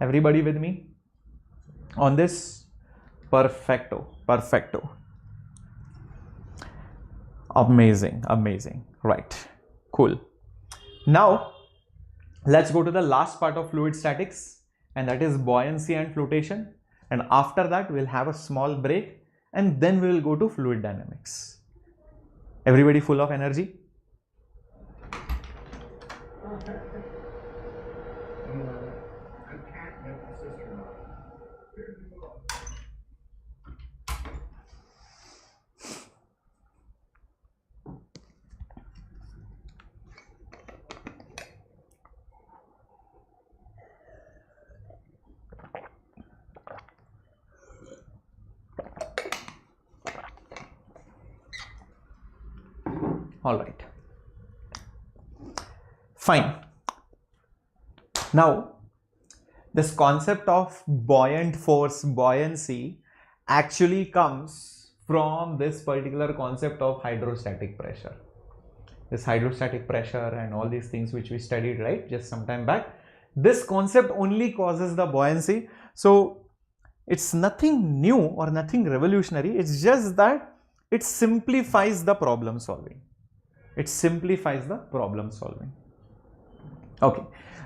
Everybody with me on this? Perfecto. Amazing. Right. Cool. Now, let's go to the last part of fluid statics, and that is buoyancy and flotation. And after that, we'll have a small break, and then we will go to fluid dynamics. Everybody full of energy? All right. Fine. Now, this concept of buoyant force, buoyancy, actually comes from this particular concept of hydrostatic pressure. This hydrostatic pressure and all these things which we studied, right, just some time back. This concept only causes the buoyancy. So it's nothing new or nothing revolutionary. It's just that it simplifies the problem solving. Okay.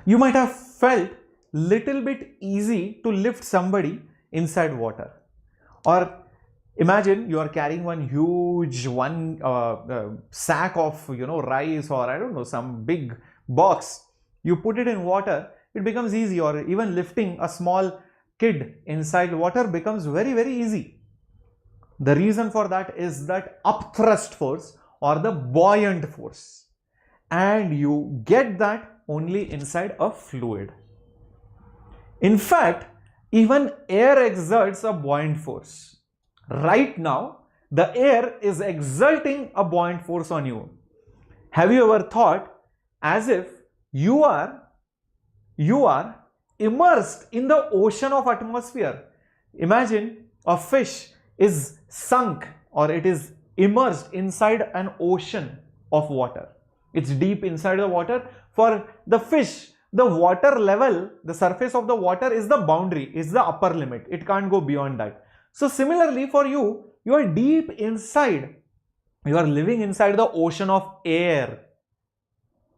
You might have felt little bit easy to lift somebody inside water. Or imagine you are carrying one huge sack of rice, or I don't know, some big box. You put it in water, it becomes easy. Or even lifting a small kid inside water becomes very, very easy. The reason for that is that upthrust force or the buoyant force, and you get that only inside a fluid. In fact, even air exerts a buoyant force. Right now, the air is exerting a buoyant force on you. Have you ever thought as if you are immersed in the ocean of atmosphere. Imagine a fish is sunk or it is immersed inside an ocean of water. It's deep inside the water. For the fish, the water level, the surface of the water is the boundary, is the upper limit. It can't go beyond that. So similarly for you, you are deep inside. You are living inside the ocean of air.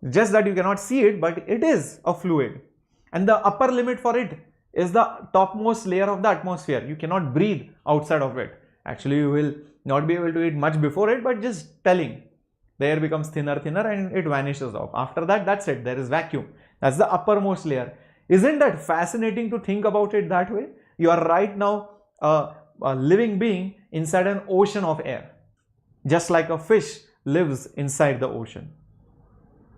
Just that you cannot see it, but it is a fluid. And the upper limit for it is the topmost layer of the atmosphere. You cannot breathe outside of it. Actually, you will not be able to eat much before it, but just telling. The air becomes thinner and it vanishes off. After that, that's it. There is vacuum. That's the uppermost layer. Isn't that fascinating to think about it that way? You are right now a living being inside an ocean of air. Just like a fish lives inside the ocean.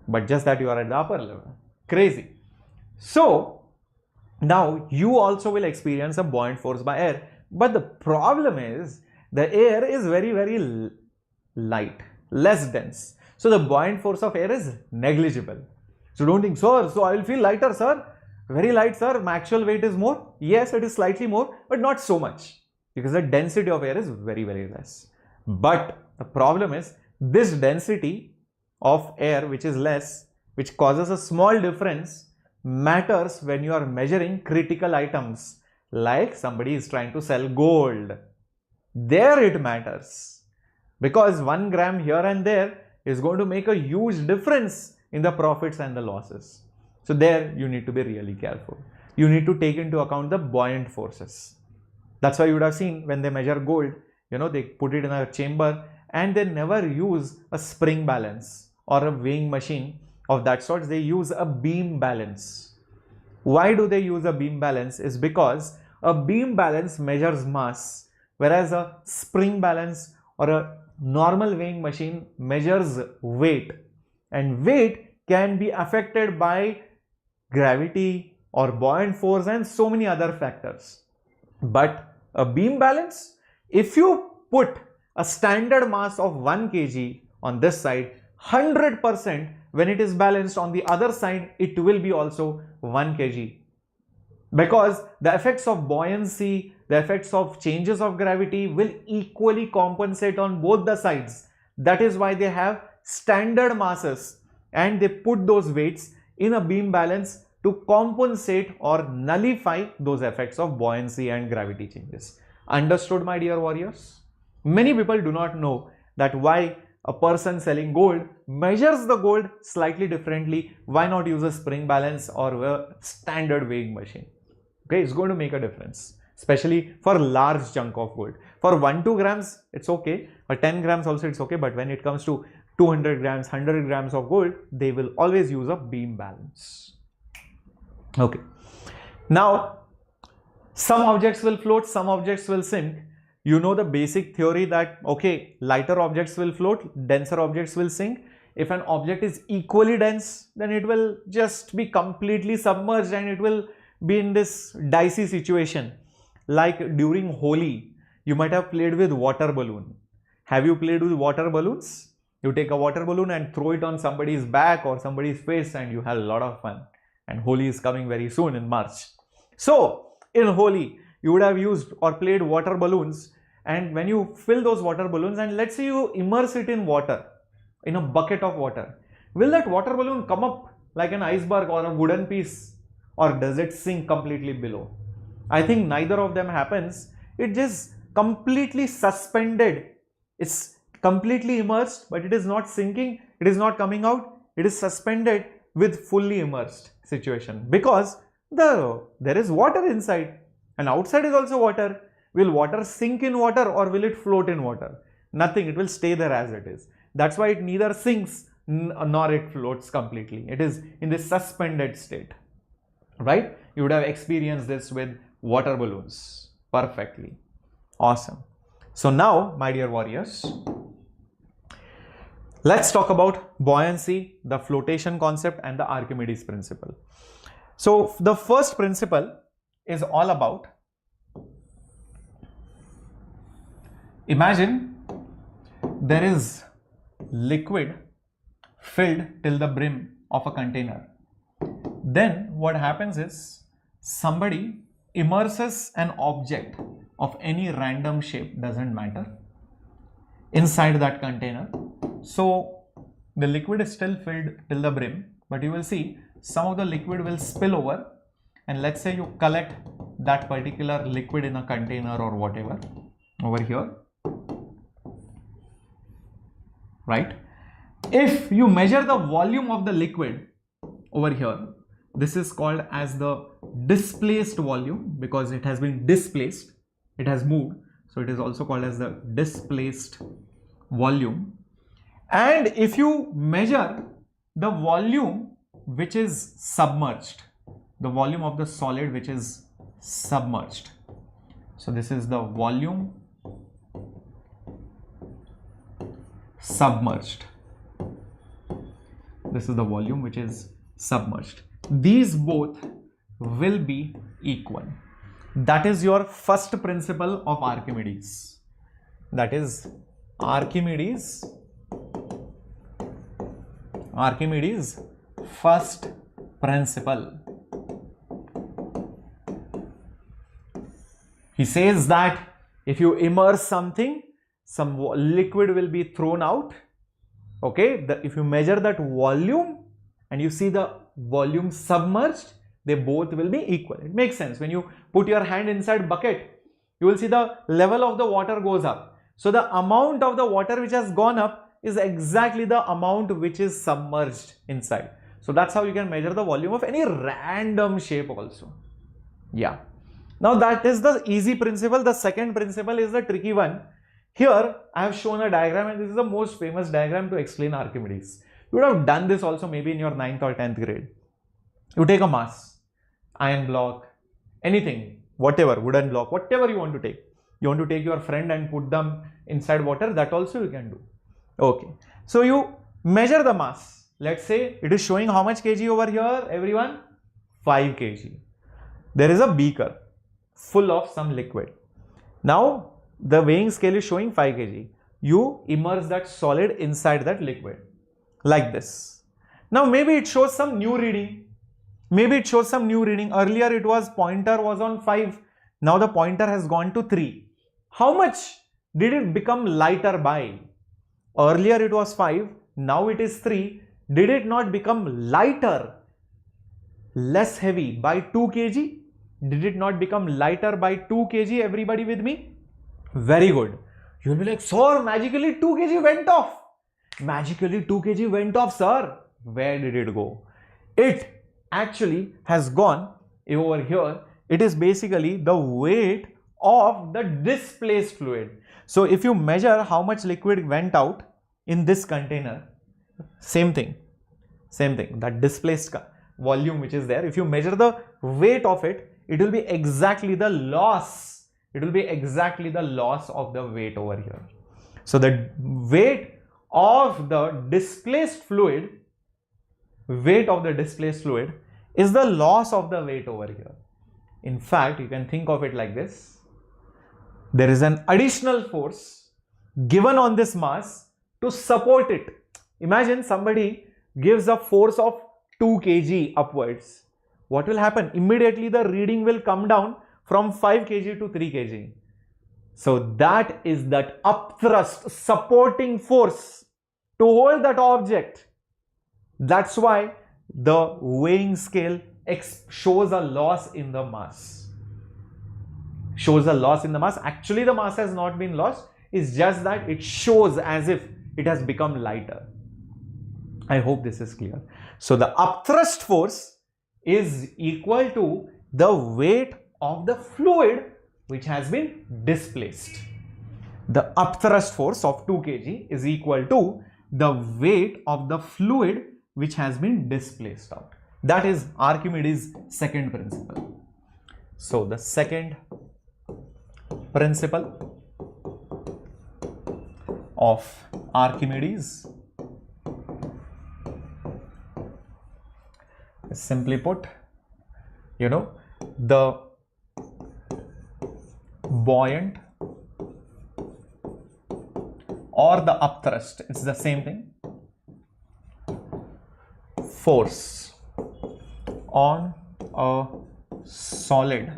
But just that you are at the upper level. Crazy. So, now you also will experience a buoyant force by air. But the problem is, the air is very, very light, less dense. So, the buoyant force of air is negligible. So, don't think, sir, so I will feel lighter, sir. Very light, sir. My actual weight is more. Yes, it is slightly more, but not so much. Because the density of air is very, very less. But the problem is, this density of air, which is less, which causes a small difference, matters when you are measuring critical items. Like somebody is trying to sell gold. There it matters. Because 1 gram here and there is going to make a huge difference in the profits and the losses. So there you need to be really careful. You need to take into account the buoyant forces. That's why you would have seen when they measure gold, they put it in a chamber and they never use a spring balance or a weighing machine of that sort. They use a beam balance. Why do they use a beam balance? Is because a beam balance measures mass, whereas a spring balance or a normal weighing machine measures weight. And weight can be affected by gravity or buoyant force and so many other factors. But a beam balance, if you put a standard mass of 1 kg on this side, 100% when it is balanced on the other side, it will be also 1 kg. Because the effects of buoyancy, the effects of changes of gravity will equally compensate on both the sides. That is why they have standard masses and they put those weights in a beam balance to compensate or nullify those effects of buoyancy and gravity changes. Understood, my dear warriors? Many people do not know that why a person selling gold measures the gold slightly differently. Why not use a spring balance or a standard weighing machine? Okay, it's going to make a difference, especially for a large chunk of gold. For 1-2 grams, it's okay. For 10 grams also, it's okay. But when it comes to 200 grams, 100 grams of gold, they will always use a beam balance. Okay. Now, some objects will float, some objects will sink. You know the basic theory that, okay, lighter objects will float, denser objects will sink. If an object is equally dense, then it will just be completely submerged and it will be in this dicey situation. Like during Holi, you might have played with water balloon. Have you played with water balloons? You take a water balloon and throw it on somebody's back or somebody's face and you have a lot of fun. And Holi is coming very soon in March. So, in Holi, you would have used or played water balloons, and when you fill those water balloons and let's say you immerse it in water, in a bucket of water, will that water balloon come up like an iceberg or a wooden piece, or does it sink completely below? I think neither of them happens. It just completely suspended. It's completely immersed, but it is not sinking, it is not coming out, it is suspended with fully immersed situation because there is water inside and outside is also water. Will water sink in water or will it float in water? Nothing, it will stay there as it is. That's why it neither sinks nor it floats completely. It is in this suspended state, right? You would have experienced this with water balloons perfectly. Awesome. So now, my dear warriors, let's talk about buoyancy, the flotation concept and the Archimedes principle. So the first principle is all about, imagine there is liquid filled till the brim of a container. Then what happens is somebody immerses an object of any random shape, doesn't matter, inside that container. So the liquid is still filled till the brim, but you will see some of the liquid will spill over, and let's say you collect that particular liquid in a container or whatever over here, right? If you measure the volume of the liquid over here, this is called as the displaced volume because it has been displaced, it has moved, so it is also called as the displaced volume. And if you measure the volume which is submerged, the volume of the solid which is submerged, so this is the volume submerged, this is the volume which is submerged, these both will be equal. That is your first principle of Archimedes, that is Archimedes first principle. He says that if you immerse something, some liquid will be thrown out. Okay, if you measure that volume and you see the volume submerged, they both will be equal. It makes sense. When you put your hand inside bucket, you will see the level of the water goes up. So the amount of the water which has gone up is exactly the amount which is submerged inside. So that's how you can measure the volume of any random shape also. Yeah. Now that is the easy principle. The second principle is the tricky one. Here I have shown a diagram, and this is the most famous diagram to explain Archimedes. You would have done this also maybe in your 9th or 10th grade. You take a mass, iron block, anything, whatever, wooden block, whatever you want to take. You want to take your friend and put them inside water, that also you can do. Okay. So you measure the mass. Let's say it is showing how much kg over here, everyone? 5 kg. There is a beaker full of some liquid. Now the weighing scale is showing 5 kg. You immerse that solid inside that liquid like this. Now maybe it shows some new reading. Earlier it was pointer was on 5. Now the pointer has gone to 3. How much did it become lighter by? Earlier it was 5. Now it is 3. Did it not become lighter, less heavy by 2 kg? Did it not become lighter by 2 kg? Everybody with me? Very good. You will be like, sir, magically 2 kg went off. Magically 2 kg went off, sir. Where did it go? It actually has gone over here. It is basically the weight of the displaced fluid. So if you measure how much liquid went out in this container, same thing, that displaced volume which is there, if you measure the weight of it, it will be exactly the loss. It will be exactly the loss of the weight over here. So the weight of the displaced fluid, is the loss of the weight over here. In fact, you can think of it like this. There is an additional force given on this mass to support it. Imagine somebody gives a force of 2 kg upwards. What will happen? Immediately the reading will come down from 5 kg to 3 kg. So that is that upthrust supporting force to hold that object. That's why the weighing scale shows a loss in the mass. Actually the mass has not been lost. It's just that it shows as if it has become lighter. I hope this is clear. So the upthrust force is equal to the weight of the fluid which has been displaced. The upthrust force of 2 kg is equal to the weight of the fluid which has been displaced out. That is Archimedes' second principle. So the second principle of Archimedes is simply put, the buoyant or the upthrust, it's the same thing, force on a solid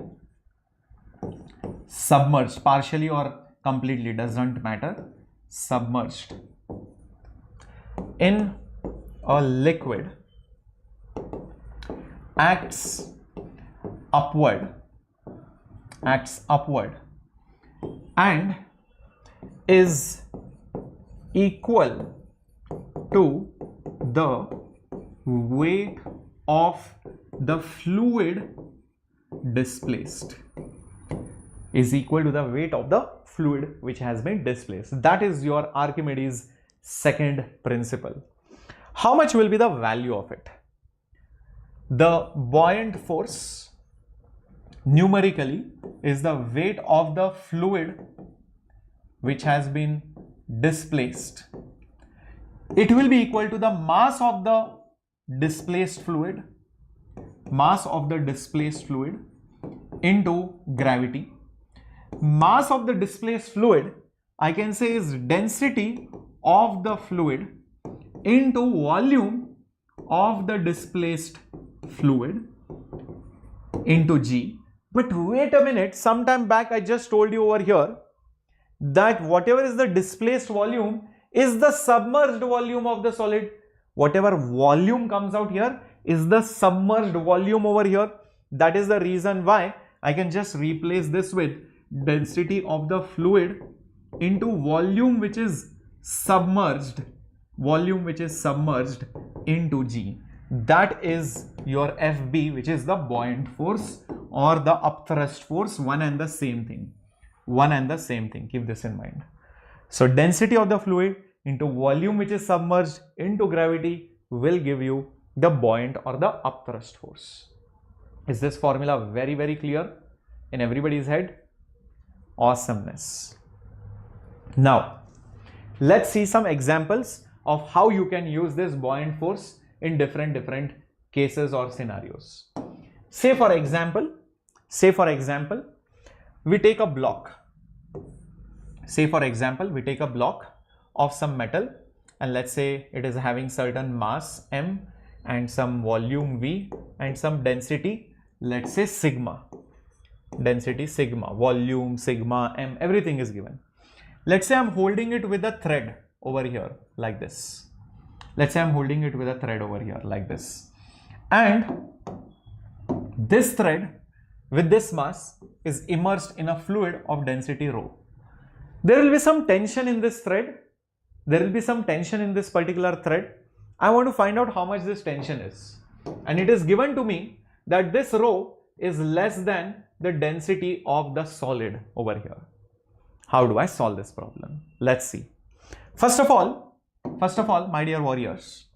submerged, partially or completely, doesn't matter, submerged in a liquid acts upward and is equal to the weight of the fluid displaced, is equal to the weight of the fluid which has been displaced. That is your Archimedes' second principle. How much will be the value of it? The buoyant force numerically is the weight of the fluid which has been displaced. It will be equal to the mass of the displaced fluid, into gravity. Mass of the displaced fluid, I can say, is density of the fluid into volume of the displaced fluid into G. But wait a minute, sometime back I just told you over here that whatever is the displaced volume is the submerged volume of the solid. Whatever volume comes out here is the submerged volume over here. That is the reason why I can just replace this with density of the fluid into volume which is submerged, into G. That is your FB, which is the buoyant force or the upthrust force, one and the same thing. Keep this in mind. So density of the fluid into volume which is submerged into gravity will give you the buoyant or the upthrust force. Is this formula very, very clear in everybody's head? Awesomeness. Now, let's see some examples of how you can use this buoyant force in different cases or scenarios. Say for example, we take a block. Of some metal, and let's say it is having certain mass m and some volume v and some density, let's say sigma. Volume, sigma, m, everything is given. Let's say I'm holding it with a thread over here like this. And this thread with this mass is immersed in a fluid of density rho. There will be some tension in this thread. There will be some tension in this particular thread. I want to find out how much this tension is. And it is given to me that this rho is less than the density of the solid over here. How do I solve this problem? Let's see. First of all, my dear warriors,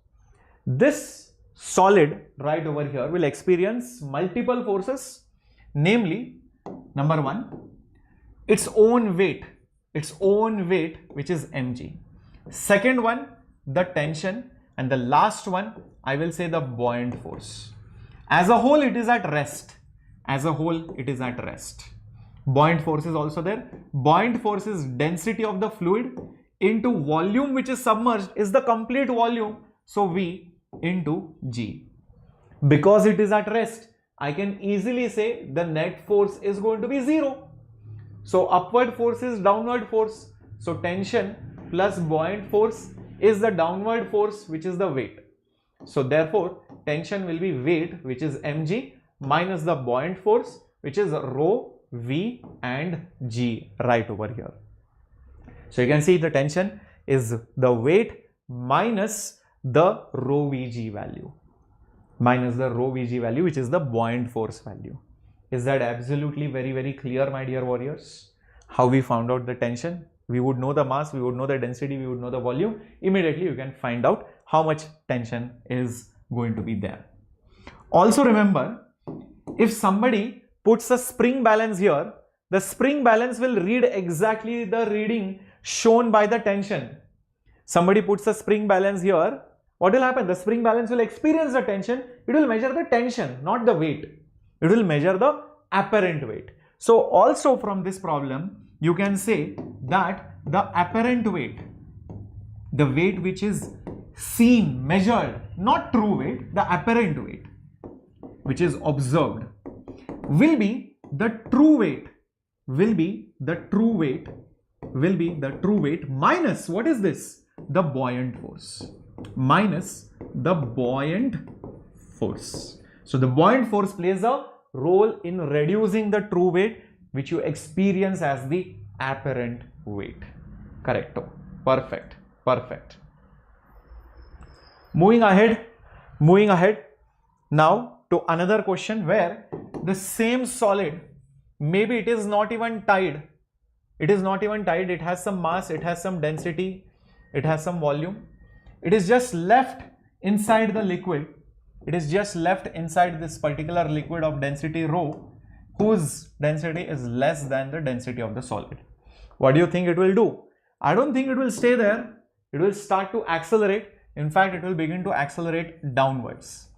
this solid right over here will experience multiple forces, namely, number one, its own weight, which is mg. Second one, the tension, and the last one, I will say the buoyant force. As a whole, it is at rest. Buoyant force is also there. Buoyant force is density of the fluid into volume which is submerged, is the complete volume. So V into G. Because it is at rest, I can easily say the net force is going to be 0. So upward force is downward force. So tension plus buoyant force is the downward force, which is the weight. So therefore, tension will be weight, which is mg, minus the buoyant force, which is rho, v and g right over here. So you can see the tension is the weight minus the rho vg value. Which is the buoyant force value. Is that absolutely very, very clear, my dear warriors? How we found out the tension? We would know the mass, we would know the density, we would know the volume. Immediately you can find out how much tension is going to be there. Also remember, if somebody puts a spring balance here, the spring balance will read exactly the reading shown by the tension. Somebody puts a spring balance here, what will happen? The spring balance will experience the tension. It will measure the tension, not the weight. It will measure the apparent weight. So also from this problem, you can say that the apparent weight, the weight which is seen, measured, not true weight, the apparent weight, which is observed, will be the true weight, minus, what is this? The buoyant force, minus the buoyant force. So the buoyant force plays a role in reducing the true weight which you experience as the apparent weight. Correcto. Perfect. Perfect. Moving ahead now to another question where the same solid, maybe it is not even tied. It has some mass, it has some density, it has some volume. It is just left inside the liquid. It is just left inside this particular liquid of density rho, whose density is less than the density of the solid. What do you think it will do? I don't think it will stay there. It will start to accelerate. In fact, it will begin to accelerate downwards.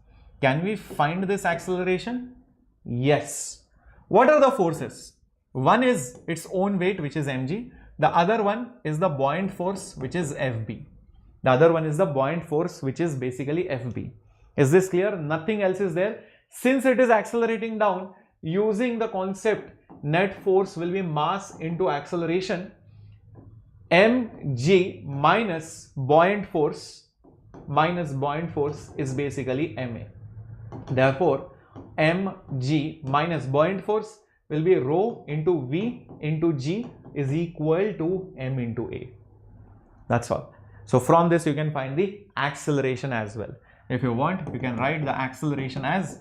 Can we find this acceleration? Yes. What are the forces? One is its own weight, which is mg. The other one is the buoyant force, which is Fb. The other one is the buoyant force, which is basically Fb. Is this clear? Nothing else is there. Since it is accelerating down, using the concept net force will be mass into acceleration, mg minus buoyant force is basically ma. Therefore, mg minus buoyant force will be rho into v into g is equal to m into a. That's all. So from this you can find the acceleration as well. If you want, you can write the acceleration as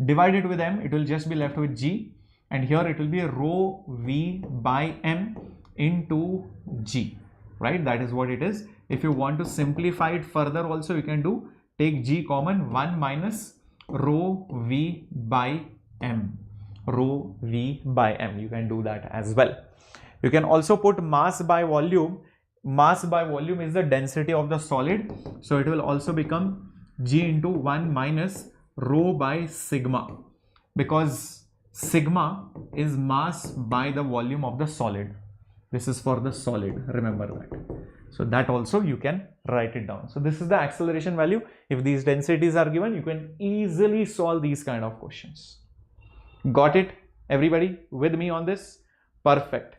divided with m, it will just be left with g, and here it will be rho v by m into g, right? That is what it is. If you want to simplify it further also, you can do take g common, 1 minus rho v by m, you can do that as well. You can also put mass by volume. Mass by volume is the density of the solid, so it will also become g into 1 minus rho by sigma, because sigma is mass by the volume of the solid. This is for the solid, remember that. So that also you can write it down. So this is the acceleration value. If these densities are given, you can easily solve these kind of questions. Got it? Everybody with me on this? Perfect.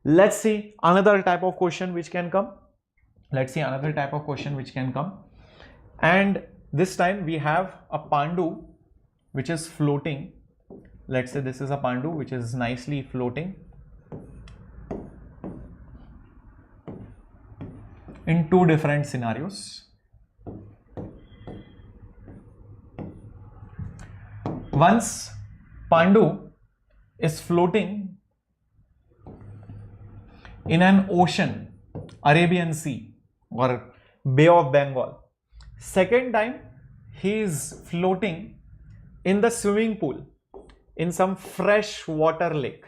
Let's see another type of question which can come. And this time we have a pandu which is floating. Let's say this is a pandu which is nicely floating in two different scenarios. Once pandu is floating in an ocean, Arabian Sea or Bay of Bengal. Second time he is floating in the swimming pool in some fresh water lake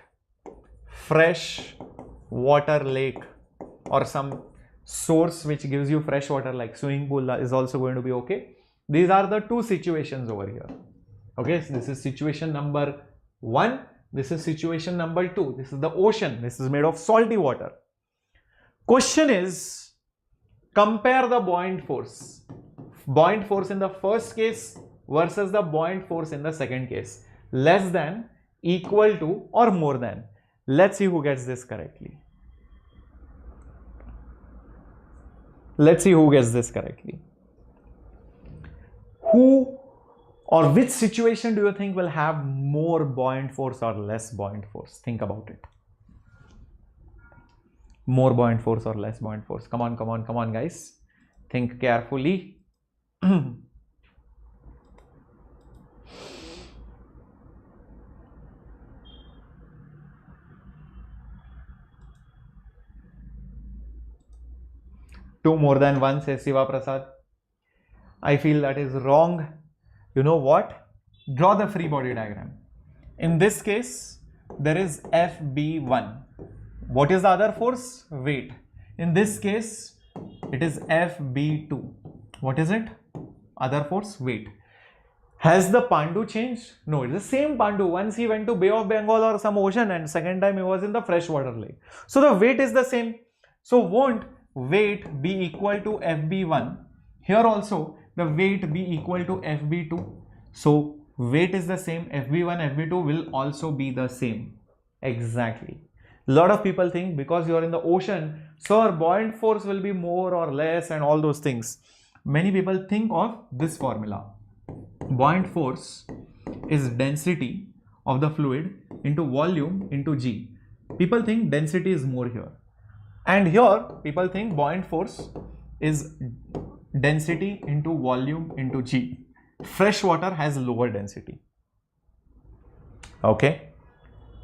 or some source which gives you fresh water, like swimming pool is also going to be okay. These are the two situations over here. Okay, so this is situation number 1. This is situation number 2. This is the ocean. This is made of salty water. Question is, compare the buoyant force. Buoyant force in the first case versus the buoyant force in the second case. Less than, equal to, or more than. Let's see who gets this correctly. Who or which situation do you think will have more buoyant force or less buoyant force? Think about it. More buoyant force or less buoyant force? Come on guys. Think carefully. Two more than one, says Siva Prasad. I feel that is wrong. You know what? Draw the free body diagram. In this case, there is FB1. What is the other force? Weight. In this case, it is FB2. What is it? Other force? Weight. Has the pandu changed? No, it's the same pandu. Once he went to Bay of Bengal or some ocean, and second time he was in the freshwater lake. So the weight is the same. So won't weight be equal to FB1? Here also the weight be equal to FB2. So weight is the same, FB1, FB2 will also be the same. Exactly. A lot of people think because you are in the ocean, so our buoyant force will be more or less and all those things. Many people think of this formula. Buoyant force is density of the fluid into volume into G. People think density is more here. And here, people think buoyant force is density into volume into G. Fresh water has lower density. Okay.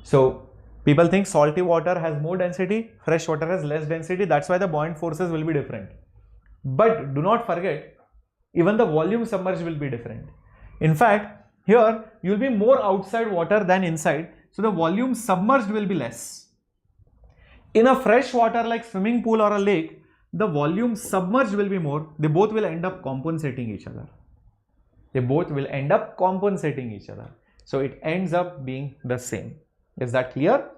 So, people think salty water has more density, fresh water has less density. That's why the buoyant forces will be different. But do not forget, even the volume submerged will be different. In fact, here you will be more outside water than inside. So, the volume submerged will be less. In a fresh water like swimming pool or a lake, the volume submerged will be more. They both will end up compensating each other. So, it ends up being the same. Is that clear?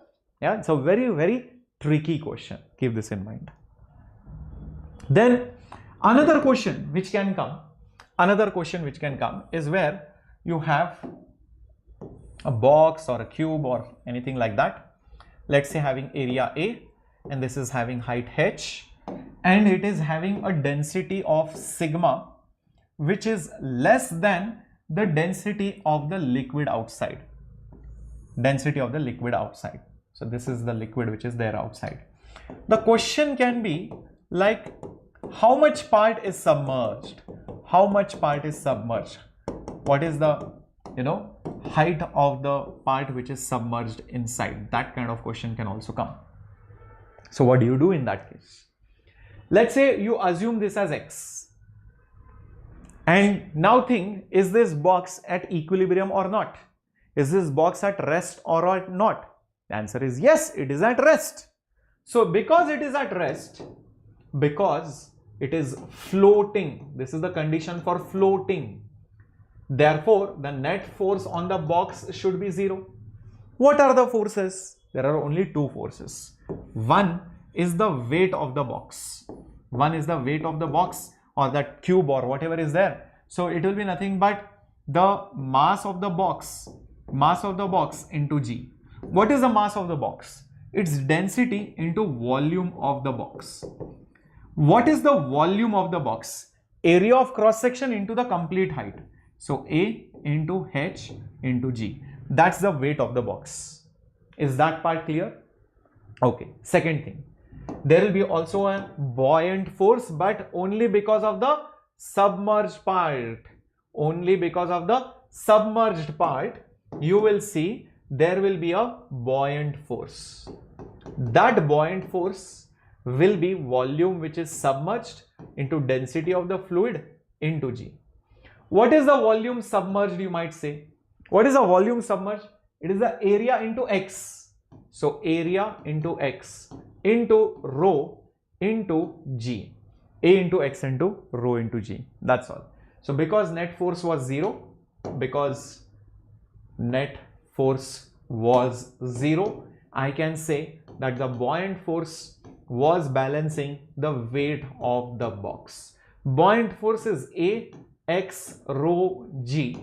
Yeah, it's a very, very tricky question. Keep this in mind. Then another question which can come is where you have a box or a cube or anything like that. Let's say having area A and this is having height h and it is having a density of sigma which is less than the density of the liquid outside. So this is the liquid which is there outside. The question can be like, how much part is submerged? What is the, height of the part which is submerged inside? That kind of question can also come. So what do you do in that case? Let's say you assume this as x. And now think, is this box at equilibrium or not? Is this box at rest or not? The answer is yes, it is at rest. So because it is at rest, because it is floating, this is the condition for floating. Therefore, the net force on the box should be 0. What are the forces? There are only two forces. One is the weight of the box. Or that cube or whatever is there. So it will be nothing but the mass of the box into G. What is the mass of the box? It's density into volume of the box. What is the volume of the box? Area of cross section into the complete height. So A into H into G. That's the weight of the box. Is that part clear? Okay. Second thing. There will be also a buoyant force, but only because of the submerged part. You will see there will be a buoyant force. That buoyant force will be volume which is submerged into density of the fluid into G. What is the volume submerged, you might say? What is the volume submerged? It is the area into x. So area into x into rho into G. A into x into rho into G. That's all. So because net force was 0, I can say that the buoyant force was balancing the weight of the box. Buoyant force is A, x, rho, G.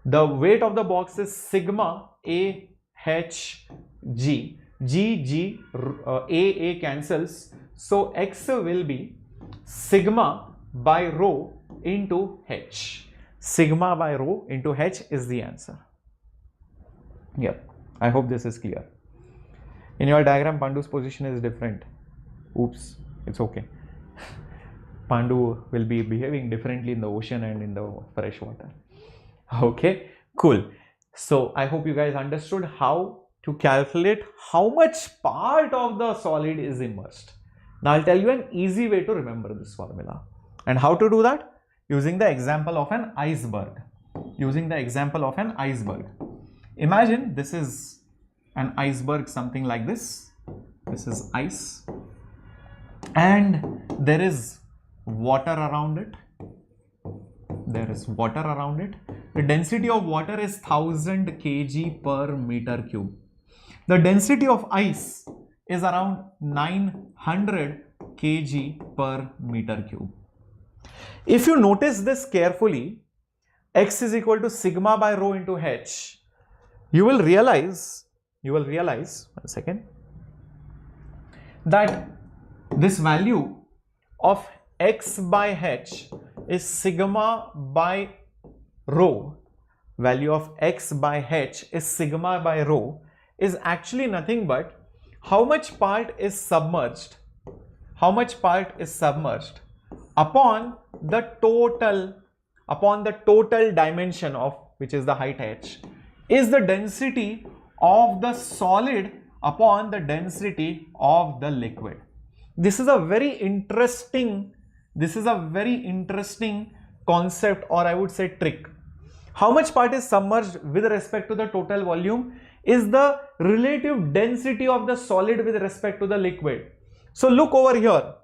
The weight of the box is sigma A, H, G. G, A cancels. So x will be sigma by rho into H. Sigma by rho into H is the answer. Yep. I hope this is clear. In your diagram, Pandu's position is different. Oops, it's okay. Pandu will be behaving differently in the ocean and in the fresh water. Okay, cool. So I hope you guys understood how to calculate how much part of the solid is immersed. Now I'll tell you an easy way to remember this formula. And how to do that? Using the example of an iceberg. Imagine this is an iceberg, something like this. This is ice. And there is water around it. The density of water is 1000 kg per meter cube. The density of ice is around 900 kg per meter cube. If you notice this carefully, x is equal to sigma by rho into h, you will realize, one second, that this value of x by h is sigma by rho. Value of x by h is sigma by rho is actually nothing but how much part is submerged, upon the total dimension of which is the height h, is the density of the solid upon the density of the liquid. This is a very interesting concept, or I would say trick. How much part is submerged with respect to the total volume is the relative density of the solid with respect to the liquid. So look over here.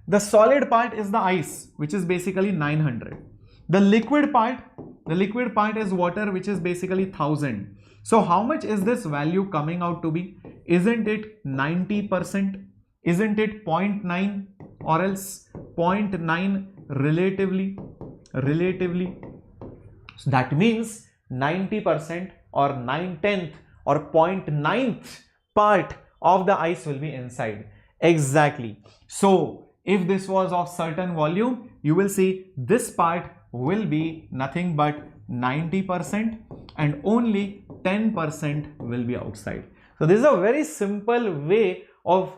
The solid part is the ice, which is basically 900. The liquid part is water, which is basically 1000. So how much is this value coming out to be? Isn't it 90%? Isn't it 0.9 or else 0.9 relatively? So that means 90% or 9/10 or 0.9th part of the ice will be inside. Exactly. So if this was of certain volume, you will see this part will be nothing but 90% and only 10% will be outside. So this is a very simple way of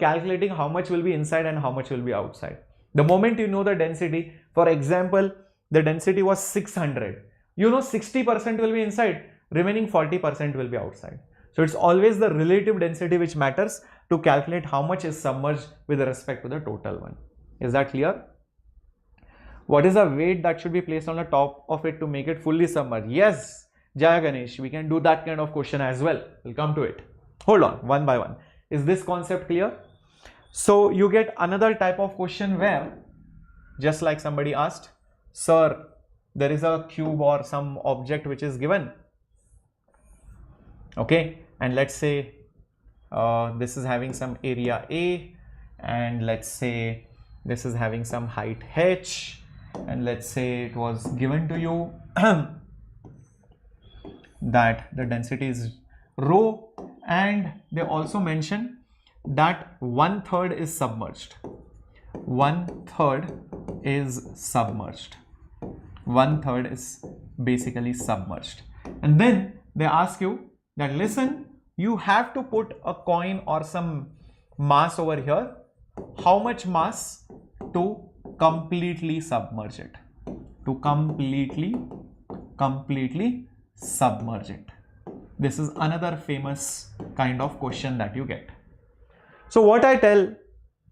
calculating how much will be inside and how much will be outside. The moment you know the density, for example, the density was 600, 60% will be inside, remaining 40% will be outside. So it's always the relative density which matters to calculate how much is submerged with respect to the total one. Is that clear? What is the weight that should be placed on the top of it to make it fully submerged? Yes, Jaya Ganesh, we can do that kind of question as well. We'll come to it. Hold on, one by one. Is this concept clear? So you get another type of question where, just like somebody asked, sir, there is a cube or some object which is given. Okay, and let's say this is having some area A, and let's say this is having some height h, and let's say it was given to you that the density is rho, and they also mention that 1/3 is submerged. 1/3 is submerged. 1/3 is basically submerged. And then they ask you that, listen, you have to put a coin or some mass over here. How much mass to completely submerge it? To completely submerge it. This is another famous kind of question that you get. So what I tell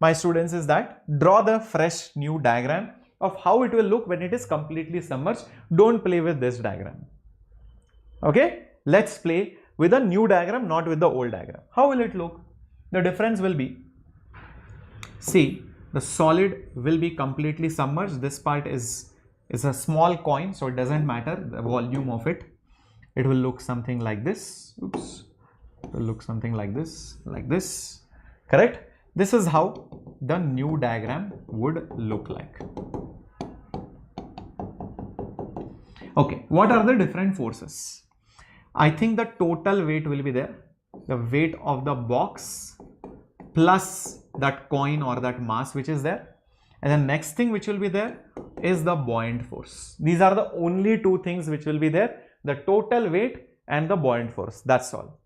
my students is that draw the fresh new diagram of how it will look when it is completely submerged. Don't play with this diagram. Okay, let's play with a new diagram, not with the old diagram. How will it look? The difference will be, see, the solid will be completely submerged. This part is a small coin, so it doesn't matter the volume of it. It will look something like this. Oops. It will look something like this, correct? This is how the new diagram would look like. Okay, what are the different forces? I think the total weight will be there, the weight of the box plus that coin or that mass which is there, and the next thing which will be there is the buoyant force. These are the only two things which will be there, the total weight and the buoyant force. That's all.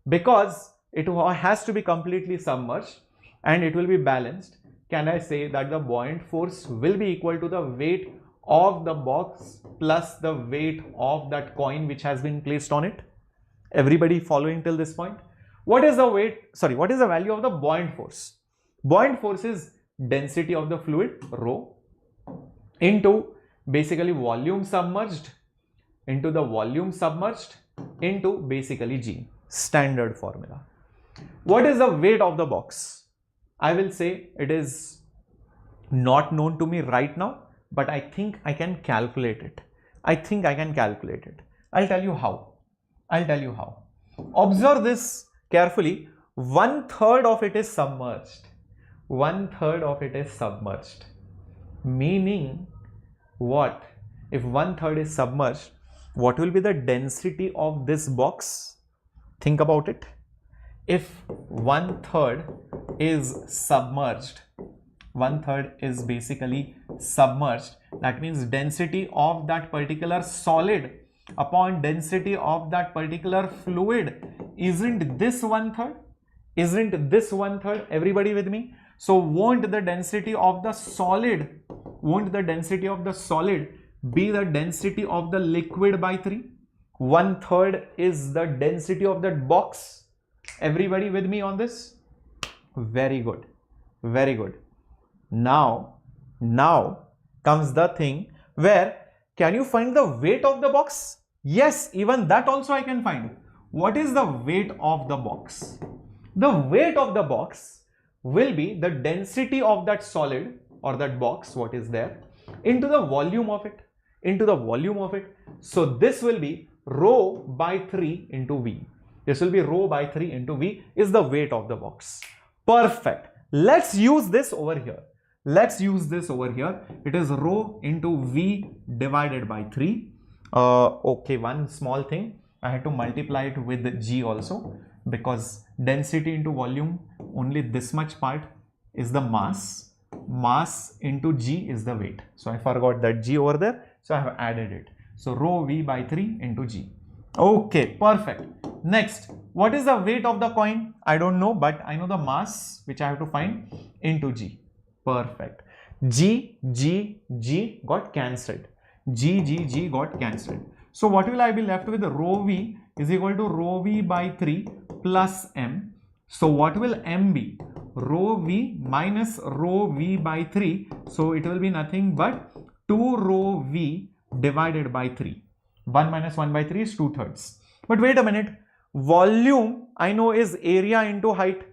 Because it has to be completely submerged and it will be balanced, can I say that the buoyant force will be equal to the weight of the box plus the weight of that coin which has been placed on it? Everybody following till this point? What is the value of the buoyant force? Buoyant force is density of the fluid, rho, into basically volume submerged, into the volume submerged, into basically G, standard formula. What is the weight of the box? I will say it is not known to me right now, but I think I can calculate it. I'll tell you how. Observe this carefully. 1/3 of it is submerged. 1/3 of it is submerged. Meaning what? if 1/3 is submerged, what will be the density of this box? Think about it. If 1/3 is submerged, 1/3 is basically submerged, that means density of that particular solid upon density of that particular fluid, isn't this 1/3? Isn't this 1/3? Everybody with me? So won't the density of the solid, be the density of the liquid by 3? 1/3 is the density of that box. Everybody with me on this? Very good. Very good. Now comes the thing where, can you find the weight of the box? Yes, even that also I can find. What is the weight of the box? The weight of the box will be the density of that solid or that box, what is there, into the volume of it. So this will be rho by 3 into V. This will be rho by 3 into V is the weight of the box. Perfect. Let's use this over here. It is rho into V divided by 3. Okay, one small thing. I had to multiply it with G also, because density into volume, only this much part is the mass. Mass into G is the weight. So I forgot that G over there. So I have added it. So rho V by 3 into G. Okay, perfect. Next, what is the weight of the coin? I don't know, but I know the mass, which I have to find, into G. Perfect. G got cancelled. G got cancelled. So what will I be left with? Rho V is equal to rho V by 3 plus M. So what will M be? Rho V minus rho V by 3. So it will be nothing but 2 rho V divided by 3. 1 minus 1 by 3 is 2/3. But wait a minute. Volume I know is area into height.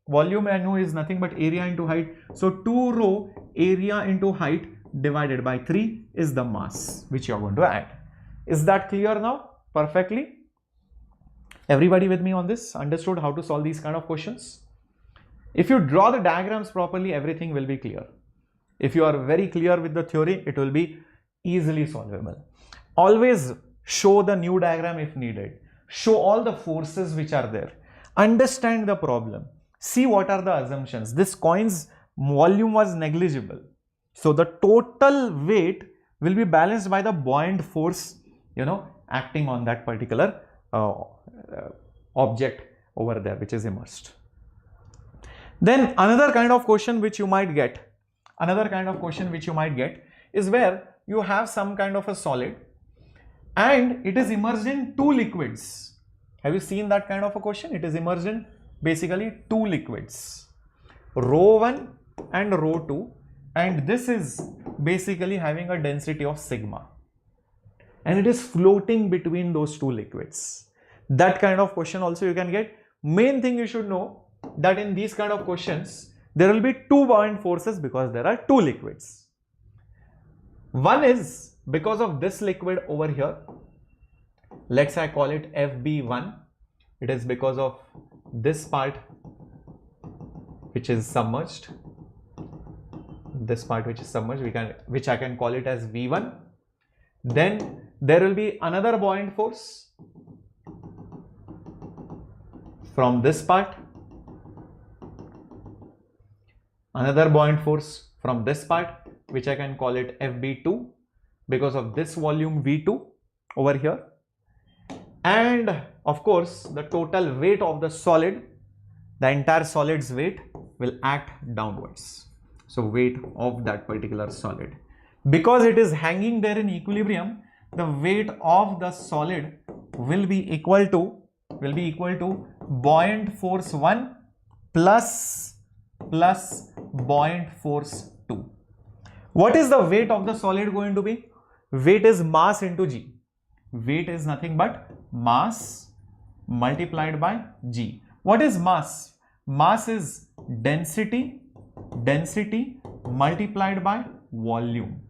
Volume I know is nothing but area into height. So 2 rho area into height divided by 3 is the mass which you are going to add. Is that clear now? Perfectly. Everybody with me on this? Understood how to solve these kind of questions? If you draw the diagrams properly, everything will be clear. If you are very clear with the theory, it will be easily solvable. Always show the new diagram if needed. Show all the forces which are there. Understand the problem. See what are the assumptions. This coin's volume was negligible. So the total weight will be balanced by the buoyant force, acting on that particular object over there, which is immersed. Then another kind of question which you might get, is where you have some kind of a solid and it is immersed in 2 liquids. Have you seen that kind of a question? It is immersed in basically 2 liquids, rho 1 and rho 2, and this is basically having a density of sigma, and it is floating between those 2 liquids. That kind of question also you can get. Main thing you should know that in these kind of questions there will be 2 buoyant forces because there are 2 liquids. One is because of this liquid over here. Let's say I call it FB1. It is because of this part which is submerged. This part which is submerged, which I can call it as V1. Then there will be another buoyant force from this part. Another buoyant force from this part, which I can call it FB2 because of this volume V2 over here. And of course, the total weight of the solid, the entire solid's weight will act downwards. So weight of that particular solid. Because it is hanging there in equilibrium, the weight of the solid will be equal to buoyant force 1 plus buoyant force 2. What is the weight of the solid going to be? Weight is mass into G. Weight is nothing but mass multiplied by G. What is mass? Mass is density multiplied by volume.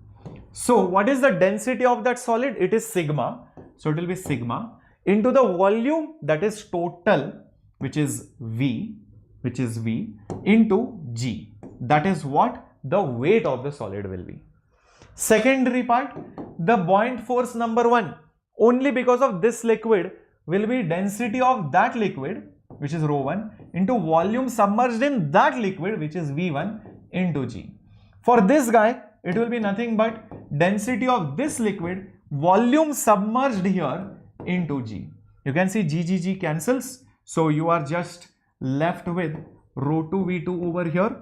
So what is the density of that solid? It is sigma. So it will be sigma into the volume, that is total, which is V into G. That is what the weight of the solid will be. Secondary part, the buoyant force number 1 only because of this liquid will be density of that liquid, which is ρ1, into volume submerged in that liquid, which is V1, into G. For this guy, it will be nothing but density of this liquid, volume submerged here, into G. You can see G cancels. So you are just left with ρ2 V2 over here,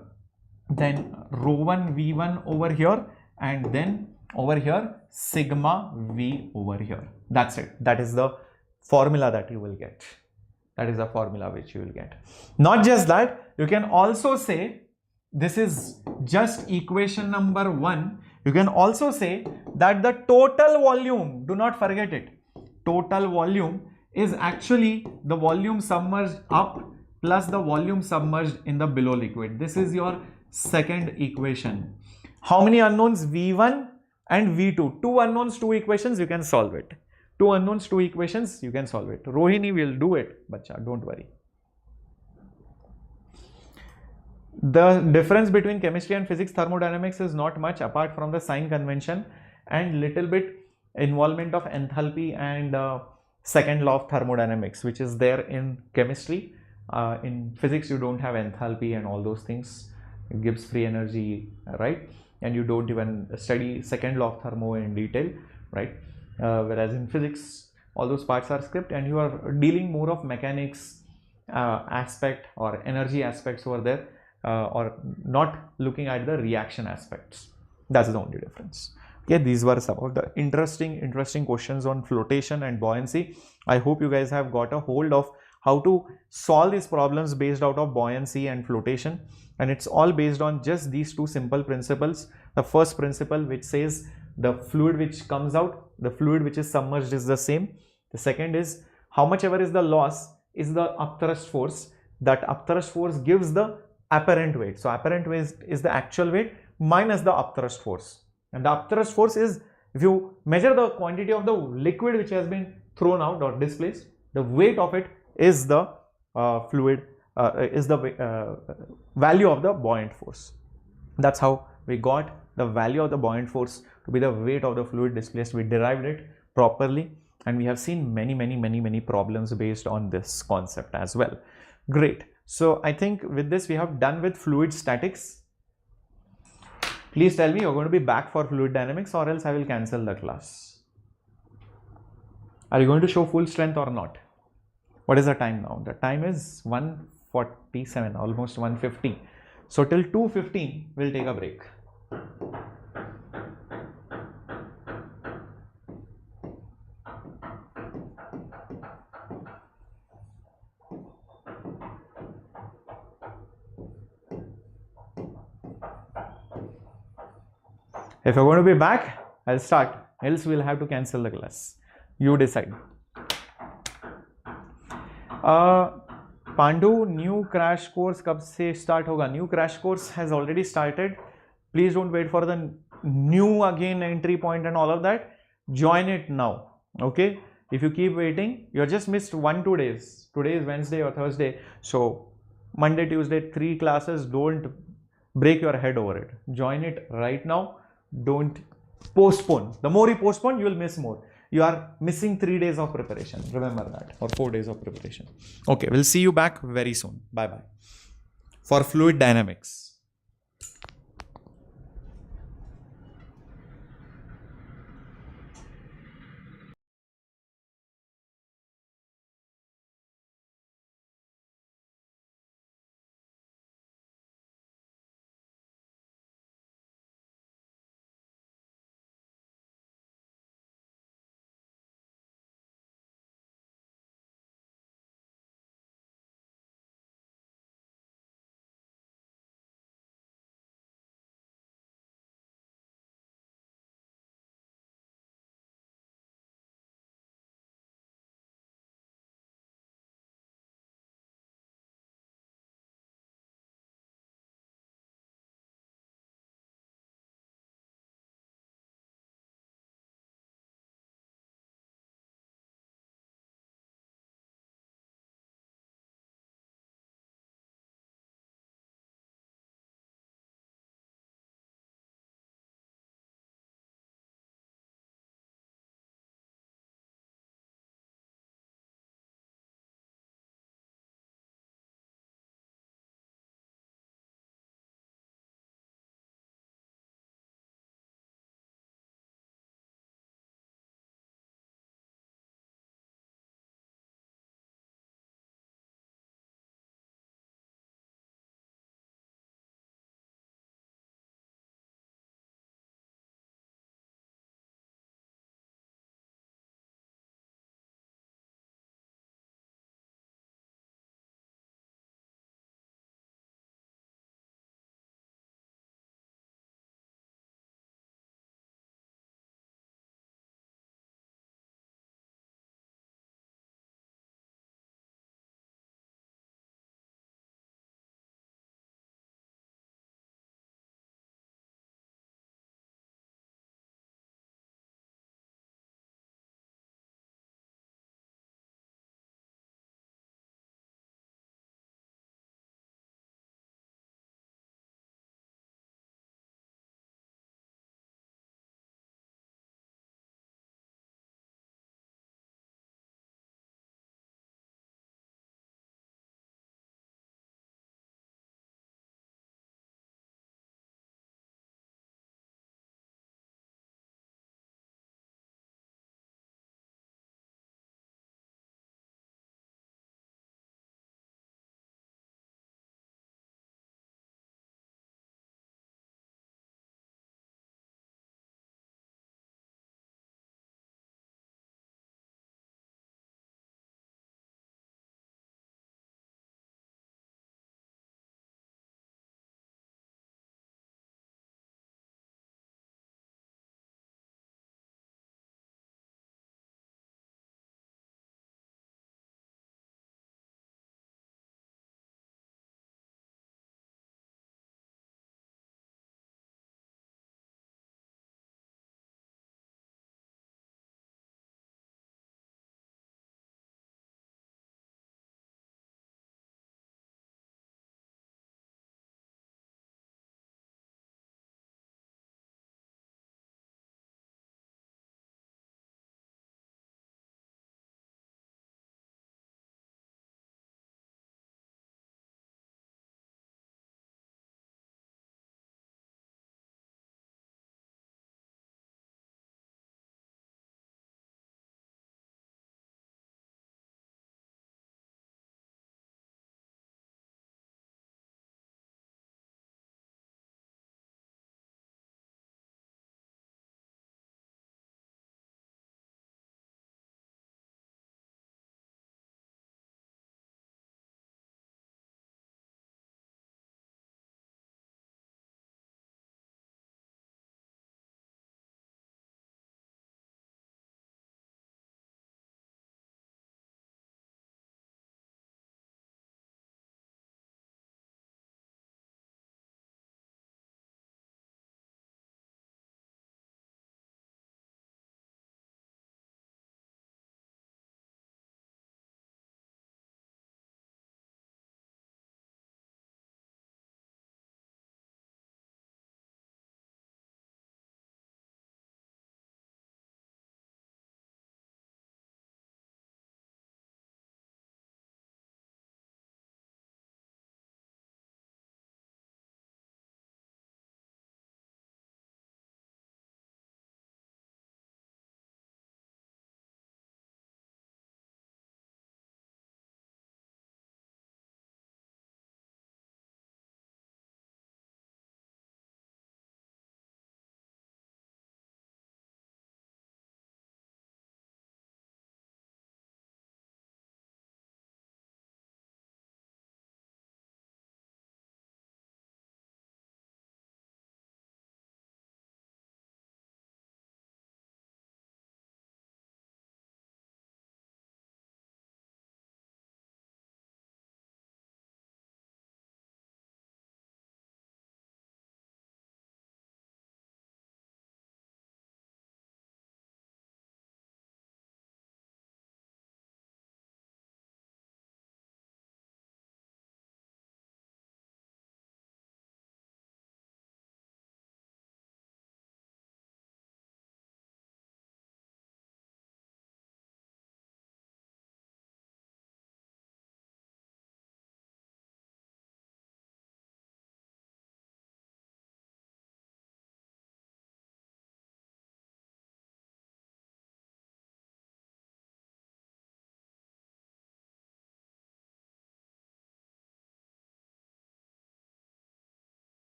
then ρ1 V1 over here, and then over here sigma V over here. That's it. That is the formula that you will get. That is the formula which you will get. Not just that, you can also say, this is just equation number 1. You can also say that the total volume, do not forget it, total volume is actually the volume submerged up plus the volume submerged in the below liquid. This is your second equation. How many unknowns? V1 and V2. Two unknowns, two equations, you can solve it. Two unknowns, two equations, you can solve it. Rohini will do it, bacha, don't worry. The difference between chemistry and physics thermodynamics is not much apart from the sign convention and little bit involvement of enthalpy and second law of thermodynamics, which is there in chemistry. In physics, you don't have enthalpy and all those things. It gives free energy, right? And you don't even study second law of thermo in detail, right? Whereas in physics, all those parts are skipped and you are dealing more of mechanics aspect or energy aspects over there, or not looking at the reaction aspects. That's the only difference. Okay, these were some of the interesting questions on flotation and buoyancy. I hope you guys have got a hold of how to solve these problems based out of buoyancy and flotation, and it's all based on just these two simple principles. The first principle, which says the fluid which comes out, the fluid which is submerged is the same. The second is how much ever is the loss is the upthrust force. That upthrust force gives the apparent weight. So apparent weight is the actual weight minus the upthrust force, and the upthrust force is, if you measure the quantity of the liquid which has been thrown out or displaced, the weight of it is the fluid, is the value of the buoyant force. That's how we got the value of the buoyant force to be the weight of the fluid displaced. We derived it properly, and we have seen many problems based on this concept as well. Great. So I think with this we have done with fluid statics. Please tell me, you're going to be back for fluid dynamics or else I will cancel the class. Are you going to show full strength or not? What is the time now? The time is 1:47, almost 1:50. So till 2:15 we'll take a break. If you're going to be back, I'll start, else we'll have to cancel the class. You decide. Pandu, new crash course कब से start होगा? New crash course has already started. Please don't wait for the new again entry point and all of that. Join it now. Okay? If you keep waiting, you just missed 1-2 days. Today is Wednesday or Thursday. So Monday, Tuesday, 3 classes. Don't break your head over it. Join it right now. Don't postpone. The more you postpone, you will miss more. You are missing 3 days of preparation. Remember that. Or 4 days of preparation. Okay, we'll see you back very soon. Bye-bye. For fluid dynamics.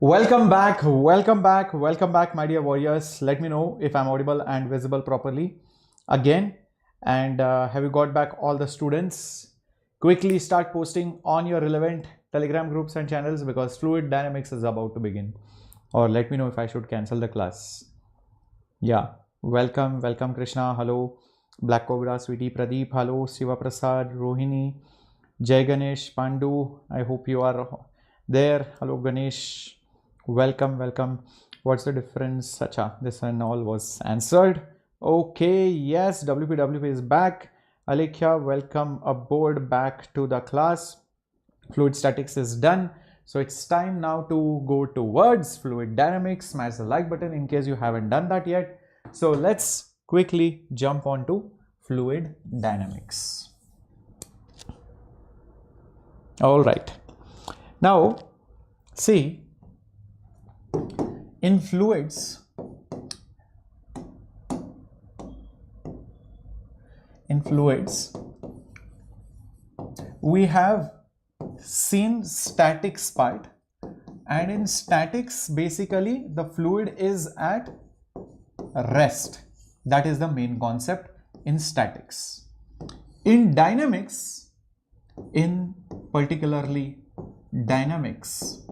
Welcome back, welcome back, welcome back, my dear warriors. Let me know if I'm audible and visible properly again. And have you got back all the students? Quickly start posting on your relevant Telegram groups and channels because fluid dynamics is about to begin. Or let me know if I should cancel the class. Yeah, welcome, welcome Krishna, hello. Black Cobra, Sweetie, Pradeep, hello. Shiva Prasad, Rohini, Jai Ganesh, Pandu, I hope you are there. Hello Ganesh. Welcome, welcome. What's the difference? Acha, this and all was answered. Okay, yes, WPWP is back. Alekhya, welcome aboard back to the class. Fluid statics is done. So it's time now to go towards fluid dynamics. Smash the like button in case you haven't done that yet. So let's quickly jump on to fluid dynamics. All right. Now, see, in fluids, we have seen statics part, and in statics basically the fluid is at rest. That is the main concept in statics. In dynamics, in particularly dynamics,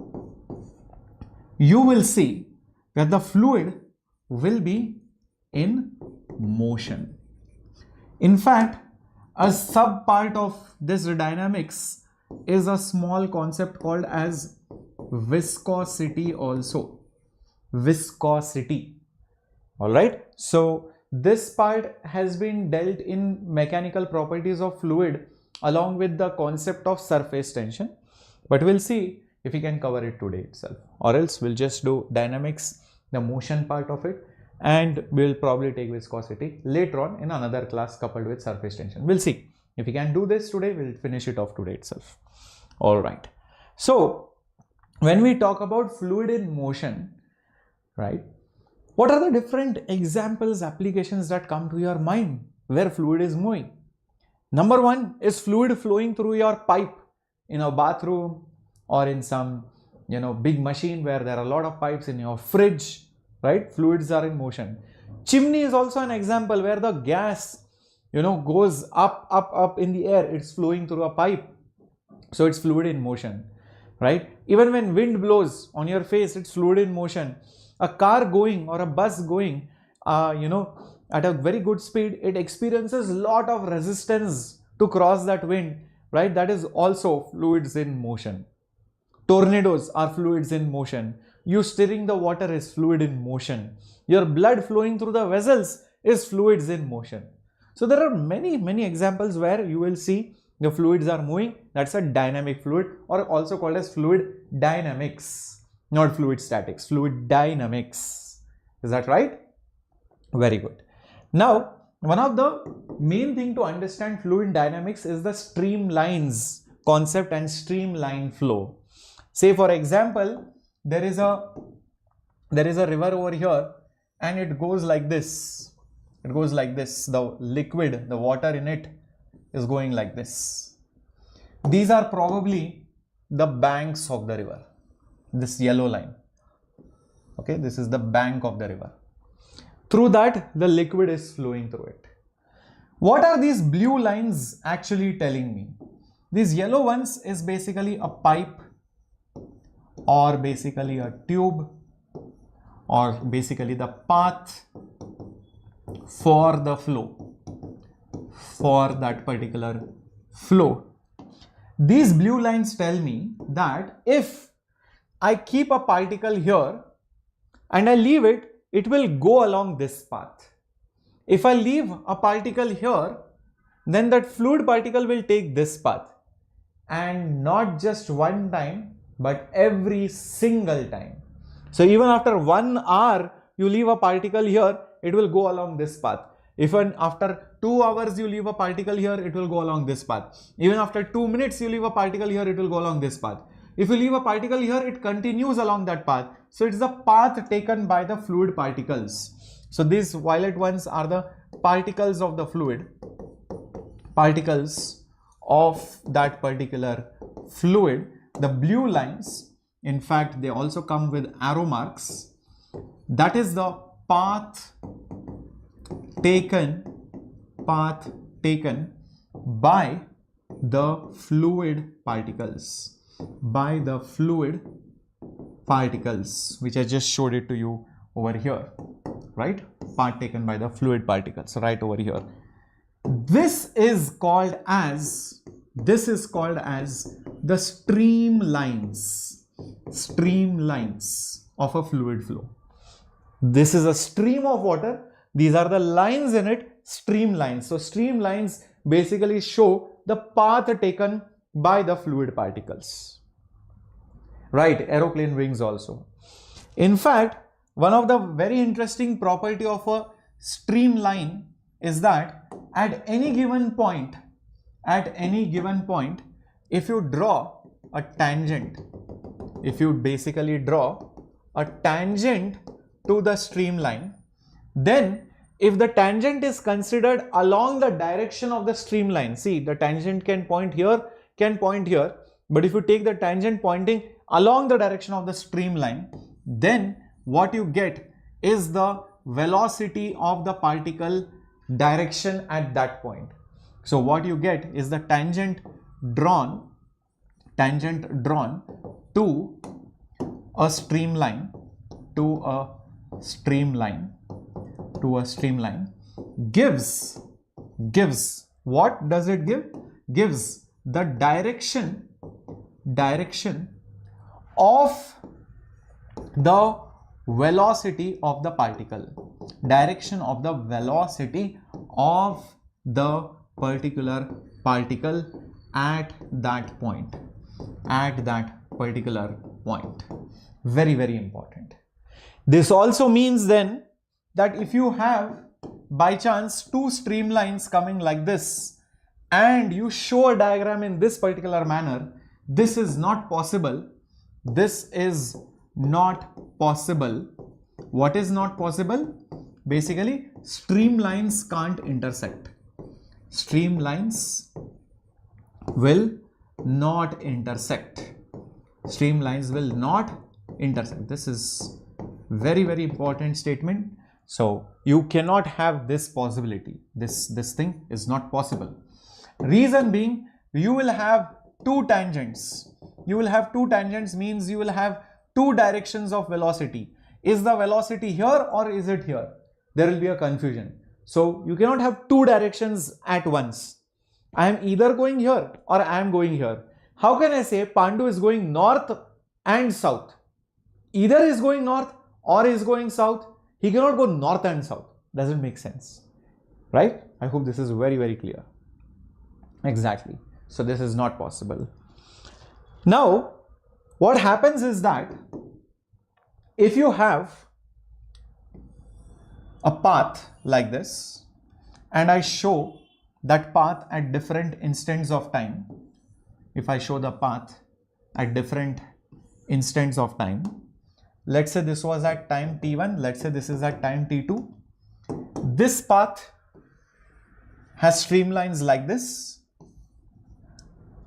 you will see that the fluid will be in motion. In fact, a sub part of this dynamics is a small concept called as viscosity also. Viscosity. Alright, so this part has been dealt in mechanical properties of fluid along with the concept of surface tension, but we'll see if we can cover it today itself, or else we'll just do dynamics, the motion part of it, and we'll probably take viscosity later on in another class coupled with surface tension. We'll see if we can do this today. We'll finish it off today itself. All right, so when we talk about fluid in motion, right, what are the different examples, applications that come to your mind where fluid is moving? Number one is fluid flowing through your pipe in a bathroom or in some big machine where there are a lot of pipes, in your fridge, right? Fluids are in motion. Chimney is also an example where the gas goes up in the air. It's flowing through a pipe, so it's fluid in motion, right? Even when wind blows on your face, it's fluid in motion. A car going or a bus going at a very good speed, it experiences a lot of resistance to cross that wind, right? That is also fluids in motion. Tornadoes are fluids in motion. You stirring the water is fluid in motion. Your blood flowing through the vessels is fluids in motion. So there are many examples where you will see the fluids are moving. That's a dynamic fluid, or also called as fluid dynamics, not fluid statics, fluid dynamics. Is that right? Very good. Now, one of the main thing to understand fluid dynamics is the streamlines concept and streamline flow. Say for example, there is a river over here and it goes like this. It goes like this. The liquid, the water in it is going like this. These are probably the banks of the river. This yellow line. Okay, this is the bank of the river. Through that, the liquid is flowing through it. What are these blue lines actually telling me? These yellow ones is basically a pipe, or basically a tube, or basically the path for the flow, for that particular flow. These blue lines tell me that if I keep a particle here and I leave it, it will go along this path. If I leave a particle here, then that fluid particle will take this path, and not just one time, but every single time. So even after 1 hour you leave a particle here, it will go along this path. Even after 2 hours you leave a particle here, it will go along this path. Even after 2 minutes you leave a particle here, it will go along this path. If you leave a particle here, it continues along that path. So it's the path taken by the fluid particles. So these violet ones are the particles of the fluid, particles of that particular fluid. The blue lines In fact, they also come with arrow marks. That is the path taken by the fluid particles, which I just showed it to you over here, right? Path taken by the fluid particles, right over here. This is called as the streamlines of a fluid flow. This is a stream of water. These are the lines in it, streamlines. So streamlines basically show the path taken by the fluid particles. Right, aeroplane wings also. In fact, one of the very interesting property of a streamline is that at any given point, if you draw a tangent, if you basically draw a tangent to the streamline, then if the tangent is considered along the direction of the streamline, see, the tangent can point here, but if you take the tangent pointing along the direction of the streamline, then what you get is the velocity of the particle direction at that point. So what you get is the tangent drawn to a streamline, gives what does it give? Gives the direction of the velocity of the particle, particular particle at that particular point. Very, very important. This also means then that if you have by chance two streamlines coming like this and you show a diagram in this particular manner, this is not possible. This is not possible. What is not possible? Basically, streamlines can't intersect. Streamlines will not intersect. This is very, very important statement. So you cannot have this possibility. This thing is not possible. Reason being, you will have two tangents. Means you will have two directions of velocity. Is the velocity here or is it here? There will be a confusion. So you cannot have two directions at once. I am either going here or I am going here. How can I say Pandu is going north and south? Either is going north or is going south. He cannot go north and south. Doesn't make sense. Right? I hope this is very, very clear. Exactly. So this is not possible. Now, what happens is that if you have a path like this and I show that path at different instants of time, if I show the path at different instants of time, let's say this was at time t1, let's say this is at time t2, this path has streamlines like this.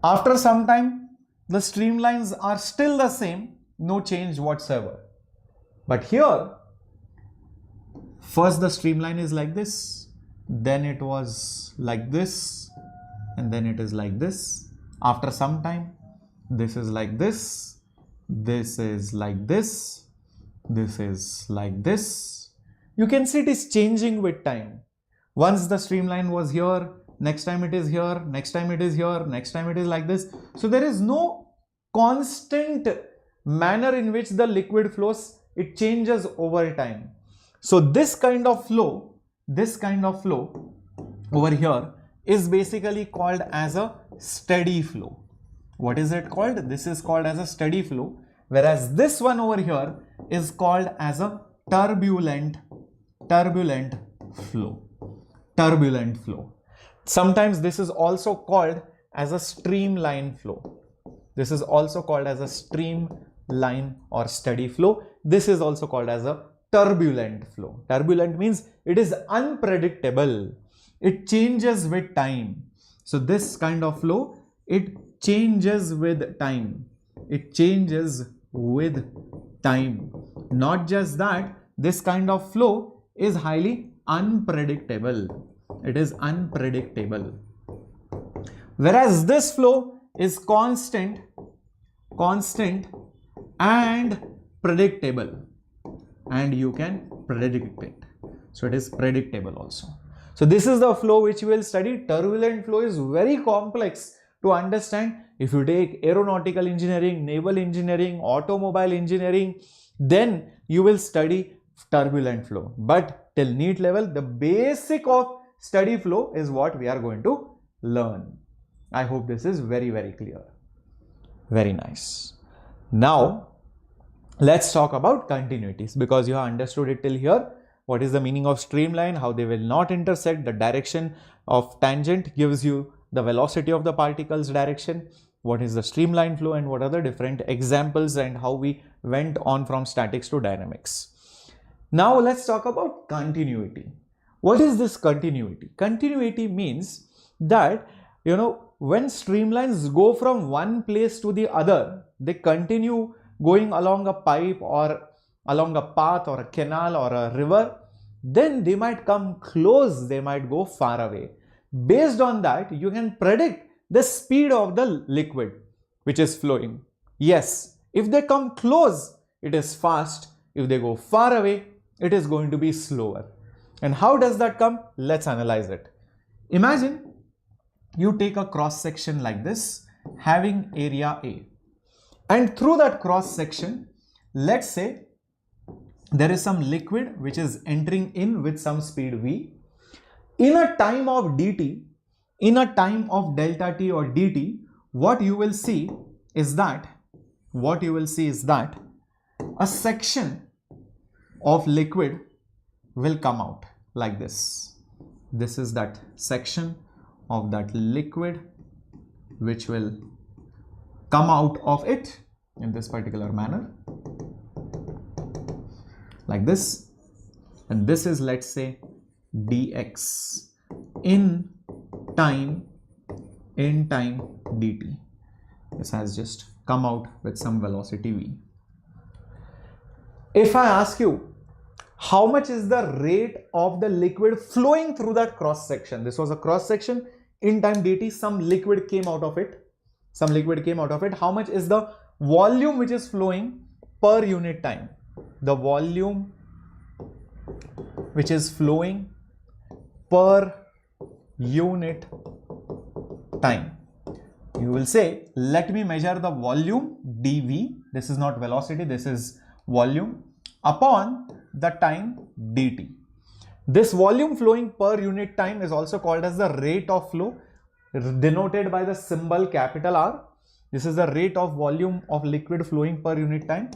After some time, the streamlines are still the same, no change whatsoever. But here, first the streamline is like this, then it was like this, and then it is like this. After some time, this is like this, this is like this, this is like this. You can see it is changing with time. Once the streamline was here, next time it is here, next time it is here, next time it is like this. So there is no constant manner in which the liquid flows. It changes over time. So this kind of flow over here is basically called as a steady flow. What is it called? This is called as a steady flow, whereas this one over here is called as a turbulent flow. Sometimes this is also called as a streamline flow. This is also called as a streamline or steady flow. This is also called as a turbulent flow. Turbulent means it is unpredictable. It changes with time. So this kind of flow, it changes with time. with time. Not just that, this kind of flow is highly unpredictable. It is unpredictable. Whereas this flow is constant and predictable, and you can predict it. So it is predictable also. So this is the flow which we will study. Turbulent flow is very complex to understand. If you take aeronautical engineering, naval engineering, automobile engineering, then you will study turbulent flow. But till NEET level, the basic of steady flow is what we are going to learn. I hope this is very, very clear. Very nice. Now, let's talk about continuities, because you have understood it till here. What is the meaning of streamline, how they will not intersect, the direction of tangent gives you the velocity of the particle's direction, what is the streamline flow, and what are the different examples and how we went on from statics to dynamics. Now let's talk about continuity. What is this continuity? Continuity means that, when streamlines go from one place to the other, they continue going along a pipe or along a path or a canal or a river, then they might come close, they might go far away. Based on that, you can predict the speed of the liquid which is flowing. Yes, if they come close, it is fast. If they go far away, it is going to be slower. And how does that come? Let's analyze it. Imagine you take a cross section like this, having area A. And through that cross section, let's say there is some liquid which is entering in with some speed v. In a time of dt, in a time of delta t or dt, what you will see is that a section of liquid will come out like this. This is that section of that liquid which will come out of it in this particular manner, like this. And this is, let's say, dx in time dt. This has just come out with some velocity v. If I ask you, how much is the rate of the liquid flowing through that cross section? This was a cross section in time dt, some liquid came out of it. How much is the volume which is flowing per unit time? The volume which is flowing per unit time. You will say, let me measure the volume dv. This is not velocity, this is volume, upon the time dt. This volume flowing per unit time is also called as the rate of flow, denoted by the symbol capital R. This is the rate of volume of liquid flowing per unit time.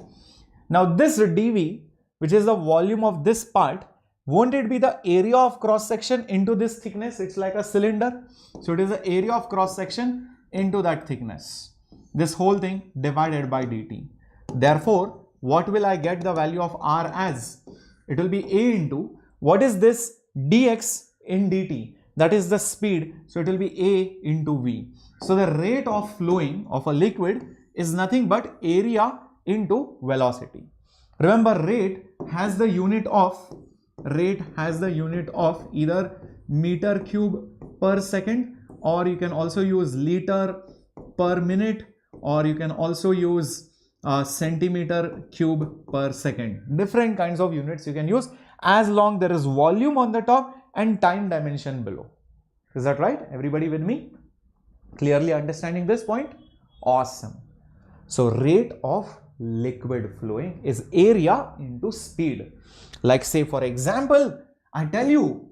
Now this dv, which is the volume of this part, won't it be the area of cross section into this thickness? It's like a cylinder. So it is the area of cross section into that thickness. This whole thing divided by dt. Therefore, what will I get the value of R as? It will be A into, what is this? Dx in dt. That is the speed. So it will be A into V. So the rate of flowing of a liquid is nothing but area into velocity. Remember, rate has the unit of either meter cube per second, or you can also use liter per minute, or you can also use centimeter cube per second. Different kinds of units you can use, as long there is volume on the top and time dimension below. Is that right? Everybody with me? Clearly understanding this point? Awesome. So rate of liquid flowing is area into speed. Like, say for example, I tell you,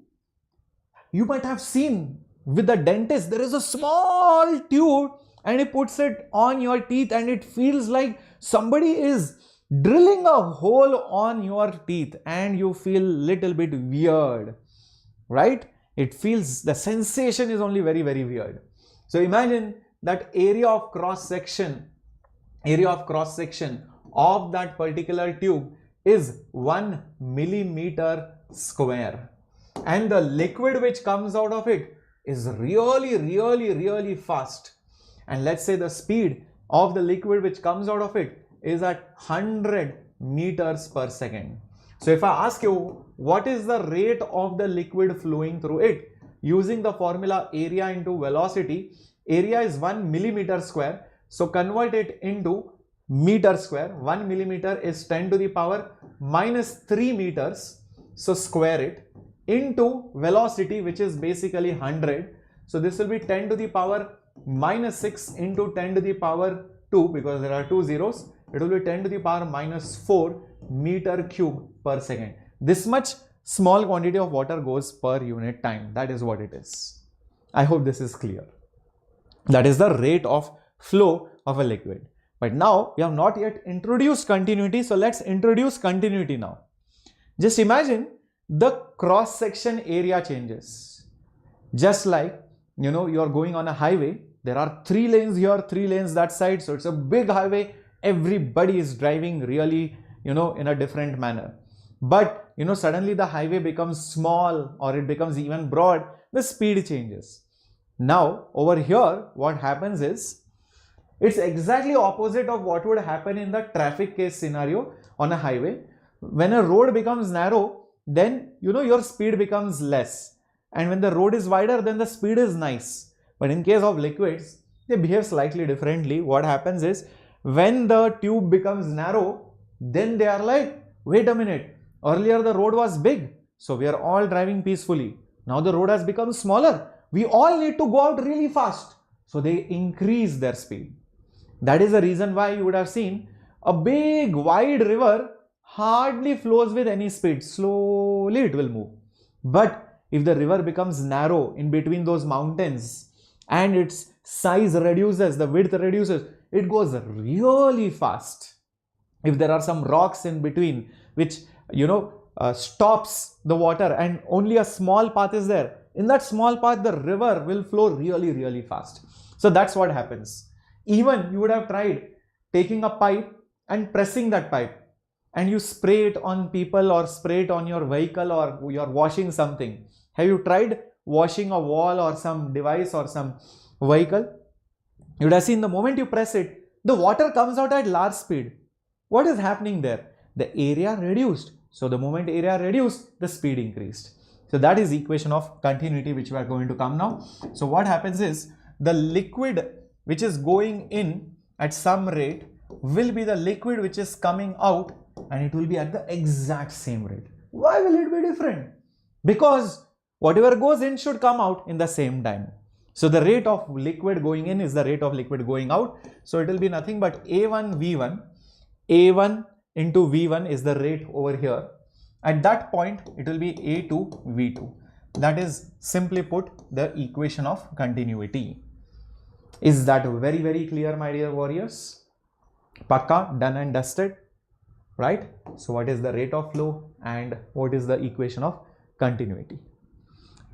you might have seen with the dentist, there is a small tube and he puts it on your teeth and it feels like somebody is drilling a hole on your teeth and you feel little bit weird, right? It feels, the sensation is only very, very weird. So imagine that area of cross section of that particular tube is 1 millimeter square, and the liquid which comes out of it is really fast. And let's say the speed of the liquid which comes out of it is at 100 meters per second. So if I ask you what is the rate of the liquid flowing through it, using the formula area into velocity, area is 1 millimeter square. So convert it into meter square. 1 millimeter is 10 to the power minus 3 meters. So square it into velocity, which is basically 100. So this will be 10 to the power minus 6 into 10 to the power 2, because there are two zeros. It will be 10 to the power minus 4 meter cube per second. This much small quantity of water goes per unit time. That is what it is. I hope this is clear. That is the rate of flow of a liquid. But now we have not yet introduced continuity. So let's introduce continuity now. Just imagine the cross section area changes. Just like, you know, you are going on a highway. There are 3 lanes here, 3 lanes that side. So it's a big highway. Everybody is driving really, you know, in a different manner. But, you know, suddenly the highway becomes small or it becomes even broad. The speed changes. Now, over here, what happens is, it's exactly opposite of what would happen in the traffic case scenario on a highway. When a road becomes narrow, then, you know, your speed becomes less. And when the road is wider, then the speed is nice. But in case of liquids, they behave slightly differently. What happens is, when the tube becomes narrow, then they are like, wait a minute, earlier the road was big, so we are all driving peacefully. Now the road has become smaller. We all need to go out really fast. So they increase their speed. That is the reason why you would have seen a big wide river hardly flows with any speed. Slowly it will move. But if the river becomes narrow in between those mountains and its size reduces, the width reduces, it goes really fast. If there are some rocks in between which, you know, stops the water and only a small path is there, in that small path the river will flow really, really fast. So that's what happens. Even you would have tried taking a pipe and pressing that pipe, and you spray it on people or spray it on your vehicle, or you're washing something. Have you tried washing a wall or some device or some vehicle? You would have seen the moment you press it, the water comes out at large speed. What is happening there? The area reduced. So the moment area reduced, the speed increased. So that is the equation of continuity which we are going to come now. So what happens is, the liquid which is going in at some rate will be the liquid which is coming out, and it will be at the exact same rate. Why will it be different? Because whatever goes in should come out in the same time. So the rate of liquid going in is the rate of liquid going out. So it will be nothing but A1 V1. A1 into V1 is the rate over here. At that point, it will be A2 V2. That is, simply put, the equation of continuity. Is that very, very clear, my dear warriors? Pakka, done and dusted, right? So what is the rate of flow and what is the equation of continuity?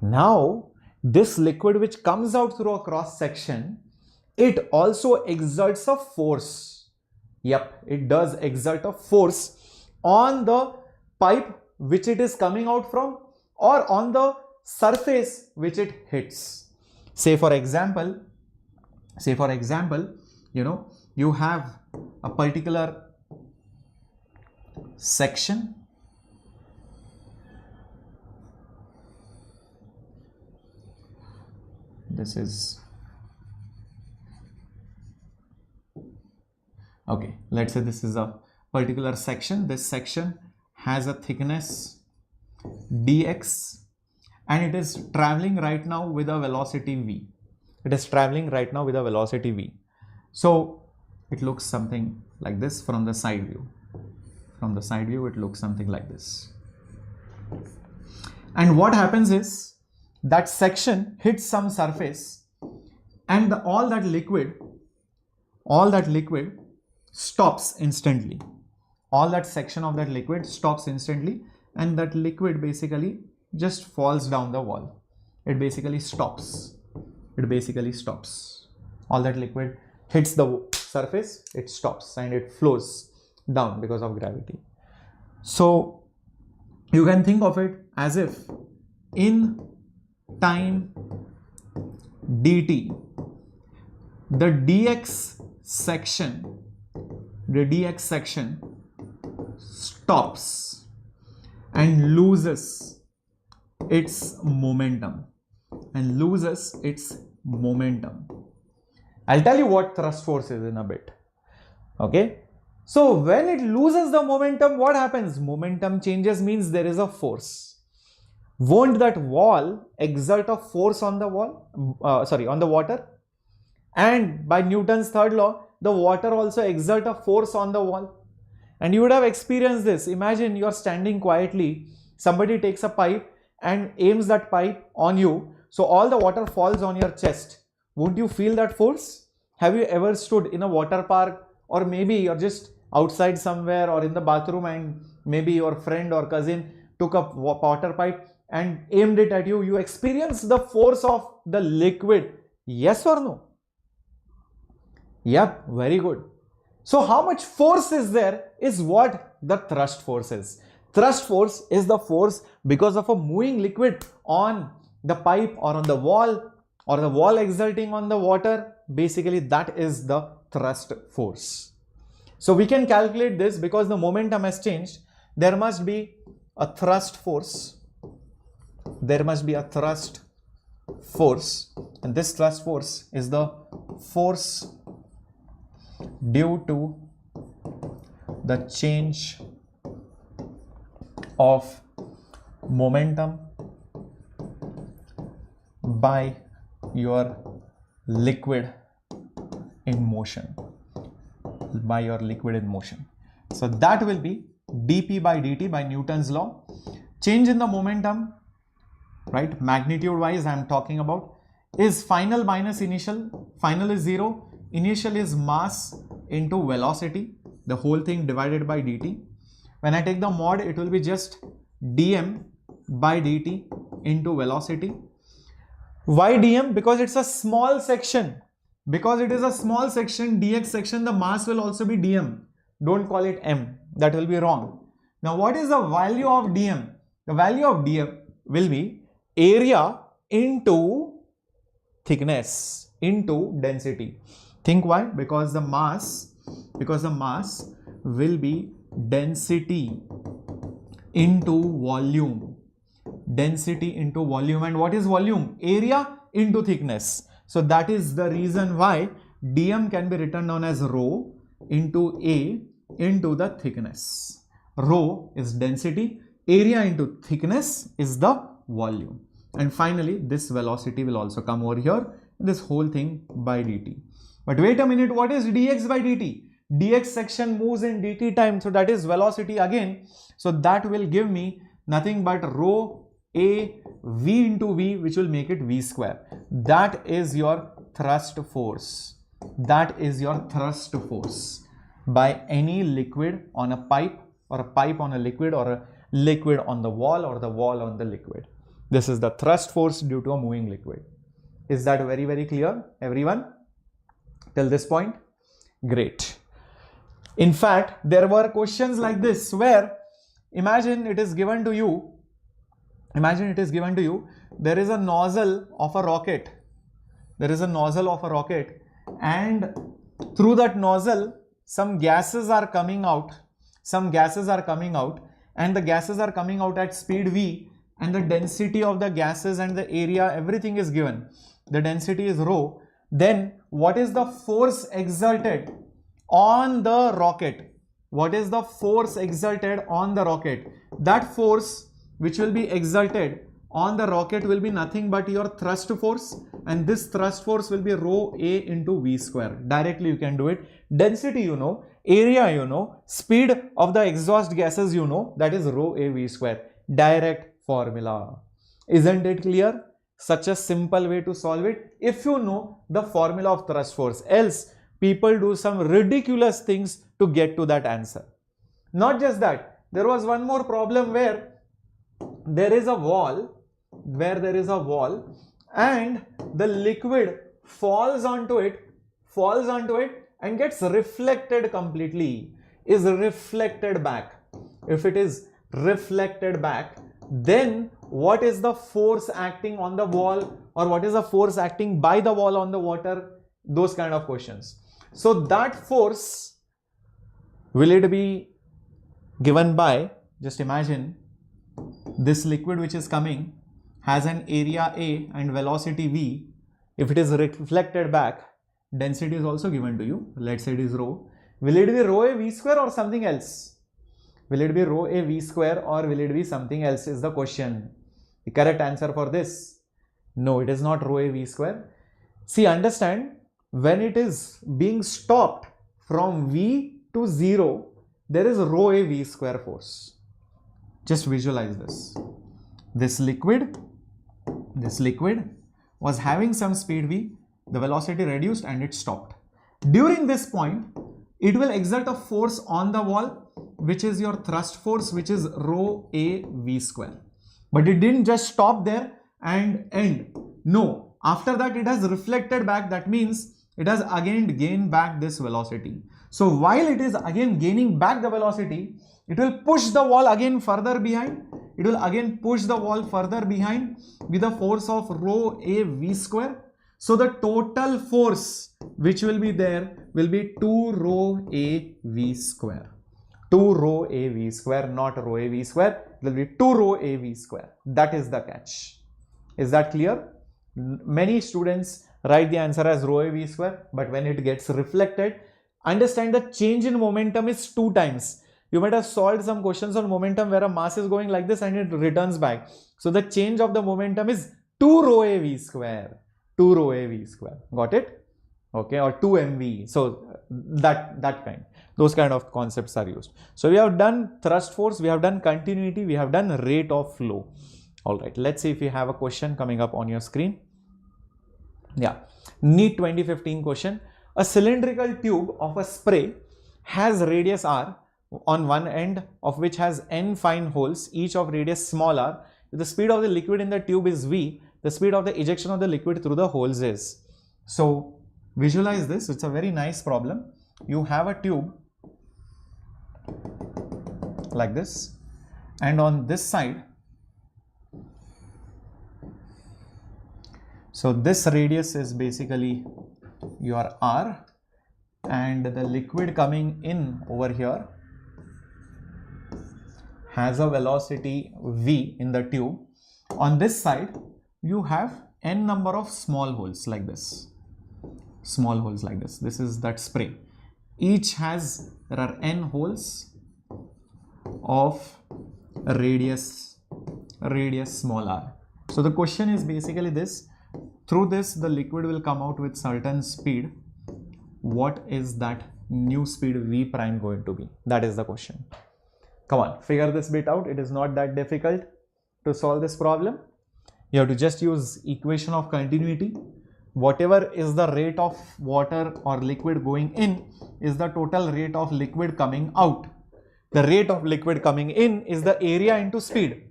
Now, this liquid which comes out through a cross section, it also exerts a force. Yep, it does exert a force on the pipe which it is coming out from, or on the surface which it hits. Say for example, you know, you have a particular section. This is, okay, let's say this is a particular section. This section has a thickness dx and it is traveling right now with a velocity v. So it looks something like this from the side view. From the side view, it looks something like this. And what happens is, that section hits some surface and all that liquid stops instantly. All that section of that liquid stops instantly, and that liquid basically just falls down the wall. It basically stops. All that liquid hits the surface, it stops and it flows down because of gravity. So you can think of it as if in time dt, the dx section the dx section stops and loses its momentum. I'll tell you what thrust force is in a bit. Okay. So when it loses the momentum, what happens? Momentum changes means there is a force. Won't that wall exert a force on the on the water? And by Newton's third law, the water also exert a force on the wall. And you would have experienced this. Imagine you're standing quietly, somebody takes a pipe and aims that pipe on you, so all the water falls on your chest. Won't you feel that force? Have you ever stood in a water park, or maybe you're just outside somewhere or in the bathroom and maybe your friend or cousin took a water pipe and aimed it at you? You experience the force of the liquid. Yes or no? Yep, very good. So how much force is there is what the thrust force is. Thrust force is the force because of a moving liquid on the pipe or on the wall, or the wall exerting on the water. Basically, that is the thrust force. So we can calculate this because the momentum has changed. There must be a thrust force. And this thrust force is the force due to the change of momentum by your liquid in motion. So that will be dp by dt by Newton's law. Change in the momentum, right, magnitude wise I am talking about, is final minus initial. Final is 0. Initial is mass into velocity, the whole thing divided by dt. When I take the mod, it will be just dm by dt into velocity. Why dm? Because it's a small section. Because it is a small section, dx section, the mass will also be dm. Don't call it m. That will be wrong. Now, what is the value of dm? The value of dm will be area into thickness into density. Think why? Because the mass will be density into volume. And what is volume? Area into thickness. So that is the reason why dm can be written down as rho into A into the thickness. Rho is density, area into thickness is the volume. And finally, this velocity will also come over here, this whole thing by dt. But wait a minute, what is dx by dt? Dx section moves in dt time, so that is velocity again. So that will give me nothing but rho A v into v, which will make it v square. That is your thrust force. By any liquid on a pipe, or a pipe on a liquid, or a liquid on the wall, or the wall on the liquid. This is the thrust force due to a moving liquid. Is that very, very clear, everyone? Till this point? Great. In fact, there were questions like this where imagine it is given to you, there is a nozzle of a rocket. And through that nozzle, some gases are coming out. And the gases are coming out at speed v, and the density of the gases and the area, everything is given. The density is rho. Then what is the force exerted on the rocket? That force which will be exerted on the rocket will be nothing but your thrust force, and this thrust force will be rho A into v square. Directly you can do it. Density you know, area you know, speed of the exhaust gases you know, that is rho A v square. Direct formula. Isn't it clear? Such a simple way to solve it if you know the formula of thrust force. Else people do some ridiculous things to get to that answer. Not just that, there was one more problem where there is a wall, and the liquid falls onto it and gets reflected completely, is reflected back. If it is reflected back, then what is the force acting on the wall, or what is the force acting by the wall on the water? Those kind of questions. So that force Will it be given by, just imagine this liquid which is coming has an area A and velocity V. If it is reflected back, density is also given to you. Let's say it is rho. Will it be rho A V square or something else? Will it be rho A V square or will it be something else is the question. The correct answer for this, no, it is not rho A V square. See, understand, when it is being stopped from V to 0, there is rho A V square force. Just visualize this. This liquid was having some speed V, the velocity reduced and it stopped. During this point, it will exert a force on the wall, which is your thrust force, which is rho A V square. But it didn't just stop there and end. No, after that it has reflected back. That means it has again gained back this velocity. So while it is again gaining back the velocity, it will push the wall again further behind. It will again push the wall further behind with a force of rho A V square. So the total force which will be there will be 2 rho A V square. 2 rho A V square, not rho A V square. It will be 2 rho A V square. That is the catch. Is that clear? Many students write the answer as rho A V square, but when it gets reflected, understand the change in momentum is 2 times. You might have solved some questions on momentum where a mass is going like this and it returns back. So the change of the momentum is 2 rho A V square. 2 rho A V square. Got it? Okay, or 2 mv. So that kind. Those kind of concepts are used. So we have done thrust force, we have done continuity, we have done rate of flow. All right, let's see if you have a question coming up on your screen. Yeah, NEET 2015 question. A cylindrical tube of a spray has radius r on one end of which has n fine holes, each of radius small r. The speed of the liquid in the tube is v. The speed of the ejection of the liquid through the holes is. So visualize this. It's a very nice problem. You have a tube like this, and on this side, so this radius is basically your r, and the liquid coming in over here has a velocity v in the tube. On this side, you have n number of small holes like this. Small holes like this. This is that spray. Each has, there are n holes of radius small r. So the question is basically this. Through this, the liquid will come out with certain speed. What is that new speed v prime going to be? That is the question. Come on, figure this bit out. It is not that difficult to solve this problem. You have to just use equation of continuity. Whatever is the rate of water or liquid going in is the total rate of liquid coming out. The rate of liquid coming in is the area into speed.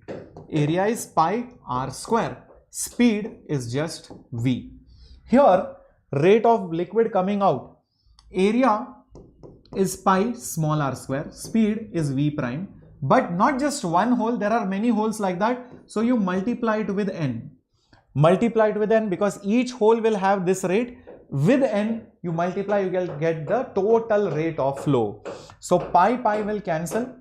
Area is pi r square. Speed is just v. Here, rate of liquid coming out. Area is pi small r square. Speed is v prime. But not just one hole. There are many holes like that. So you multiply it with n. Multiply it with n because each hole will have this rate. With n, you multiply, you will get the total rate of flow. So pi will cancel.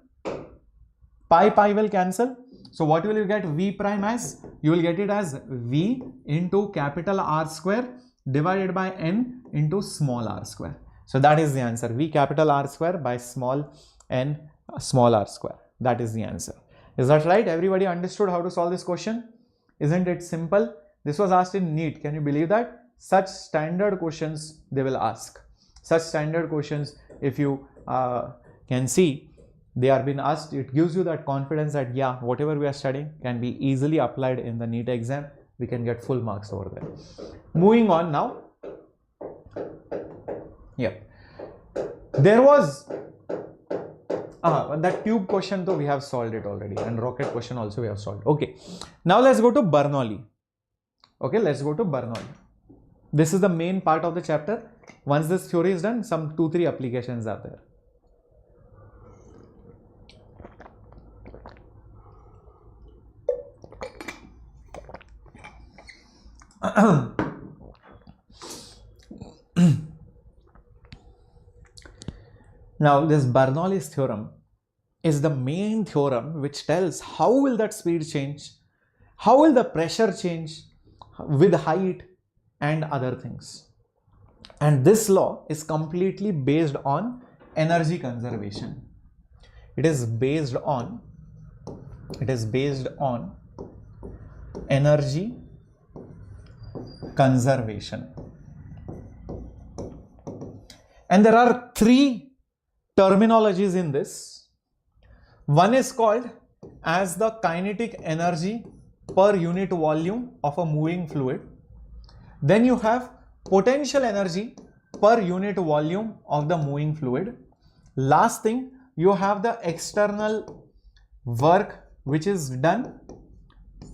Pi will cancel. So what will you get v prime as? You will get it as v into capital R square divided by n into small r square. So that is the answer. V capital R square by small n small r square. That is the answer. Is that right? Everybody understood how to solve this question? Isn't it simple? This was asked in NEET. Can you believe that? Such standard questions they will ask. Such standard questions, if you can see, they are being asked. It gives you that confidence that yeah, whatever we are studying can be easily applied in the NEET exam. We can get full marks over there. Moving on now. Yeah. There was that tube question though we have solved it already, and rocket question also we have solved. Okay. Now let's go to Bernoulli. Okay, let's go to Bernoulli. This is the main part of the chapter. Once this theory is done, some 2-3 applications are there. Now this Bernoulli's theorem is the main theorem which tells how will that speed change, how will the pressure change with height and other things. And this law is completely based on energy conservation. It is based on energy conservation. And there are three terminologies in this. One is called as the kinetic energy per unit volume of a moving fluid. Then you have potential energy per unit volume of the moving fluid. Last thing, you have the external work which is done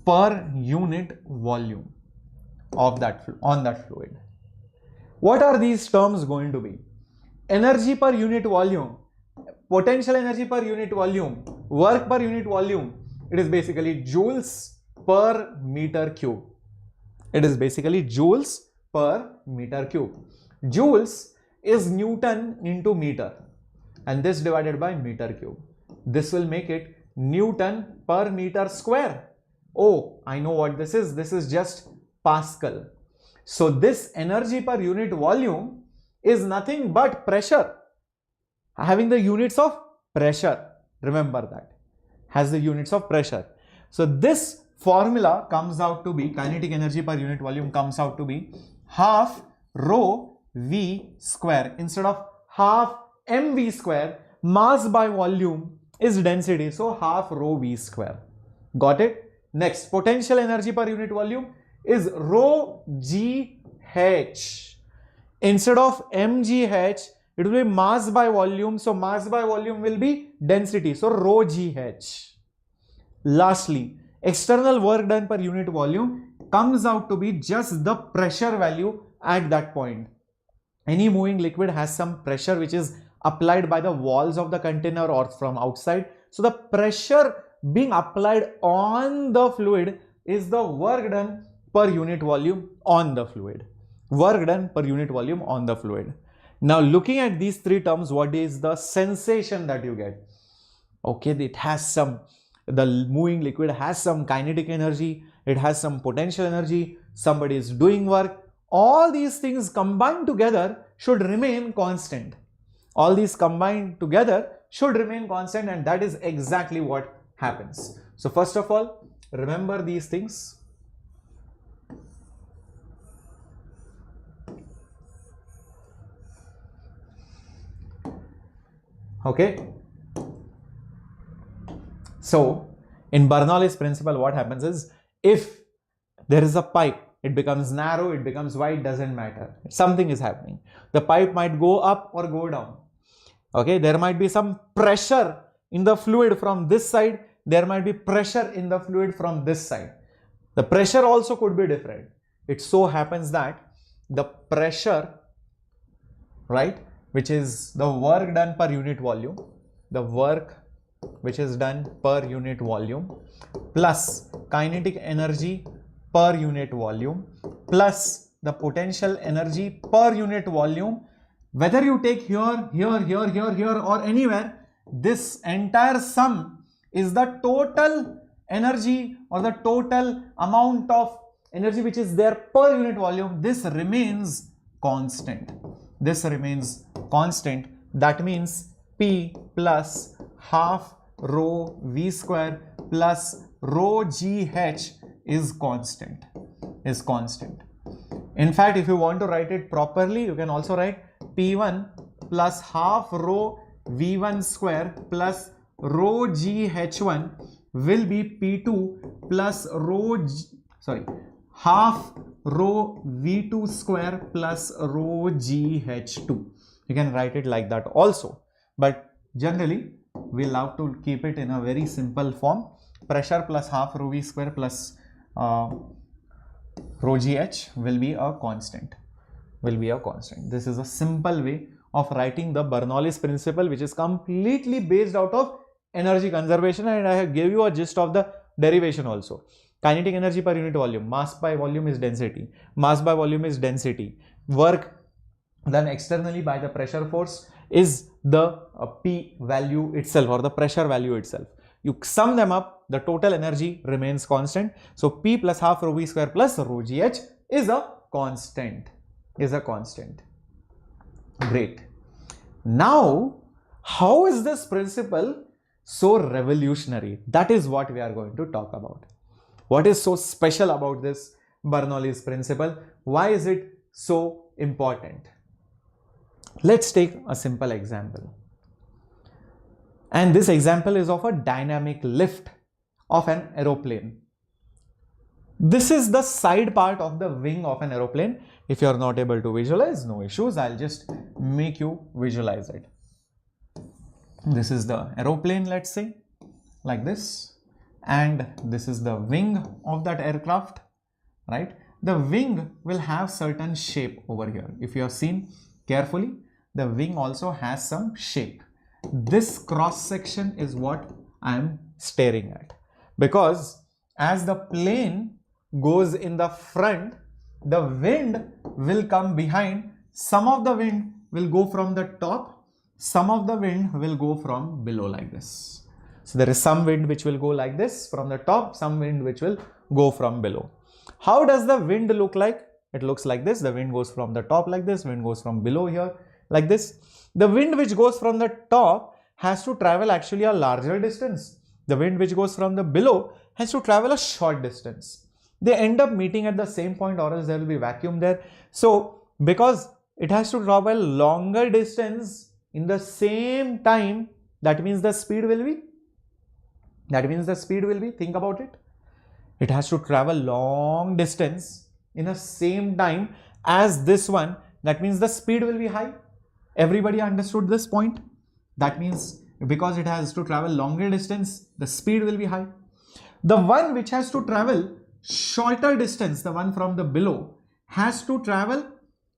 per unit volume of that fluid. What are these terms going to be? Energy per unit volume, potential energy per unit volume, work per unit volume. It is basically joules per meter cube. It is basically joules per meter cube. Joules is Newton into meter, and this divided by meter cube. This will make it Newton per meter square. Oh, I know what this is. This is just Pascal. So this energy per unit volume is nothing but pressure, having the units of pressure. Remember that, has the units of pressure. So this formula comes out to be, kinetic energy per unit volume comes out to be half rho v square. Instead of half mv square, mass by volume is density, so half rho v square. Got it? Next, potential energy per unit volume is rho gh. Instead of mgh, it will be mass by volume, so mass by volume will be density, so rho gh. Lastly, external work done per unit volume comes out to be just the pressure value at that point. Any moving liquid has some pressure which is applied by the walls of the container or from outside. So the pressure being applied on the fluid is the work done per unit volume on the fluid. Work done per unit volume on the fluid. Now looking at these three terms, what is the sensation that you get? Okay, it has some, the moving liquid has some kinetic energy, it has some potential energy, somebody is doing work. All these things combined together should remain constant. All these combined together should remain constant, and that is exactly what happens. So first of all, remember these things. Okay. So in Bernoulli's principle, what happens is, if there is a pipe, it becomes narrow, it becomes wide, doesn't matter. Something is happening. The pipe might go up or go down. Okay, there might be some pressure in the fluid from this side, there might be pressure in the fluid from this side. The pressure also could be different. It so happens that the pressure, right, which is the work done per unit volume, the work which is done per unit volume, plus kinetic energy per unit volume, plus the potential energy per unit volume, whether you take here, here, here, here, here or anywhere, this entire sum is the total energy or the total amount of energy which is there per unit volume. This remains constant. This remains constant. That means P plus half rho V square plus rho GH is constant. In fact, if you want to write it properly, you can also write P1 plus half rho V1 square plus rho GH1 will be P2 plus half rho V2 square plus rho GH2. You can write it like that also, but generally we love to keep it in a very simple form. Pressure plus half rho V square plus rho GH will be a constant. This is a simple way of writing the Bernoulli's principle, which is completely based out of energy conservation, and I have gave you a gist of the derivation also. Kinetic energy per unit volume, mass by volume is density. Mass by volume is density. Work done externally by the pressure force is the P value itself or the pressure value itself. You sum them up, the total energy remains constant. So P plus half rho V square plus rho GH is a constant. Great. Now, how is this principle so revolutionary? That is what we are going to talk about. What is so special about this Bernoulli's principle? Why is it so important? Let's take a simple example. And this example is of a dynamic lift of an aeroplane. This is the side part of the wing of an aeroplane. If you are not able to visualize, no issues. I'll just make you visualize it. This is the aeroplane, let's say, like this. And this is the wing of that aircraft, right? The wing will have certain shape over here. If you have seen carefully, the wing also has some shape. This cross section is what I am staring at, because as the plane goes in the front, the wind will come behind. Some of the wind will go from the top, some of the wind will go from below, like this. So there is some wind which will go like this from the top, some wind which will go from below. How does the wind look like? It looks like this. The wind goes from the top like this, wind goes from below here like this. The wind which goes from the top has to travel actually a larger distance. The wind which goes from the below has to travel a short distance. They end up meeting at the same point, or else there will be vacuum there. So because it has to travel longer distance in the same time, that means the speed will be, think about it. It has to travel long distance in the same time as this one. That means the speed will be high. Everybody understood this point? That means because it has to travel longer distance, the speed will be high. The one which has to travel shorter distance, the one from the below, has to travel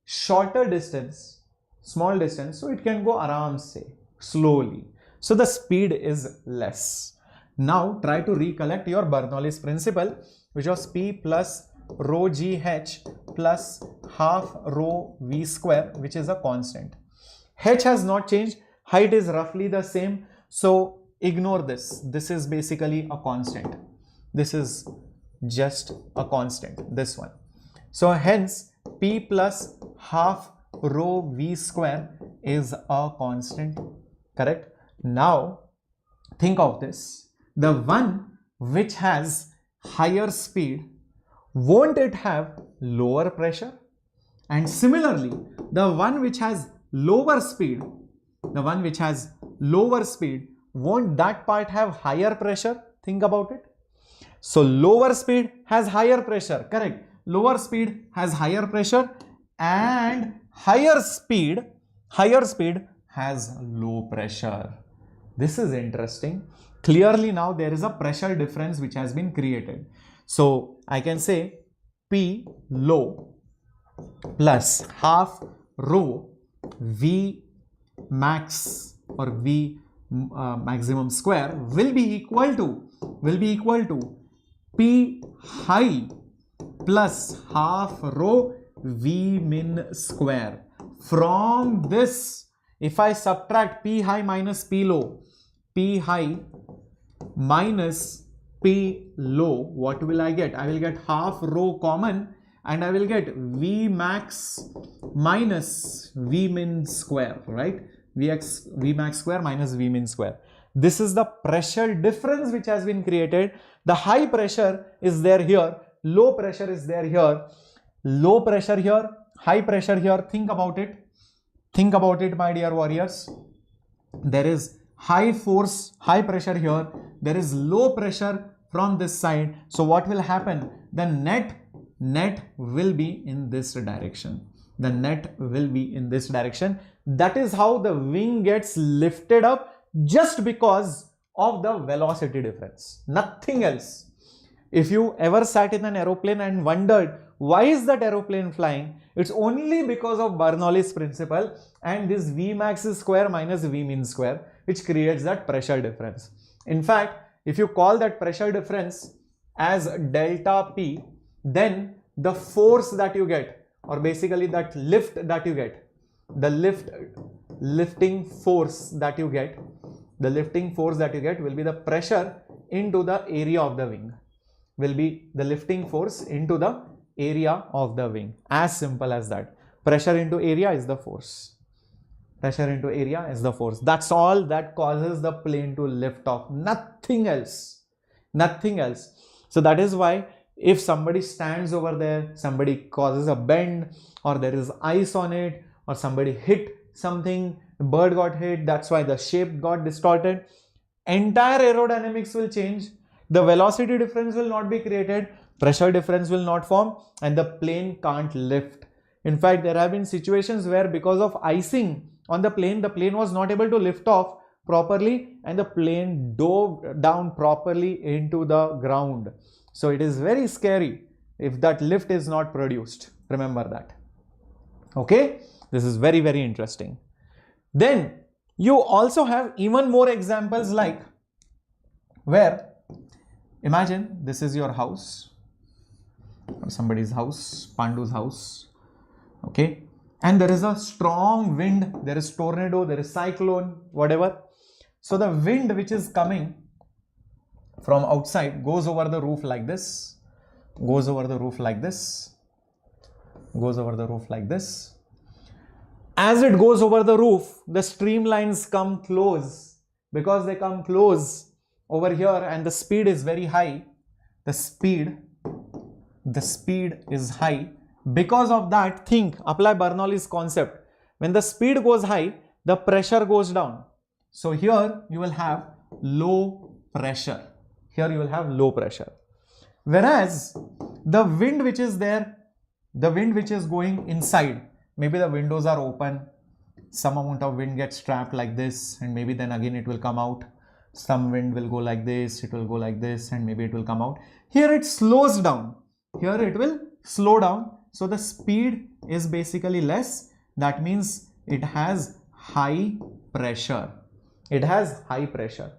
shorter distance, small distance, so it can go aram se, slowly. So the speed is less. Now try to recollect your Bernoulli's principle, which was P plus rho GH plus half rho V square, which is a constant. H has not changed, height is roughly the same, so ignore this. This is basically a constant. This is just a constant, this one. So hence P plus half rho V square is a constant, correct? Now think of this. The one which has higher speed, won't it have lower pressure? And similarly, the one which has lower speed, won't that part have higher pressure? Think about it. So lower speed has higher pressure, correct? Lower speed has higher pressure, and higher speed has low pressure. This is interesting. Clearly now there is a pressure difference which has been created. So I can say P low plus half rho V max or V maximum square will be equal to P high plus half rho V min square. From this, if I subtract P high minus P low, P high minus P low, what will I get? I will get half rho common, and I will get V max minus V min square, right? V max square minus V min square. This is the pressure difference which has been created. The high pressure is there here, low pressure is there here, low pressure here, high pressure here. Think about it, my dear warriors. There is high force, high pressure here, there is low pressure from this side. So what will happen? The net will be in this direction. That is how the wing gets lifted up, just because of the velocity difference, nothing else. If you ever sat in an aeroplane and wondered why is that aeroplane flying, it's only because of Bernoulli's principle and this V max square minus V min square, which creates that pressure difference. In fact, if you call that pressure difference as delta P, then the force that you get, or basically that lift that you get, the lift lifting force that you get. The lifting force that you get will be the pressure into the area of the wing. Will be the lifting force into the area of the wing. As simple as that. Pressure into area is the force. Pressure into area is the force. That's all that causes the plane to lift off. Nothing else. Nothing else. So that is why if somebody stands over there, somebody causes a bend, or there is ice on it, or somebody hit something, the bird got hit, that's why the shape got distorted. Entire aerodynamics will change. The velocity difference will not be created. Pressure difference will not form, and the plane can't lift. In fact, there have been situations where because of icing on the plane was not able to lift off properly, and the plane dove down properly into the ground. So it is very scary if that lift is not produced. Remember that. Okay, this is very, very interesting. Then you also have even more examples, like where, imagine this is your house or somebody's house, Pandu's house. Okay, and there is a strong wind, there is tornado, there is cyclone, whatever. So the wind which is coming from outside goes over the roof like this, goes over the roof like this, goes over the roof like this. As it goes over the roof, the streamlines come close. Because they come close over here and the speed is very high, the speed is high. Because of that, apply Bernoulli's concept. When the speed goes high, the pressure goes down. So here you will have low pressure. Here you will have low pressure. Whereas the wind which is there, the wind which is going inside, maybe the windows are open, some amount of wind gets trapped like this, and maybe then again it will come out. Some wind will go like this, it will go like this, and maybe it will come out. Here it slows down. Here it will slow down. So the speed is basically less. That means it has high pressure. It has high pressure.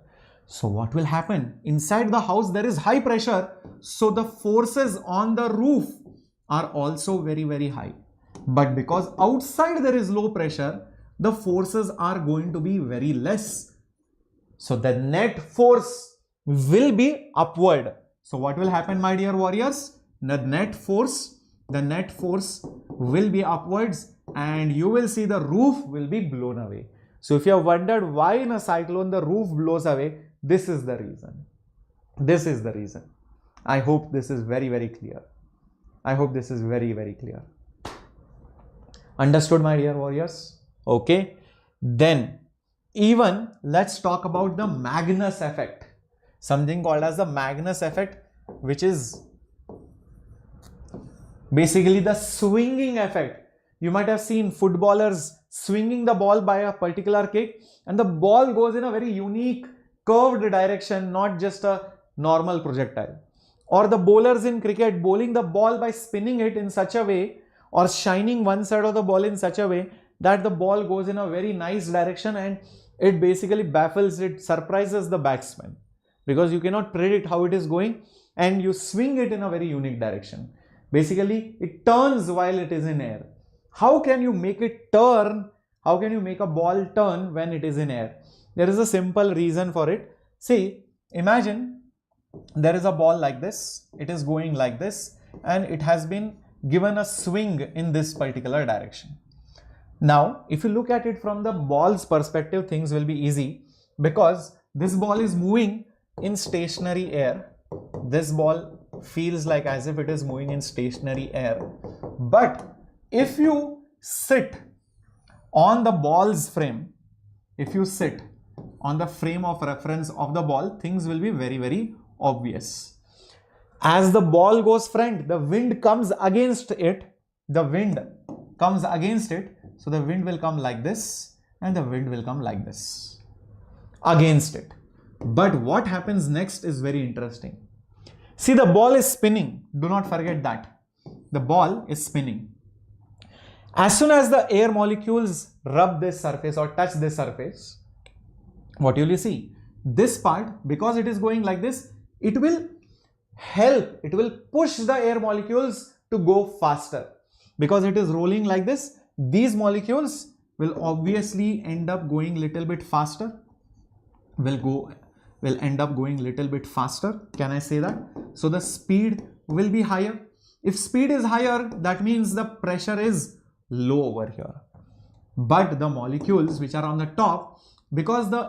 So what will happen? Inside the house there is high pressure. So the forces on the roof are also very, very high. But because outside there is low pressure, the forces are going to be very less. So the net force will be upward. So what will happen, my dear warriors? The net force will be upwards, and you will see the roof will be blown away. So if you have wondered why in a cyclone the roof blows away, this is the reason. This is the reason. I hope this is very, very clear. I hope this is very, very clear. Understood, my dear warriors? Okay. Then even let's talk about the Magnus effect. Something called as the Magnus effect, which is basically the swinging effect. You might have seen footballers swinging the ball by a particular kick, and the ball goes in a very unique curved direction, not just a normal projectile. Or the bowlers in cricket bowling the ball by spinning it in such a way, or shining one side of the ball in such a way that the ball goes in a very nice direction, and it basically baffles, it surprises the batsman, because you cannot predict how it is going, and you swing it in a very unique direction. Basically, it turns while it is in air. How can you make it turn? How can you make a ball turn when it is in air? There is a simple reason for it. See, imagine there is a ball like this. It is going like this, and it has been given a swing in this particular direction. Now, if you look at it from the ball's perspective, things will be easy, because this ball is moving in stationary air. This ball feels like as if it is moving in stationary air. But if you sit on the ball's frame, if you sit on the frame of reference of the ball, things will be very, very obvious. As the ball goes front, the wind comes against it. The wind comes against it. So the wind will come like this, and the wind will come like this against it. But what happens next is very interesting. See, the ball is spinning. Do not forget that. The ball is spinning. As soon as the air molecules rub this surface or touch this surface, what will you see? This part, because it is going like this, it will help, it will push the air molecules to go faster. Because it is rolling like this, these molecules will obviously end up going little bit faster, will end up going little bit faster. Can I say that? So the speed will be higher. If speed is higher, that means the pressure is low over here. But the molecules which are on the top, because the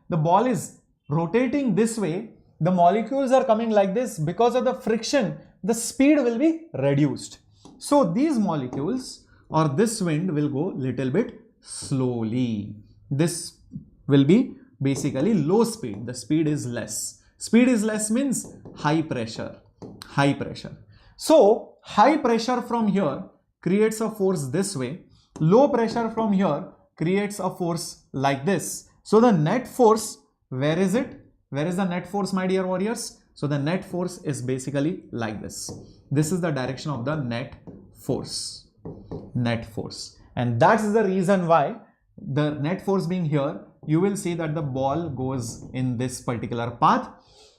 the ball is rotating this way, the molecules are coming like this. Because of the friction, the speed will be reduced. So these molecules or this wind will go little bit slowly. This will be basically low speed. The speed is less. Speed is less means high pressure. High pressure. So high pressure from here creates a force this way. Low pressure from here creates a force like this. So the net force, where is it? Where is the net force, my dear warriors? So the net force is basically like this. This is the direction of the net force. Net force. And that's the reason why the net force being here, you will see that the ball goes in this particular path.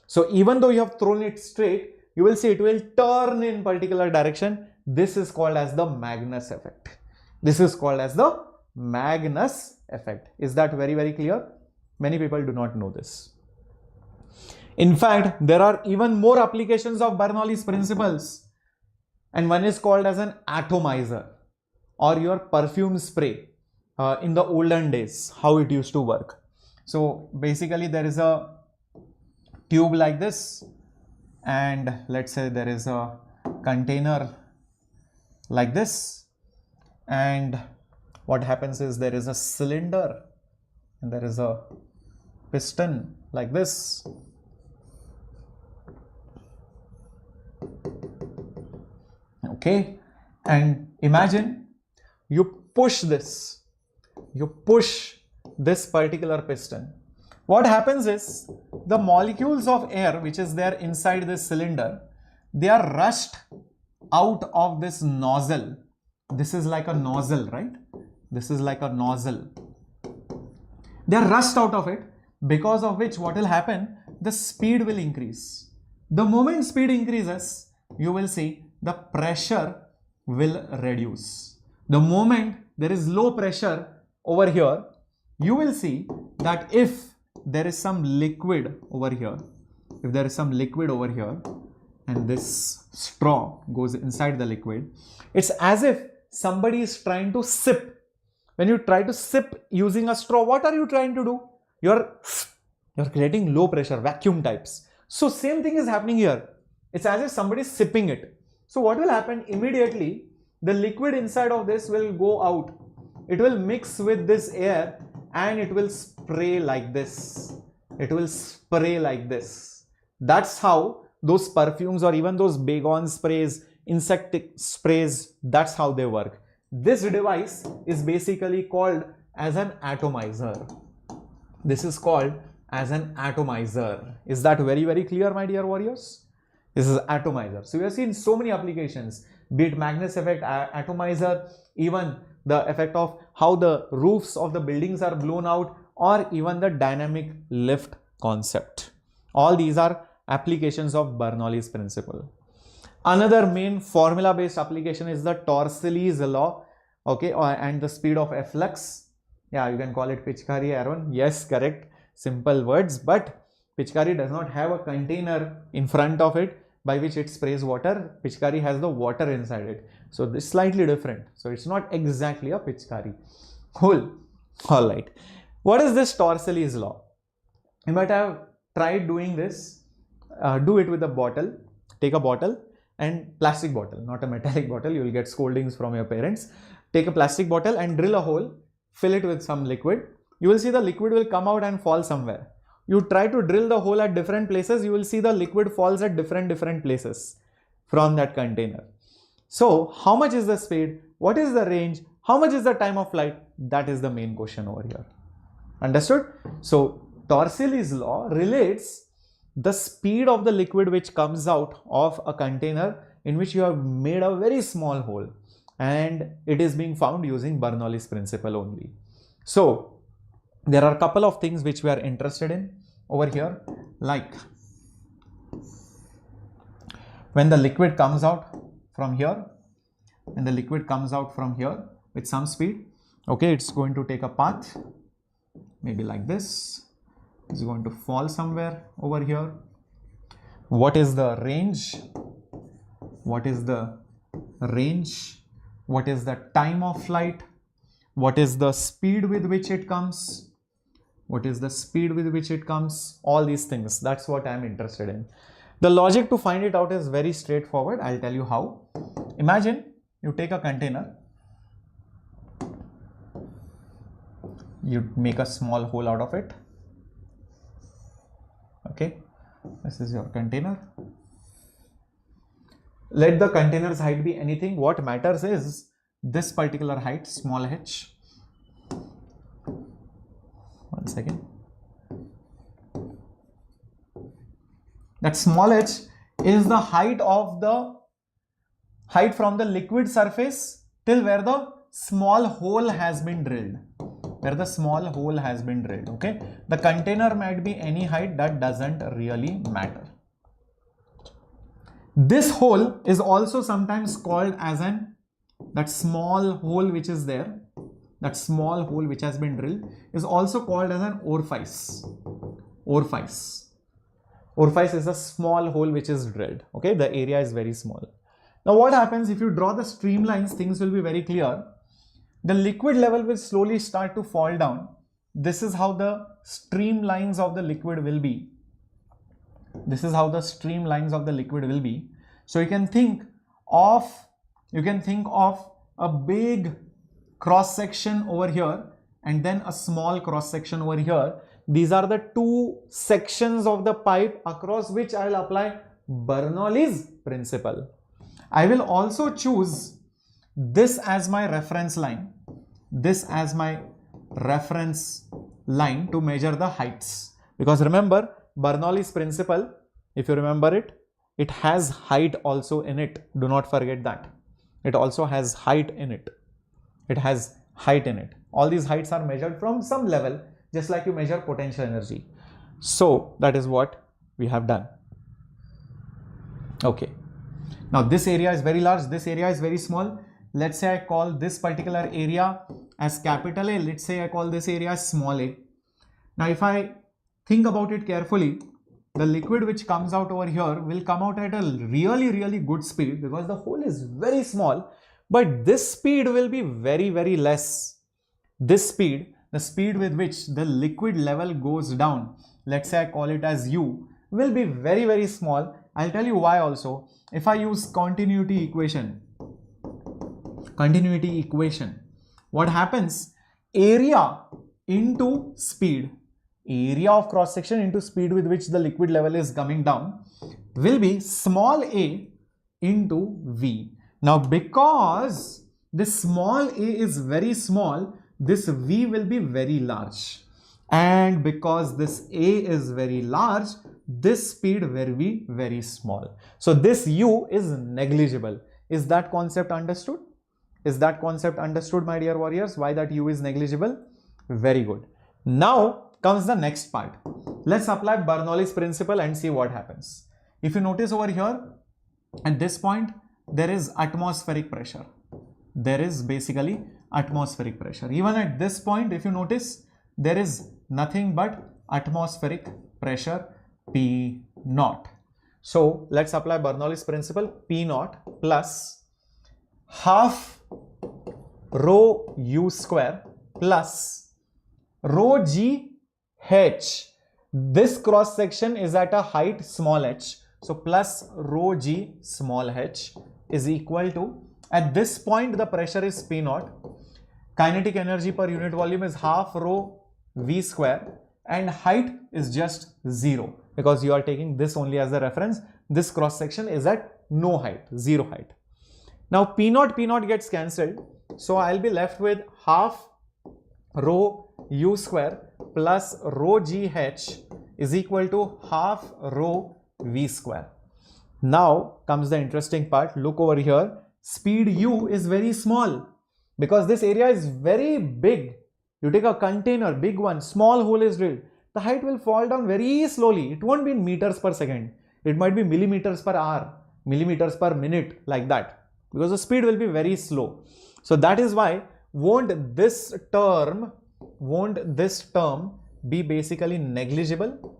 So even though you have thrown it straight, you will see it will turn in particular direction. This is called as the Magnus effect. This is called as the Magnus effect. Is that very, very clear? Many people do not know this. In fact, there are even more applications of Bernoulli's principles. And one is called as an atomizer or your perfume spray. In the olden days, how it used to work. So basically there is a tube like this, and let's say there is a container like this, and what happens is there is a cylinder and there is a piston like this. Okay, and imagine you push this. You push this particular piston. What happens is the molecules of air which is there inside this cylinder, they are rushed out of this nozzle. This is like a nozzle, right? This is like a nozzle. They are rushed out of it, because of which what will happen? The speed will increase. The moment speed increases, you will see the pressure will reduce. The moment there is low pressure over here, you will see that if there is some liquid over here, if there is some liquid over here and this straw goes inside the liquid, it's as if somebody is trying to sip. When you try to sip using a straw, what are you trying to do? You're creating low pressure, vacuum types. So same thing is happening here. It's as if somebody is sipping it. So what will happen? Immediately the liquid inside of this will go out. It will mix with this air and it will spray like this. It will spray like this. That's how those perfumes or even those Baygon sprays, insect sprays, that's how they work. This device is basically called as an atomizer. This is called as an atomizer. Is that very, very clear, my dear warriors? This is atomizer. So we have seen so many applications, be it Magnus effect, atomizer, even the effect of how the roofs of the buildings are blown out, or even the dynamic lift concept. All these are applications of Bernoulli's principle. Another main formula based application is the Torricelli's law, okay, and the speed of efflux. Yeah, you can call it Pichkari, Aaron. Yes, correct. Simple words, but Pichkari does not have a container in front of it by which it sprays water. Pichkari has the water inside it. So this is slightly different. So it's not exactly a Pichkari. Cool. All right. What is this Torricelli's law? You might have tried doing this. Do it with a bottle. Take a bottle and plastic bottle, not a metallic bottle. You will get scoldings from your parents. Take a plastic bottle and drill a hole. Fill it with some liquid. You will see the liquid will come out and fall somewhere. You try to drill the hole at different places, you will see the liquid falls at different places from that container. So how much is the speed? What is the range? How much is the time of flight? That is the main question over here. Understood? So Torricelli's law relates the speed of the liquid which comes out of a container in which you have made a very small hole, and it is being found using Bernoulli's principle only. So there are a couple of things which we are interested in over here, like when the liquid comes out from here, and the liquid comes out from here with some speed, Okay, it's going to take a path, maybe like this. It's going to fall somewhere over here. What is the range? What is the range? What is the time of flight? What is the speed with which it comes? What is the speed with which it comes? All these things. That's what I'm interested in. The logic to find it out is very straightforward. I'll tell you how. Imagine you take a container. You make a small hole out of it. Okay. This is your container. Let the container's height be anything. What matters is this particular height, small h. One second. That small h is the height from the liquid surface till where the small hole has been drilled. Where the small hole has been drilled. Okay. The container might be any height, that doesn't really matter. This hole is also sometimes called as that small hole which is there, that small hole which has been drilled is also called as an orifice. Orifice. Orifice is a small hole which is drilled. Okay, the area is very small. Now what happens if you draw the streamlines, things will be very clear. The liquid level will slowly start to fall down. This is how the streamlines of the liquid will be. This is how the streamlines of the liquid will be. So you can think of a big cross section over here and then a small cross section over here. These are the two sections of the pipe across which I will apply Bernoulli's principle. I will also choose this as my reference line. This as my reference line to measure the heights. Because remember, Bernoulli's principle, if you remember it, it has height also in it. Do not forget that. It also has height in it. It has height in it. All these heights are measured from some level, just like you measure potential energy. So that is what we have done. Okay. Now this area is very large. This area is very small. Let's say I call this particular area as capital A. Let's say I call this area as small a. Now if I think about it carefully, the liquid which comes out over here will come out at a really good speed because the hole is very small, but this speed will be very less. This speed, the speed with which the liquid level goes down, let's say I call it as U, will be very small. I'll tell you why also. If I use continuity equation, what happens? Area into speed, area of cross section into speed with which the liquid level is coming down will be small a into V. Now because this small a is very small, this V will be very large, and because this a is very large, this speed will be very small. So this U is negligible. Is that concept understood? Is that concept understood, my dear warriors? Why that U is negligible? Very good. Now comes the next part. Let's apply Bernoulli's principle and see what happens. If you notice over here, at this point, there is atmospheric pressure. There is basically atmospheric pressure. Even at this point, if you notice, there is nothing but atmospheric pressure P naught. So let's apply Bernoulli's principle. P naught plus half rho U square plus rho G H. This cross section is at a height small h. So plus rho G small h is equal to, at this point the pressure is P naught. Kinetic energy per unit volume is half rho V square and height is just 0 because you are taking this only as a reference. This cross section is at no height, 0 height. Now P naught gets cancelled. So I'll be left with half rho U square plus rho GH is equal to half rho V square. Now comes the interesting part. Look over here. Speed U is very small because this area is very big. You take a container, big one, small hole is drilled. The height will fall down very slowly. It won't be in meters per second. It might be millimeters per hour, millimeters per minute, like that, because the speed will be very slow. So that is why won't this term be basically negligible?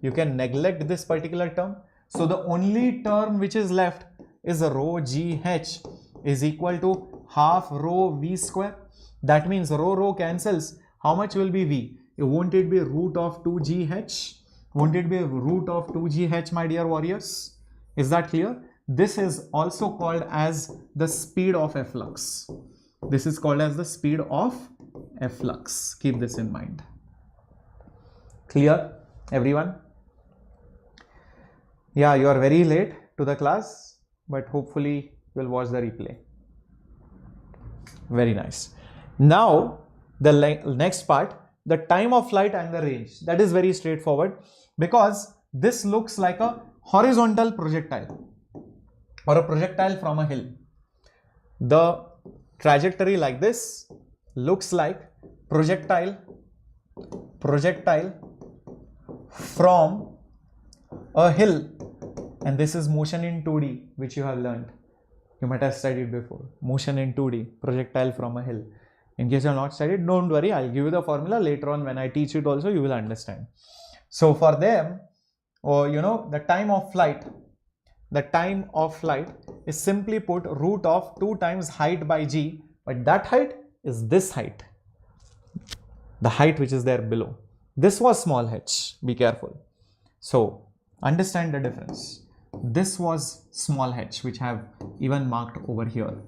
You can neglect this particular term. So the only term which is left is rho GH is equal to half rho V square. That means rho cancels. How much will be V? Won't it be root of 2GH? Won't it be root of 2GH, my dear warriors? Is that clear? This is also called as the speed of efflux. This is called as the speed of efflux. Keep this in mind. Clear, everyone? Yeah, you are very late to the class, but hopefully you will watch the replay. Very nice. Now, the next part, the time of flight and the range. That is very straightforward because this looks like a horizontal projectile or a projectile from a hill. The trajectory like this looks like projectile from a hill, and this is motion in 2D, which you have learned. You might have studied before. Motion in 2D, projectile from a hill. In case you have not studied, don't worry, I'll give you the formula later on when I teach it also, you will understand. So for them, the time of flight is simply put root of 2 times height by g, but that height is this height, the height which is there below. This was small h, be careful. So understand the difference. This was small h, which I have even marked over here.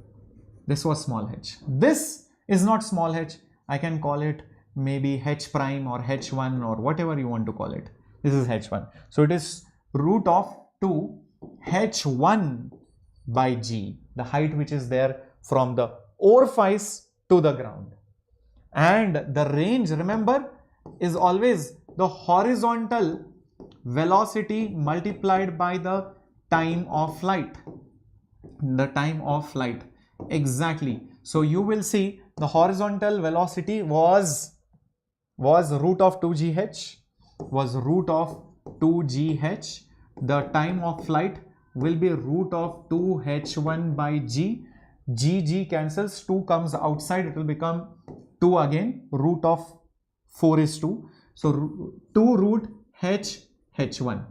This was small h. This is not small h. I can call it maybe h prime or h1 or whatever you want to call it. This is h1. So it is root of 2 h1 by g, the height which is there from the orifice to the ground. And the range, remember, is always the horizontal velocity multiplied by the time of flight. The time of flight, exactly. So you will see the horizontal velocity was root of 2gh, was root of 2gh. The time of flight will be root of 2h1 by g. G cancels, 2 comes outside, it will become 2 again, root of 4 is 2. So 2 root h1.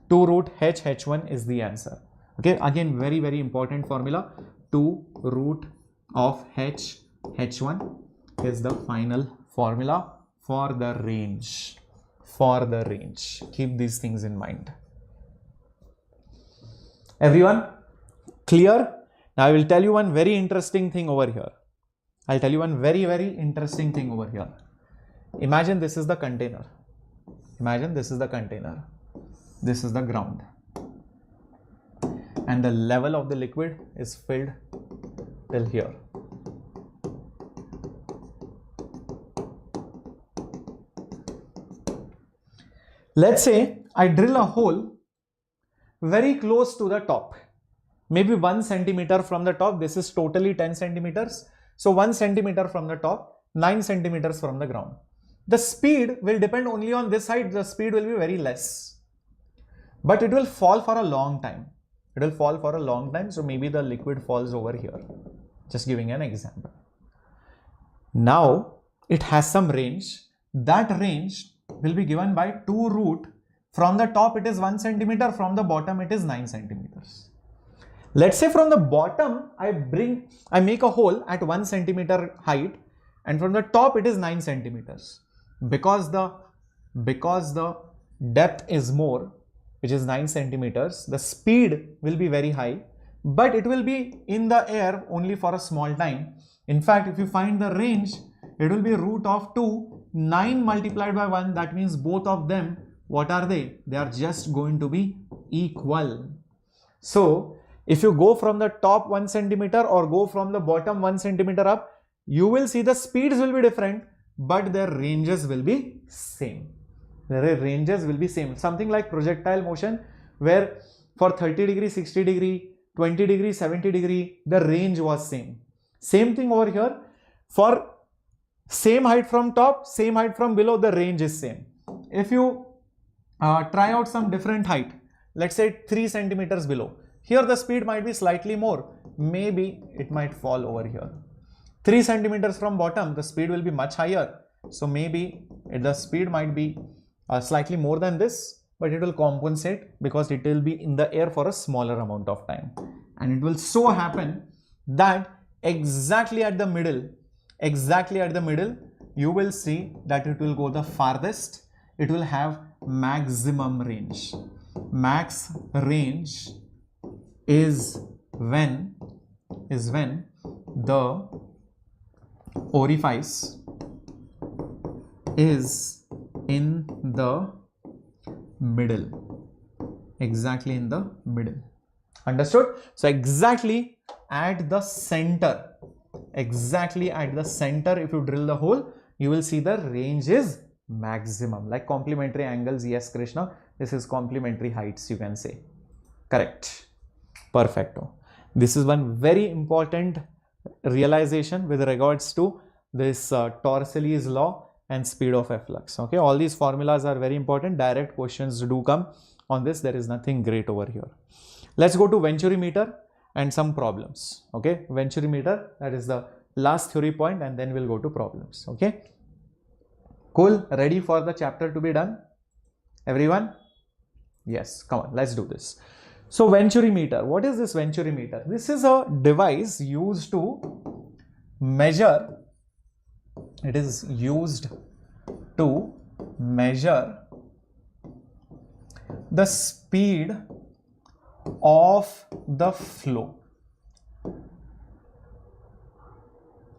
2 root h1 is the answer. Okay, again very, very important formula. 2 root of h1 is the final formula for the range. Keep these things in mind. Everyone clear? Now I will tell you one very interesting thing over here. I'll tell you one very, very interesting thing over here. Imagine this is the container. This is the ground. And the level of the liquid is filled till here. Let's say I drill a hole very close to the top, maybe 1 centimeter from the top. This is totally 10 centimeters. So 1 centimeter from the top, 9 centimeters from the ground. The speed will depend only on this side. The speed will be very less, but it will fall for a long time. So maybe the liquid falls over here. Just giving an example. Now it has some range. That range will be given by 2 root. From the top it is 1 centimeter, from the bottom it is 9 centimeters. Let's say from the bottom I make a hole at 1 centimeter height, and from the top it is 9 centimeters. Because the depth is more, which is 9 centimeters, the speed will be very high, but it will be in the air only for a small time. In fact, if you find the range, it will be root of 2, 9 multiplied by 1, that means both of them, what are they? They are just going to be equal. So if you go from the top 1 centimeter or go from the bottom 1 centimeter up, you will see the speeds will be different, but their ranges will be same. Something like projectile motion, where for 30 degree, 60 degree, 20 degree, 70 degree, the range was same. Same thing over here. For same height from top, same height from below, the range is same. If you try out some different height, let's say 3 centimeters below, here the speed might be slightly more. Maybe it might fall over here. 3 centimeters from bottom, the speed will be much higher. So maybe the speed might be slightly more than this, but it will compensate because it will be in the air for a smaller amount of time. And it will so happen that exactly at the middle, you will see that it will go the farthest. It will have maximum range. Max range is when the orifice is in the middle, exactly in the middle. Understood? So exactly at the center, if you drill the hole, you will see the range is maximum. Like complementary angles, yes Krishna, this is complementary heights, you can say. Correct. Perfecto. This is one very important realization with regards to this Torricelli's law and speed of efflux. Okay, all these formulas are very important. Direct questions do come on this. There is nothing great over here. Let's go to Venturi meter and some problems. Okay, Venturi meter, that is the last theory point, and then we'll go to problems. Okay, cool. Ready for the chapter to be done, everyone? Yes, come on, let's do this. So Venturi meter, what is this Venturi meter? This is a device used to measure, it is used to measure the speed of the flow.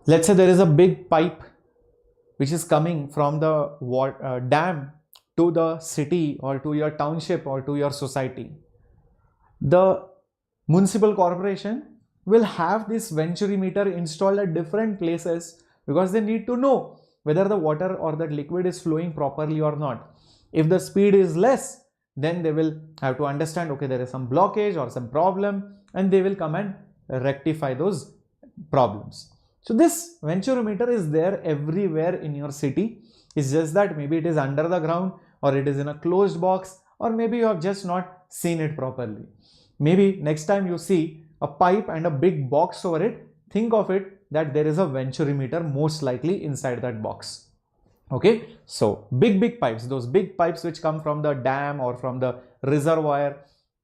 Let's say there is a big pipe which is coming from the dam to the city or to your township or to your society. The municipal corporation will have this Venturi meter installed at different places because they need to know whether the water or that liquid is flowing properly or not. If the speed is less, then they will have to understand, okay, there is some blockage or some problem, and they will come and rectify those problems. So this Venturi meter is there everywhere in your city. It's just that maybe it is under the ground, or it is in a closed box, or maybe you have just not seen it properly. Maybe next time you see a pipe and a big box over it, think of it that there is a Venturi meter most likely inside that box. Okay, so big pipes, those big pipes which come from the dam or from the reservoir,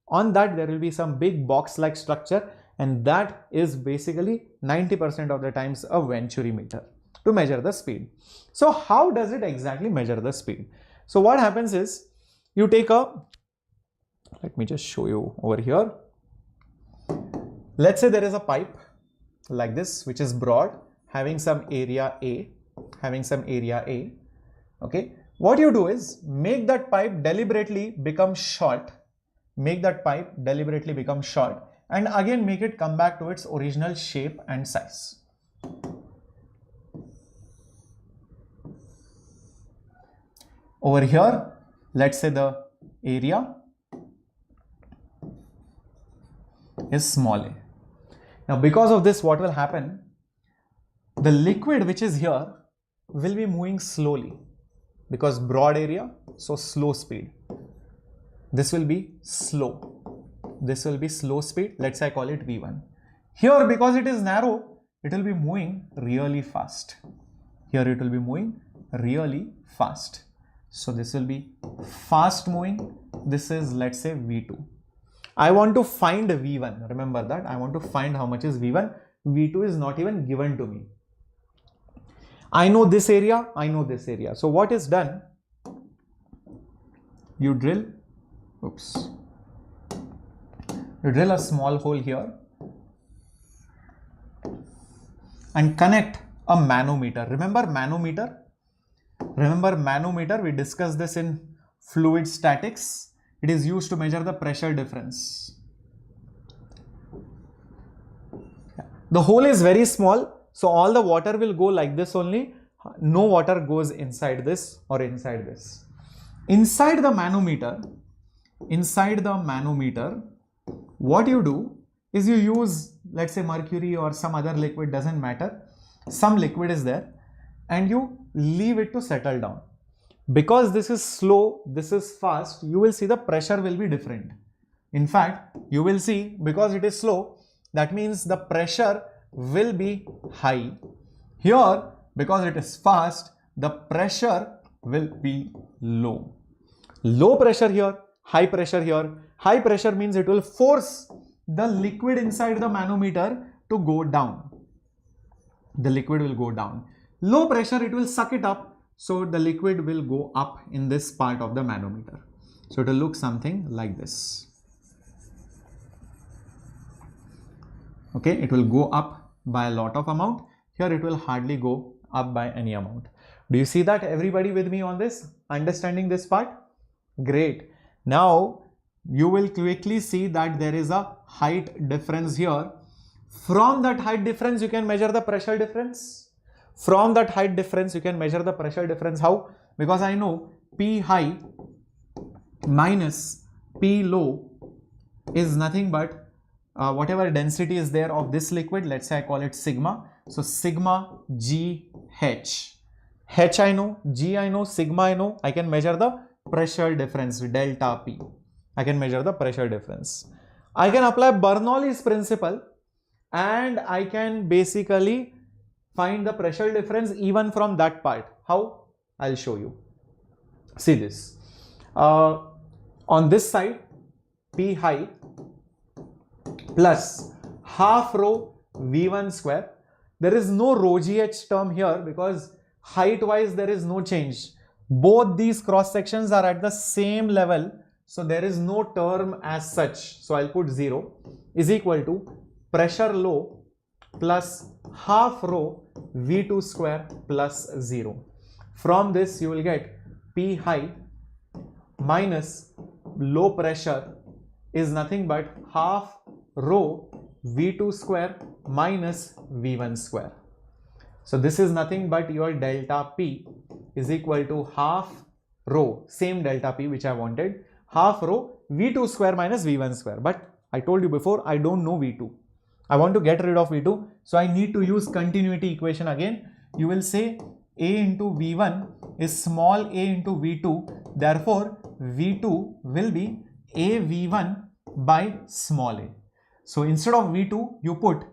on that there will be some big box like structure, and that is basically 90% of the times a Venturi meter to measure the speed. So how does it exactly measure the speed? So what happens is, you take a, let me just show you over here. Let's say there is a pipe like this which is broad, having some area A, okay. What you do is make that pipe deliberately become short, and again make it come back to its original shape and size. Over here, let's say the area is small a. Now because of this, what will happen? The liquid which is here will be moving slowly, because broad area, so slow speed. This will be slow. This will be slow speed. Let's say I call it V1. Here, because it is narrow, it will be moving really fast. Here it will be moving really fast. So this will be fast moving. This is, let's say, V2. I want to find V1. Remember that. I want to find how much is V1. V2 is not even given to me. I know this area. So what is done? You drill, you drill a small hole here and connect a manometer. Remember manometer? We discussed this in fluid statics. It is used to measure the pressure difference. The hole is very small, so all the water will go like this only. No water goes inside this or inside this. Inside the manometer, what you do is you use, let's say, mercury or some other liquid, doesn't matter. Some liquid is there, and you leave it to settle down. Because this is slow, this is fast, you will see the pressure will be different. In fact, you will see, because it is slow, that means the pressure will be high, Here, because it is fast, the pressure will be low. Low pressure here, high pressure here. High pressure means it will force the liquid inside the manometer to go down. The liquid will go down. Low pressure, it will suck it up. So the liquid will go up in this part of the manometer. So it will look something like this. Okay, it will go up by a lot of amount. Here it will hardly go up by any amount. Do you see that, everybody with me on this? Understanding this part? Great. Now you will quickly see that there is a height difference here. From that height difference, you can measure the pressure difference. From that height difference, you can measure the pressure difference. How? Because I know P high minus P low is nothing but whatever density is there of this liquid. Let's say I call it sigma. So sigma G H. H I know, G I know, sigma I know. I can measure the pressure difference, delta P. I can measure the pressure difference. I can apply Bernoulli's principle and I can basically find the pressure difference even from that part. How? I'll show you. See this. On this side, P high plus half rho V1 square. There is no rho GH term here because height wise there is no change. Both these cross sections are at the same level. So there is no term as such. So I'll put 0 is equal to pressure low plus half rho V2 square plus 0. From this you will get P high minus low pressure is nothing but half rho V2 square minus V1 square. So this is nothing but your delta P is equal to half rho, same delta P which I wanted, half rho V2 square minus V1 square. But I told you before, I don't know V2. I want to get rid of V2. So I need to use continuity equation again. You will say A into V1 is small a into V2. Therefore, V2 will be A V1 by small a. So instead of V2, you put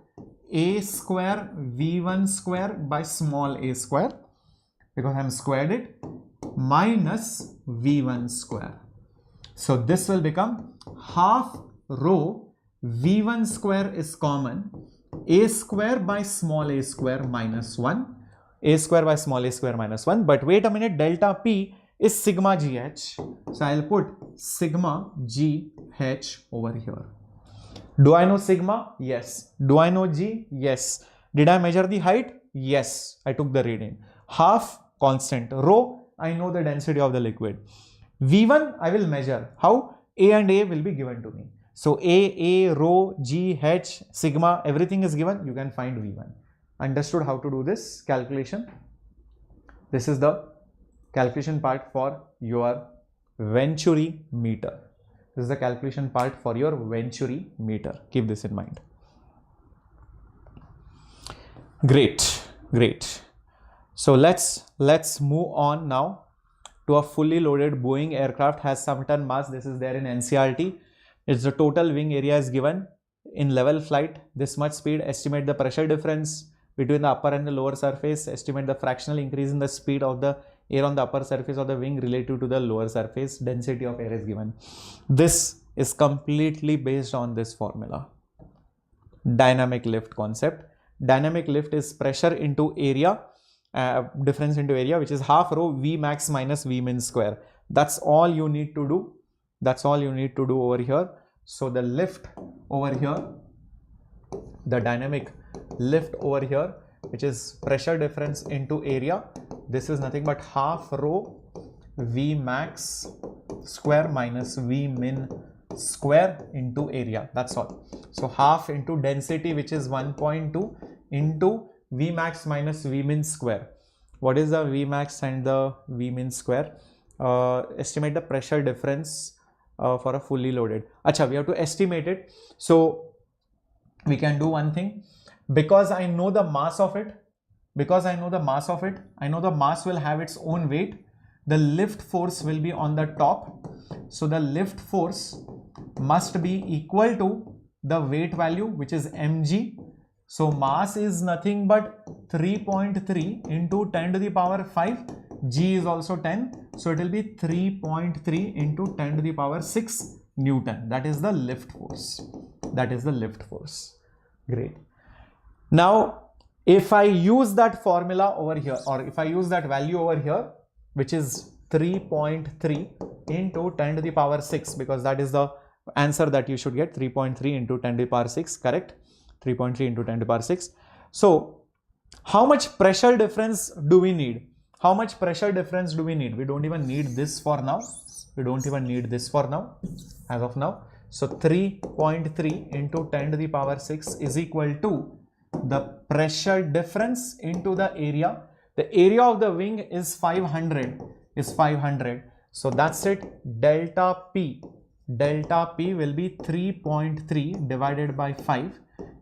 A square V1 square by small a square, because I am squared it, minus V1 square. So this will become half rho V1 square is common, A square by small a square minus 1, A square by small a square minus 1. But wait a minute, delta P is sigma GH. So I'll put sigma GH over here. Do I know sigma? Yes. Do I know G? Yes. Did I measure the height? Yes. I took the reading. Half constant. Rho, I know the density of the liquid. V1, I will measure. How? A and A will be given to me. So A, rho, G, H, sigma, everything is given. You can find V1. Understood how to do this calculation? This is the calculation part for your Venturi meter. This is the calculation part for your Venturi meter. Keep this in mind. Great, great. So let's move on now to a fully loaded Boeing aircraft has some ton mass. This is there in NCERT. It's the total wing area is given in level flight. This much speed. Estimate the pressure difference between the upper and the lower surface. Estimate the fractional increase in the speed of the air on the upper surface of the wing relative to the lower surface. Density of air is given. This is completely based on this formula. Dynamic lift concept. Dynamic lift is pressure into area, difference into area, which is half rho V max minus V min square. That's all you need to do. That's all you need to do over here. So the lift over here, the dynamic lift over here, which is pressure difference into area. This is nothing but half rho V max square minus V min square into area. That's all. So half into density, which is 1.2 into V max minus V min square. What is the V max and the V min square? Estimate the pressure difference for a fully loaded. Acha, we have to estimate it. So we can do one thing. Because I know the mass of it, I know the mass will have its own weight. The lift force will be on the top. So the lift force must be equal to the weight value, which is mg, So mass is nothing but 3.3 into 10 to the power 5. G is also 10. So it will be 3.3 into 10 to the power 6 Newton. That is the lift force. That is the lift force. Great. Now, if I use that formula over here, or if I use that value over here, which is 3.3 into 10 to the power 6, because that is the answer that you should get, 3.3 into 10 to the power 6, correct? 3.3 into 10 to the power 6. So, how much pressure difference do we need? How much pressure difference do we need? We don't even need this for now. We don't even need this for now, as of now. So, 3.3 into 10 to the power 6 is equal to the pressure difference into the area. The area of the wing is 500. So that's it. Delta P will be 3.3 divided by 5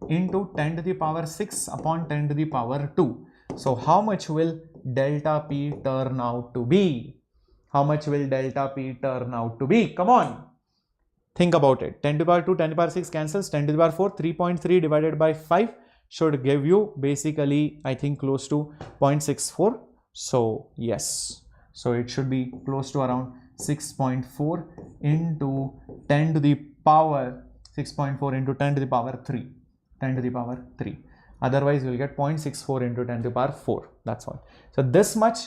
into 10 to the power 6 upon 10 to the power 2. So how much will delta P turn out to be? How much will delta P turn out to be? Come on. Think about it. 10 to the power 2, 10 to the power 6 cancels. 10 to the power 4, 3.3 divided by 5 should give you basically, I think, close to 0.64. So yes. So it should be close to around 6.4 into 10 to the power 6.4 into 10 to the power 3. 10 to the power 3. Otherwise, you will get 0.64 into 10 to the power 4. That's all. So this much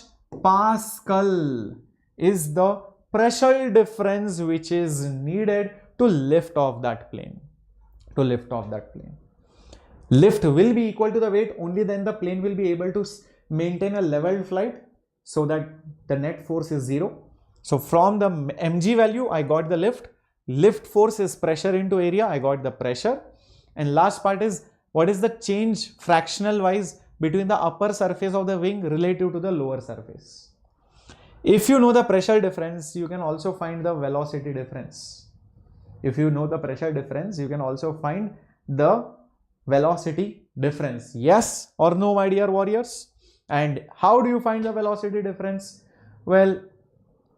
Pascal is the pressure difference which is needed to lift off that plane. Lift will be equal to the weight, only then the plane will be able to maintain a level flight so that the net force is 0. So from the mg value, I got the lift. Lift force is pressure into area, I got the pressure. And last part is, what is the change fractional wise between the upper surface of the wing relative to the lower surface? If you know the pressure difference, you can also find the velocity difference. If you know the pressure difference, you can also find the velocity difference. Yes or no, my dear warriors? And how do you find the velocity difference? Well,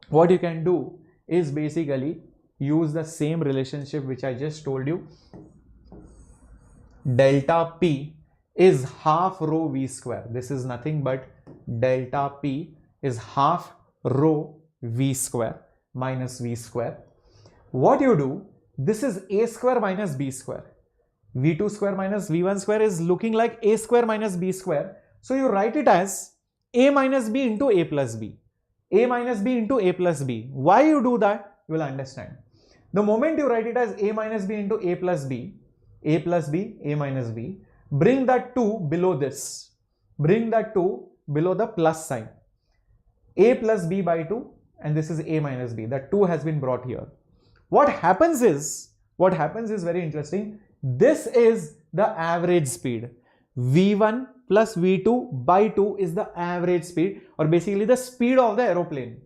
what you can do is basically use the same relationship which I just told you. Delta P is half rho V square. This is nothing but delta P is half rho V square minus V square. What you do, this is A square minus B square. V2 square minus V1 square is looking like A square minus B square. So you write it as A minus B into A plus B. A minus B into A plus B. Why you do that? You will understand. The moment you write it as A minus B into A plus B, A plus B, A minus B, bring that 2 below this. Bring that 2 below the plus sign. A plus B by 2, and this is A minus B. That 2 has been brought here. What happens is very interesting. This is the average speed. V1 plus V2 by 2 is the average speed, or basically the speed of the aeroplane.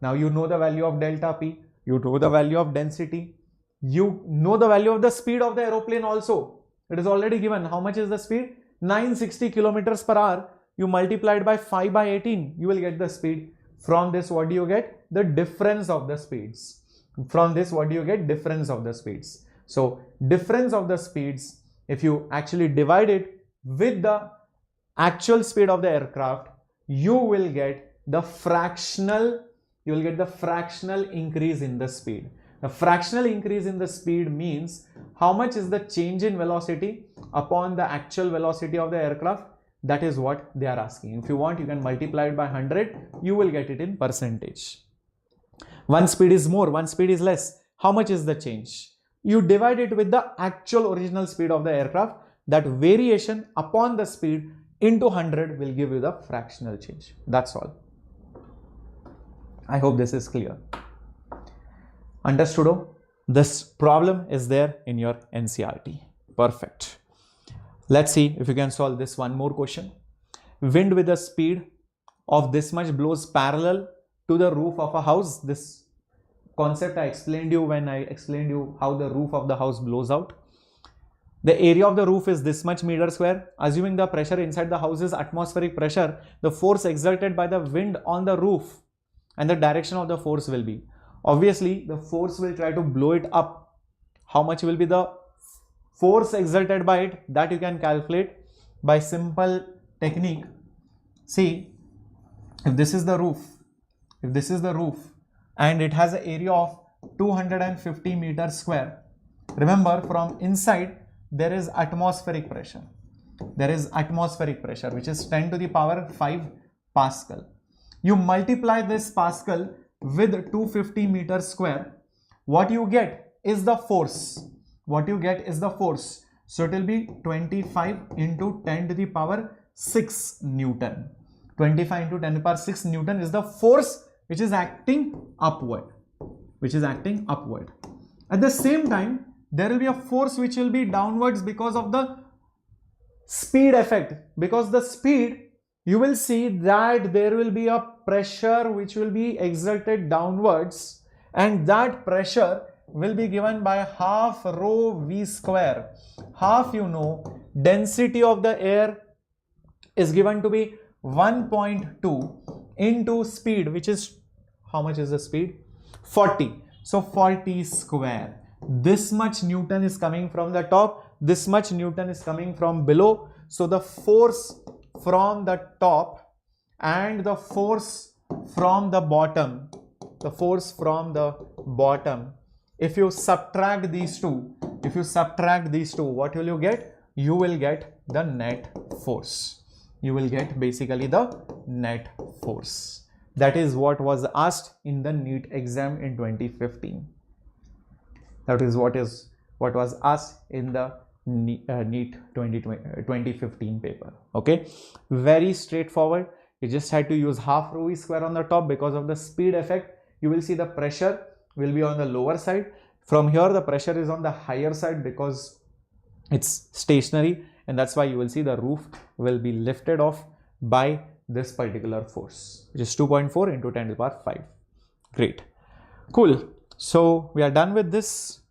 Now you know the value of delta P, you know the value of density, you know the value of the speed of the aeroplane also. It is already given. How much is the speed? 960 kilometers per hour. You multiply it by 5 by 18, you will get the speed. From this, what do you get? The difference of the speeds. From this, what do you get? Difference of the speeds. So difference of the speeds, if you actually divide it with the actual speed of the aircraft, you will get the fractional increase in the speed. The fractional increase in the speed means how much is the change in velocity upon the actual velocity of the aircraft. That is what they are asking. If you want, you can multiply it by 100, you will get it in percentage. One speed is more, one speed is less. How much is the change? You divide it with the actual original speed of the aircraft. That variation upon the speed into 100 will give you the fractional change. That's all. I hope this is clear. Understood? This problem is there in your NCERT. Perfect. Let's see if you can solve this one more question. Wind with a speed of this much blows parallel to the roof of a house. This concept I explained you when I explained you how the roof of the house blows out. The area of the roof is this much meter square. Assuming the pressure inside the house is atmospheric pressure, the force exerted by the wind on the roof and the direction of the force will be. Obviously, the force will try to blow it up how much will be the force exerted by it, that you can calculate by simple technique. See, if this is the roof, and it has an area of 250 meters square, remember from inside there is atmospheric pressure. There is atmospheric pressure which is 10 to the power 5 Pascal. You multiply this Pascal with 250 meters square, what you get is the force. So it will be 25 into 10 to the power 6 Newton. 25 into 10 to the power 6 Newton is the force which is acting upward. At the same time, there will be a force which will be downwards because of the speed effect. Because the speed, you will see that there will be a pressure which will be exerted downwards, and that pressure will be given by half rho v square. Half, you know, density of the air is given to be 1.2 into speed, which is, how much is the speed? 40. So 40 square. This much Newton is coming from the top, this much Newton is coming from below. So the force from the top and the force from the bottom, if you subtract these two, what will you get? You will get the net force. You will get basically the net force. That is what was asked in the NEET exam in 2015. That is what was asked in the NEET 2015 paper. Okay, very straightforward. You just had to use half rho v square on the top. Because of the speed effect, you will see the pressure will be on the lower side. From here the pressure is on the higher side because it's stationary, and that's why you will see the roof will be lifted off by this particular force, which is 2.4 into 10 to the power 5. Great, cool. So we are done with this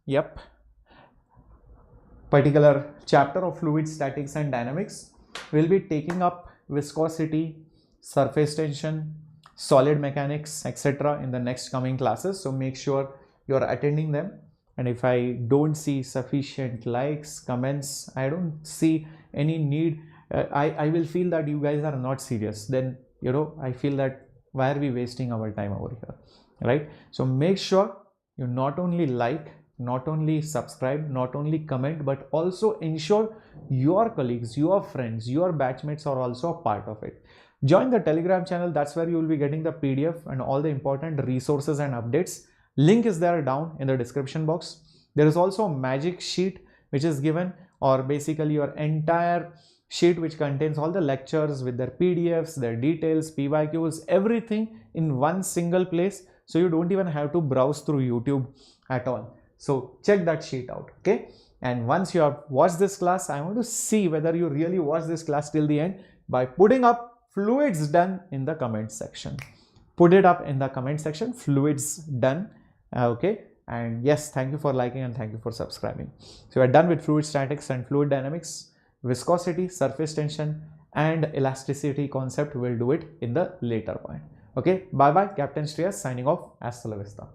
particular chapter of fluid statics and dynamics. We'll be taking up viscosity, surface tension, solid mechanics, etc. in the next coming classes. So make sure you're attending them. And if I don't see sufficient likes, comments, I don't see any need, I will feel that you guys are not serious. Then, you know, I feel that why are we wasting our time over here, right? So make sure you not only like, not only subscribe, not only comment, but also ensure your colleagues, your friends, your batchmates are also a part of it. Join the Telegram channel. That's where you will be getting the PDF and all the important resources and updates. Link is there down in the description box. There is also a magic sheet which is given, or basically your entire sheet which contains all the lectures with their PDFs, their details, PYQs, everything in one single place. So you don't even have to browse through YouTube at all. So check that sheet out, okay? And once you have watched this class, I want to see whether you really watched this class till the end by putting up fluids done in the comment section. Put it up in the comment section, fluids done, okay? And yes, thank you for liking and thank you for subscribing. So we're done with fluid statics and fluid dynamics. Viscosity, surface tension and elasticity concept, we'll do it in the later point. Okay, bye bye. Captain Shreyas signing off. Hasta la vista.